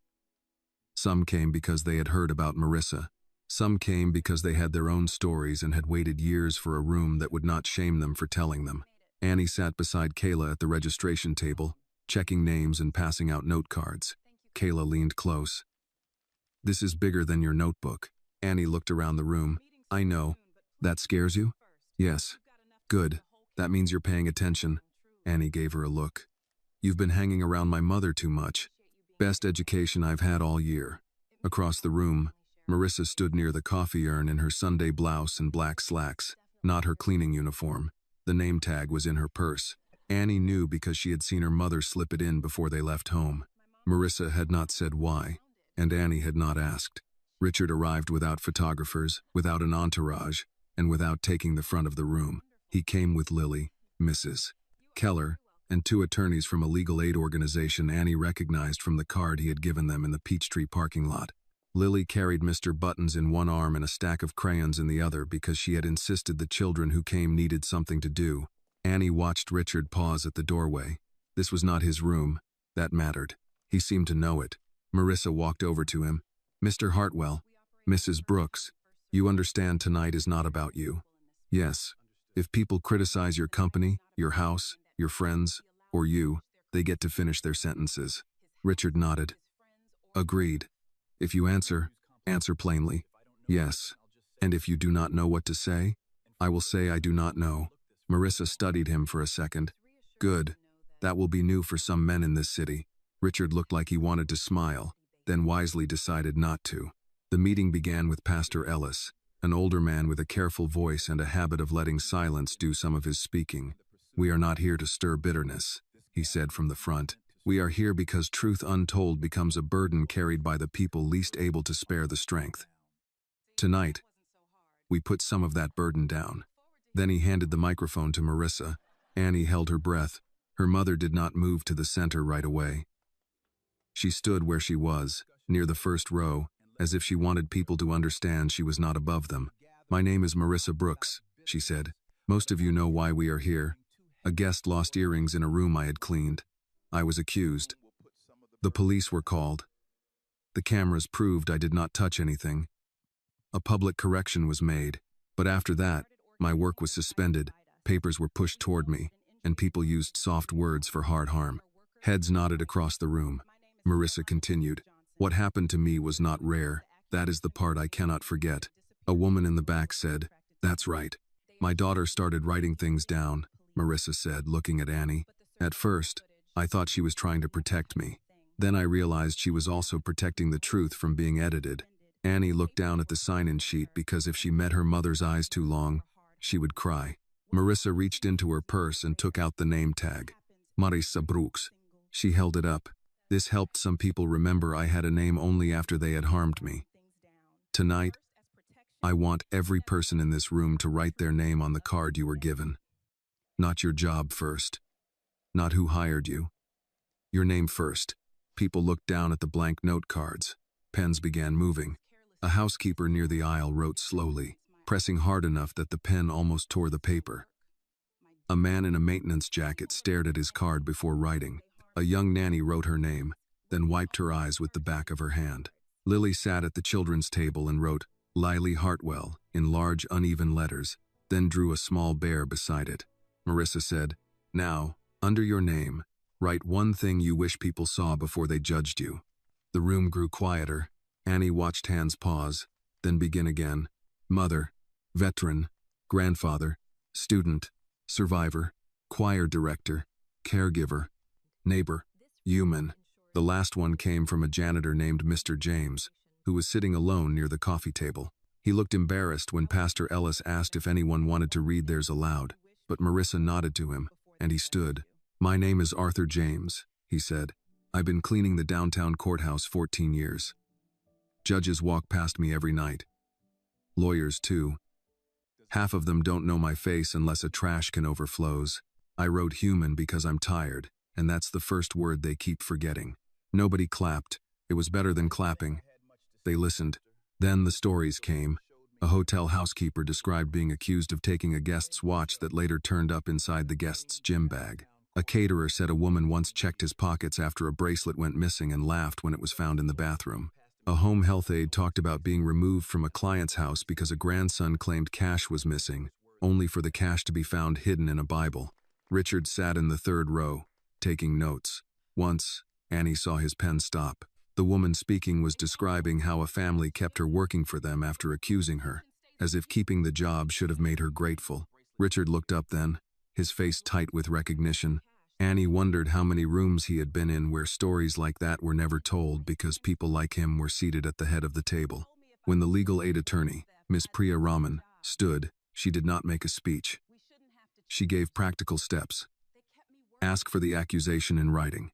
Some came because they had heard about Marissa. Some came because they had their own stories and had waited years for a room that would not shame them for telling them. Annie sat beside Kayla at the registration table, checking names and passing out note cards. Kayla leaned close. "This is bigger than your notebook." Annie looked around the room. "I know. That scares you?" "Yes." "Good. That means you're paying attention." Annie gave her a look. "You've been hanging around my mother too much. Best education I've had all year." Across the room, Marissa stood near the coffee urn in her Sunday blouse and black slacks, not her cleaning uniform. The name tag was in her purse. Annie knew because she had seen her mother slip it in before they left home. Marissa had not said why, and Annie had not asked. Richard arrived without photographers, without an entourage, and without taking the front of the room. He came with Lily, Mrs. Keller, and two attorneys from a legal aid organization Annie recognized from the card he had given them in the Peachtree parking lot. Lily carried Mr. Buttons in one arm and a stack of crayons in the other because she had insisted the children who came needed something to do. Annie watched Richard pause at the doorway. This was not his room. That mattered. He seemed to know it. Marissa walked over to him. "Mr. Hartwell, Mrs. Brooks, you understand tonight is not about you." "Yes. If people criticize your company, your house, your friends, or you, they get to finish their sentences." Richard nodded. "Agreed. If you answer plainly. Yes. And if you do not know what to say, I will say I do not know." Marissa studied him for a second. "Good. That will be new for some men in this city." Richard looked like he wanted to smile, then wisely decided not to. The meeting began with Pastor Ellis, an older man with a careful voice and a habit of letting silence do some of his speaking. "We are not here to stir bitterness," he said from the front. "We are here because truth untold becomes a burden carried by the people least able to spare the strength. Tonight, we put some of that burden down." Then he handed the microphone to Marissa. Annie held her breath. Her mother did not move to the center right away. She stood where she was, near the first row, as if she wanted people to understand she was not above them. "My name is Marissa Brooks," she said. "Most of you know why we are here. A guest lost earrings in a room I had cleaned. I was accused. The police were called. The cameras proved I did not touch anything. A public correction was made, but after that, my work was suspended, papers were pushed toward me, and people used soft words for hard harm." Heads nodded across the room. Marissa continued, "What happened to me was not rare. That is the part I cannot forget." A woman in the back said, "That's right. My daughter started writing things down," Marissa said, looking at Annie. "At first, I thought she was trying to protect me. Then I realized she was also protecting the truth from being edited." Annie looked down at the sign-in sheet because if she met her mother's eyes too long, she would cry. Marissa reached into her purse and took out the name tag. "Marissa Brooks." She held it up. "This helped some people remember I had a name only after they had harmed me. Tonight, I want every person in this room to write their name on the card you were given. Not your job first. Not who hired you. Your name first." People looked down at the blank note cards. Pens began moving. A housekeeper near the aisle wrote slowly, pressing hard enough that the pen almost tore the paper. A man in a maintenance jacket stared at his card before writing. A young nanny wrote her name, then wiped her eyes with the back of her hand. Lily sat at the children's table and wrote, Lily Hartwell, in large uneven letters, then drew a small bear beside it. Marissa said, Now, under your name, write one thing you wish people saw before they judged you. The room grew quieter. Annie watched hands pause, then begin again. Mother, veteran, grandfather, student, survivor, choir director, caregiver, neighbor, human. The last one came from a janitor named Mr. James, who was sitting alone near the coffee table. He looked embarrassed when Pastor Ellis asked if anyone wanted to read theirs aloud, but Marissa nodded to him, and he stood. My name is Arthur James, he said. I've been cleaning the downtown courthouse 14 years. Judges walk past me every night. Lawyers, too. Half of them don't know my face unless a trash can overflows. I wrote human because I'm tired, and that's the first word they keep forgetting. Nobody clapped. It was better than clapping. They listened. Then the stories came. A hotel housekeeper described being accused of taking a guest's watch that later turned up inside the guest's gym bag. A caterer said a woman once checked his pockets after a bracelet went missing and laughed when it was found in the bathroom. A home health aide talked about being removed from a client's house because a grandson claimed cash was missing, only for the cash to be found hidden in a Bible. Richard sat in the third row, taking notes. Once, Annie saw his pen stop. The woman speaking was describing how a family kept her working for them after accusing her, as if keeping the job should have made her grateful. Richard looked up then, his face tight with recognition. Annie wondered how many rooms he had been in where stories like that were never told because people like him were seated at the head of the table. When the legal aid attorney, Miss Priya Raman, stood, she did not make a speech. She gave practical steps. Ask for the accusation in writing.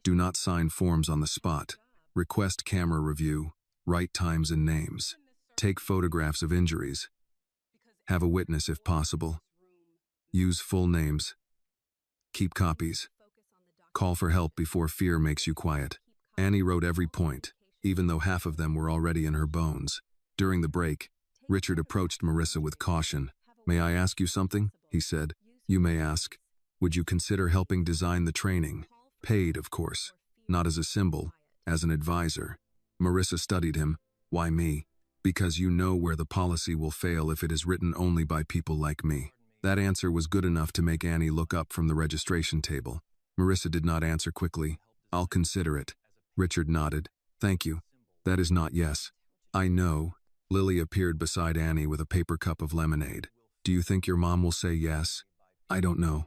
Do not sign forms on the spot. Request camera review. Write times and names. Take photographs of injuries. Have a witness if possible. Use full names. Keep copies. Call for help before fear makes you quiet. Annie wrote every point, even though half of them were already in her bones. During the break, Richard approached Marissa with caution. May I ask you something? He said. You may ask. Would you consider helping design the training? Paid, of course. Not as a symbol, as an advisor. Marissa studied him. Why me? Because you know where the policy will fail if it is written only by people like me. That answer was good enough to make Annie look up from the registration table. Marissa did not answer quickly. I'll consider it. Richard nodded. Thank you. That is not yes. I know. Lily appeared beside Annie with a paper cup of lemonade. Do you think your mom will say yes? I don't know.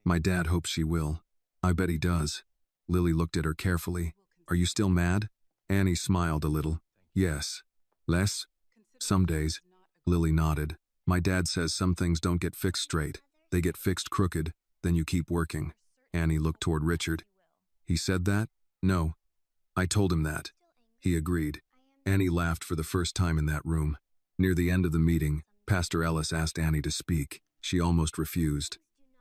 My dad hopes she will. I bet he does. Lily looked at her carefully. Are you still mad? Annie smiled a little. Yes. Less? Some days. Lily nodded. My dad says some things don't get fixed straight. They get fixed crooked, then you keep working. Annie looked toward Richard. He said that? No. I told him that. He agreed. Annie laughed for the first time in that room. Near the end of the meeting, Pastor Ellis asked Annie to speak. She almost refused.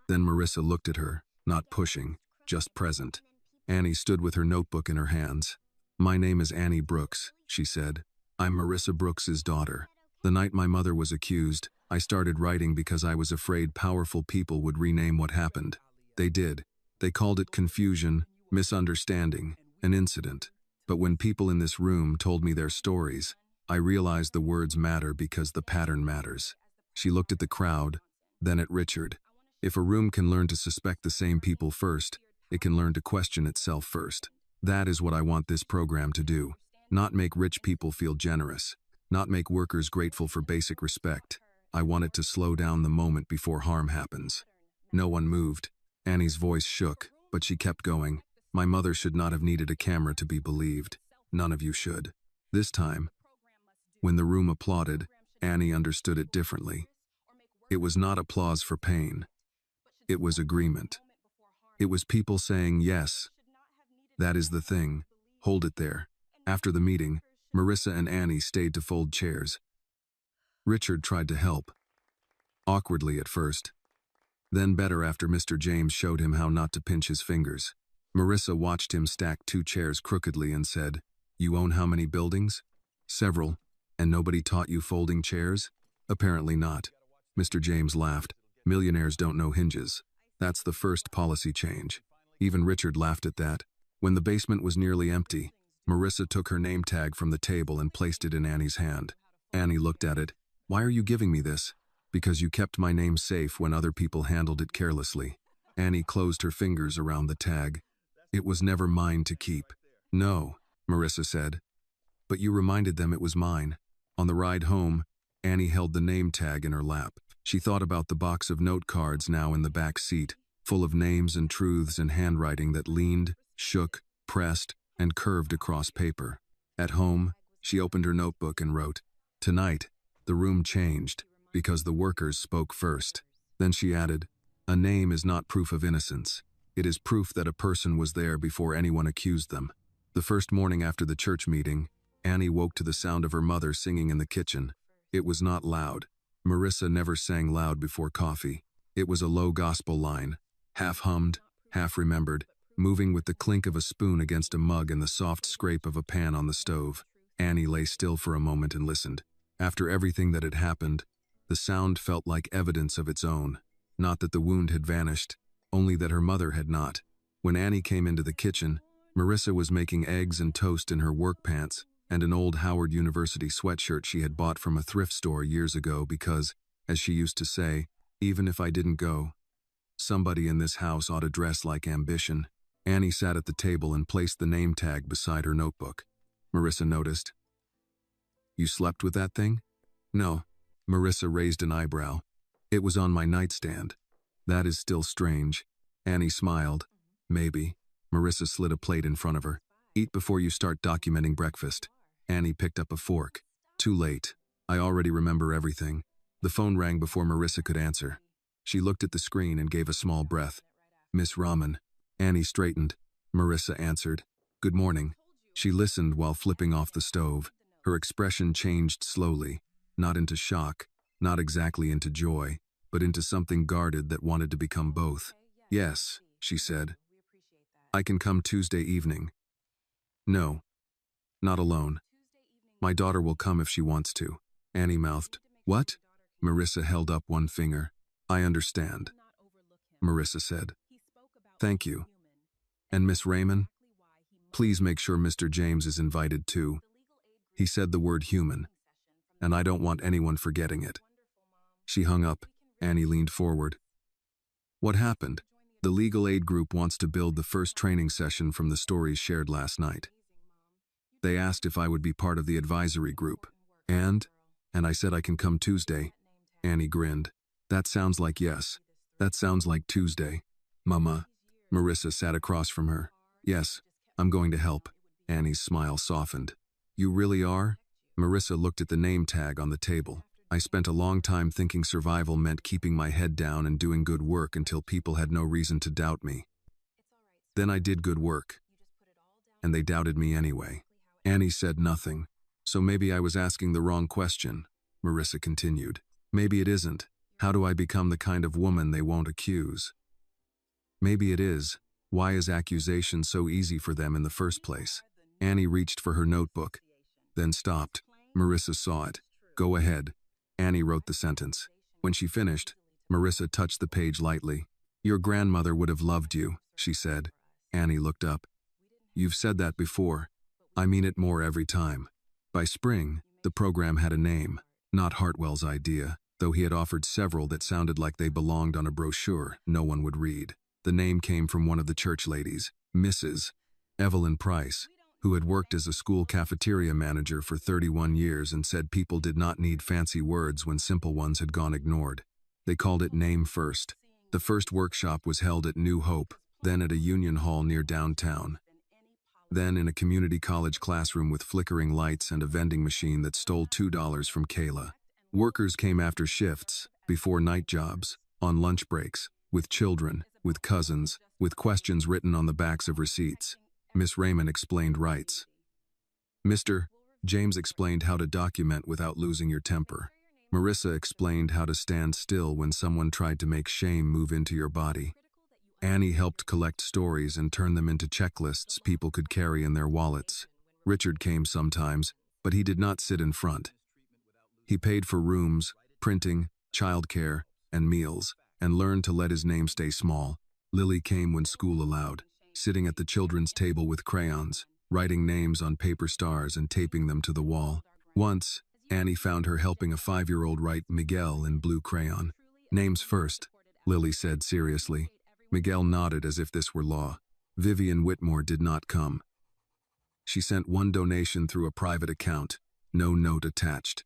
Then Marissa looked at her, not pushing, just present. Annie stood with her notebook in her hands. My name is Annie Brooks, she said. I'm Marissa Brooks's daughter. The night my mother was accused, I started writing because I was afraid powerful people would rename what happened. They did. They called it confusion, misunderstanding, an incident. But when people in this room told me their stories, I realized the words matter because the pattern matters. She looked at the crowd, then at Richard. If a room can learn to suspect the same people first, it can learn to question itself first. That is what I want this program to do. Not make rich people feel generous. Not make workers grateful for basic respect. I want it to slow down the moment before harm happens. No one moved. Annie's voice shook, but she kept going. My mother should not have needed a camera to be believed. None of you should. This time, when the room applauded, Annie understood it differently. It was not applause for pain. It was agreement. It was people saying yes. That is the thing. Hold it there. After the meeting, Marissa and Annie stayed to fold chairs. Richard tried to help. Awkwardly at first. Then better after Mr. James showed him how not to pinch his fingers. Marissa watched him stack 2 chairs crookedly and said, You own how many buildings? Several. And nobody taught you folding chairs? Apparently not. Mr. James laughed. Millionaires don't know hinges. That's the first policy change. Even Richard laughed at that. When the basement was nearly empty, Marissa took her name tag from the table and placed it in Annie's hand. Annie looked at it. Why are you giving me this? Because you kept my name safe when other people handled it carelessly. Annie closed her fingers around the tag. It was never mine to keep. No, Marissa said. But you reminded them it was mine. On the ride home, Annie held the name tag in her lap. She thought about the box of note cards now in the back seat, full of names and truths and handwriting that leaned, shook, pressed, and curved across paper. At home, she opened her notebook and wrote, "Tonight, the room changed, because the workers spoke first." Then she added, "A name is not proof of innocence. It is proof that a person was there before anyone accused them." The first morning after the church meeting, Annie woke to the sound of her mother singing in the kitchen. It was not loud. Marissa never sang loud before coffee. It was a low gospel line, half hummed, half remembered, moving with the clink of a spoon against a mug and the soft scrape of a pan on the stove. Annie lay still for a moment and listened. After everything that had happened, the sound felt like evidence of its own. Not that the wound had vanished, only that her mother had not. When Annie came into the kitchen, Marissa was making eggs and toast in her work pants and an old Howard University sweatshirt she had bought from a thrift store years ago because, as she used to say, even if I didn't go, somebody in this house ought to dress like ambition. Annie sat at the table and placed the name tag beside her notebook. Marissa noticed. "You slept with that thing?" "No." Marissa raised an eyebrow. "It was on my nightstand." "That is still strange." Annie smiled. "Maybe." Marissa slid a plate in front of her. "Eat before you start documenting breakfast." Annie picked up a fork. "Too late. I already remember everything." The phone rang before Marissa could answer. She looked at the screen and gave a small breath. "Miss Rahman." Annie straightened. Marissa answered. "Good morning." She listened while flipping off the stove. Her expression changed slowly, not into shock, not exactly into joy, but into something guarded that wanted to become both. "Yes," she said. "I can come Tuesday evening." "No, not alone. My daughter will come if she wants to." Annie mouthed. "What?" Marissa held up one finger. "I understand," Marissa said. "Thank you. And Miss Raymond? Please make sure Mr. James is invited too." He said the word human, and I don't want anyone forgetting it. She hung up. Annie leaned forward. "What happened?" "The legal aid group wants to build the first training session from the stories shared last night. They asked if I would be part of the advisory group. And I said I can come Tuesday." Annie grinned. "That sounds like yes. That sounds like Tuesday." "Mama." Marissa sat across from her. "Yes, I'm going to help." Annie's smile softened. "You really are?" Marissa looked at the name tag on the table. "I spent a long time thinking survival meant keeping my head down and doing good work until people had no reason to doubt me. Then I did good work, and they doubted me anyway." Annie said nothing. "So maybe I was asking the wrong question," Marissa continued. "Maybe it isn't. How do I become the kind of woman they won't accuse? Maybe it is. Why is accusation so easy for them in the first place?" Annie reached for her notebook, then stopped. Marissa saw it. "Go ahead." Annie wrote the sentence. When she finished, Marissa touched the page lightly. "Your grandmother would have loved you," she said. Annie looked up. "You've said that before. I mean it more every time." By spring, the program had a name, not Hartwell's idea, though he had offered several that sounded like they belonged on a brochure no one would read. The name came from one of the church ladies, Mrs. Evelyn Price, who had worked as a school cafeteria manager for 31 years and said people did not need fancy words when simple ones had gone ignored. They called it Name First. The first workshop was held at New Hope, then at a union hall near downtown. Then in a community college classroom with flickering lights and a vending machine that stole $2 from Kayla. Workers came after shifts, before night jobs, on lunch breaks, with children, with cousins, with questions written on the backs of receipts. Miss Raymond explained rights. Mr. James explained how to document without losing your temper. Marissa explained how to stand still when someone tried to make shame move into your body. Annie helped collect stories and turn them into checklists people could carry in their wallets. Richard came sometimes, but he did not sit in front. He paid for rooms, printing, childcare, and meals, and learned to let his name stay small. Lily came when school allowed, sitting at the children's table with crayons, writing names on paper stars and taping them to the wall. Once, Annie found her helping a 5-year-old write Miguel in blue crayon. Names first, Lily said seriously. Miguel nodded as if this were law. Vivian Whitmore did not come. She sent one donation through a private account, no note attached.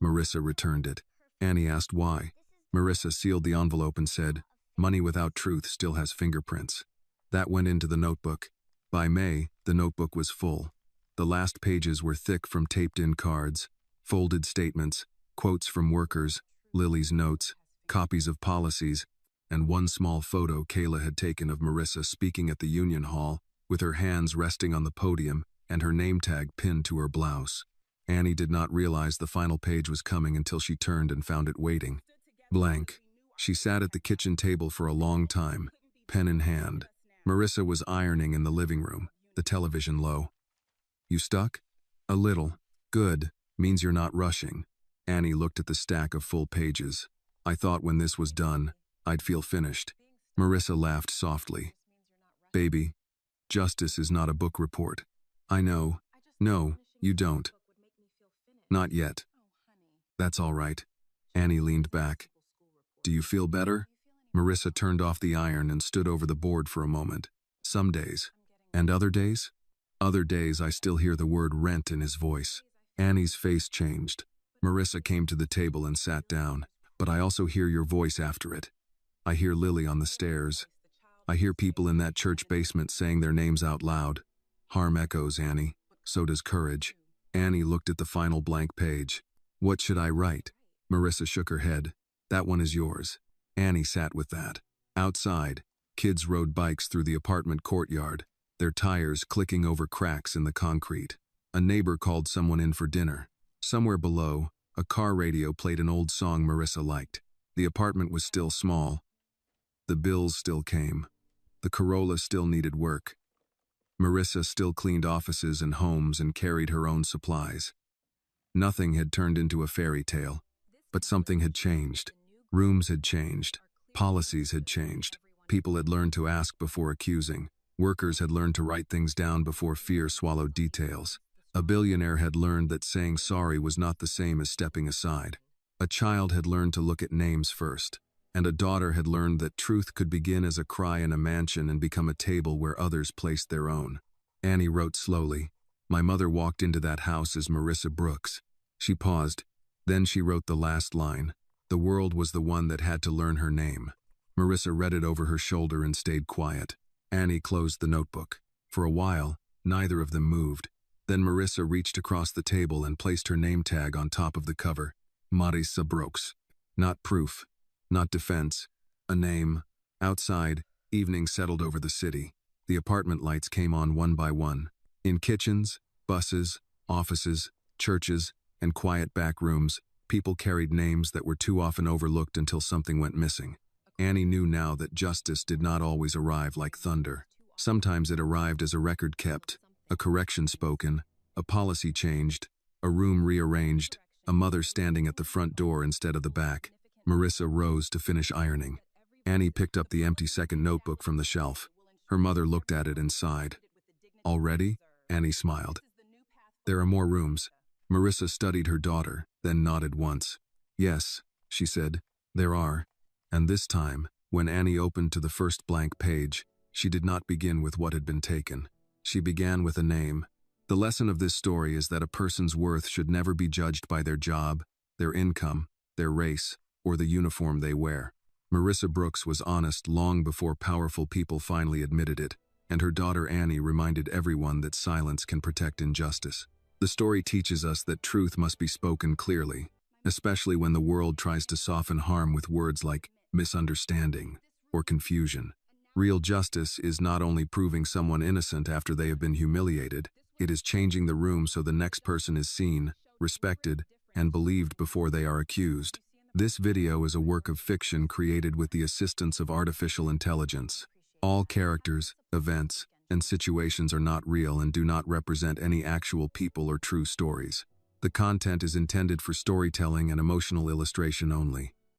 Marissa returned it. Annie asked why. Marissa sealed the envelope and said, "Money without truth still has fingerprints." That went into the notebook. By May, the notebook was full. The last pages were thick from taped-in cards, folded statements, quotes from workers, Lily's notes, copies of policies, and one small photo Kayla had taken of Marissa speaking at the Union Hall, with her hands resting on the podium and her name tag pinned to her blouse. Annie did not realize the final page was coming until she turned and found it waiting. Blank. She sat at the kitchen table for a long time, pen in hand. Marissa was ironing in the living room, the television low. "You stuck?" "A little." "Good. Means you're not rushing." Annie looked at the stack of full pages. "I thought when this was done, I'd feel finished." Marissa laughed softly. "Baby, justice is not a book report." "I know." "No, you don't. Not yet." "That's all right." Annie leaned back. "Do you feel better?" Marissa turned off the iron and stood over the board for a moment. "Some days." "And other days?" "Other days I still hear the word rent in his voice." Annie's face changed. Marissa came to the table and sat down. "But I also hear your voice after it. I hear Lily on the stairs. I hear people in that church basement saying their names out loud. Harm echoes, Annie. So does courage." Annie looked at the final blank page. "What should I write?" Marissa shook her head. "That one is yours." Annie sat with that. Outside, kids rode bikes through the apartment courtyard, their tires clicking over cracks in the concrete. A neighbor called someone in for dinner. Somewhere below, a car radio played an old song Marissa liked. The apartment was still small. The bills still came. The Corolla still needed work. Marissa still cleaned offices and homes and carried her own supplies. Nothing had turned into a fairy tale, but something had changed. Rooms had changed. Policies had changed. People had learned to ask before accusing. Workers had learned to write things down before fear swallowed details. A billionaire had learned that saying sorry was not the same as stepping aside. A child had learned to look at names first. And a daughter had learned that truth could begin as a cry in a mansion and become a table where others placed their own. Annie wrote slowly. "My mother walked into that house as Marissa Brooks." She paused. Then she wrote the last line. "The world was the one that had to learn her name." Marissa read it over her shoulder and stayed quiet. Annie closed the notebook. For a while, neither of them moved. Then Marissa reached across the table and placed her name tag on top of the cover. Marissa Brooks. Not proof. Not defense. A name. Outside, evening settled over the city. The apartment lights came on one by one. In kitchens, buses, offices, churches, and quiet back rooms, people carried names that were too often overlooked until something went missing. Annie knew now that justice did not always arrive like thunder. Sometimes it arrived as a record kept, a correction spoken, a policy changed, a room rearranged, a mother standing at the front door instead of the back. Marissa rose to finish ironing. Annie picked up the empty second notebook from the shelf. Her mother looked at it and sighed. "Already?" Annie smiled. "There are more rooms." Marissa studied her daughter, then nodded once. "Yes," she said, "there are." And this time, when Annie opened to the first blank page, she did not begin with what had been taken. She began with a name. The lesson of this story is that a person's worth should never be judged by their job, their income, their race, or the uniform they wear. Marissa Brooks was honest long before powerful people finally admitted it, and her daughter Annie reminded everyone that silence can protect injustice. The story teaches us that truth must be spoken clearly, especially when the world tries to soften harm with words like misunderstanding or confusion. Real justice is not only proving someone innocent after they have been humiliated, it is changing the room so the next person is seen, respected, and believed before they are accused. This video is a work of fiction created with the assistance of artificial intelligence. All characters, events, and situations are not real and do not represent any actual people or true stories. The content is intended for storytelling and emotional illustration only.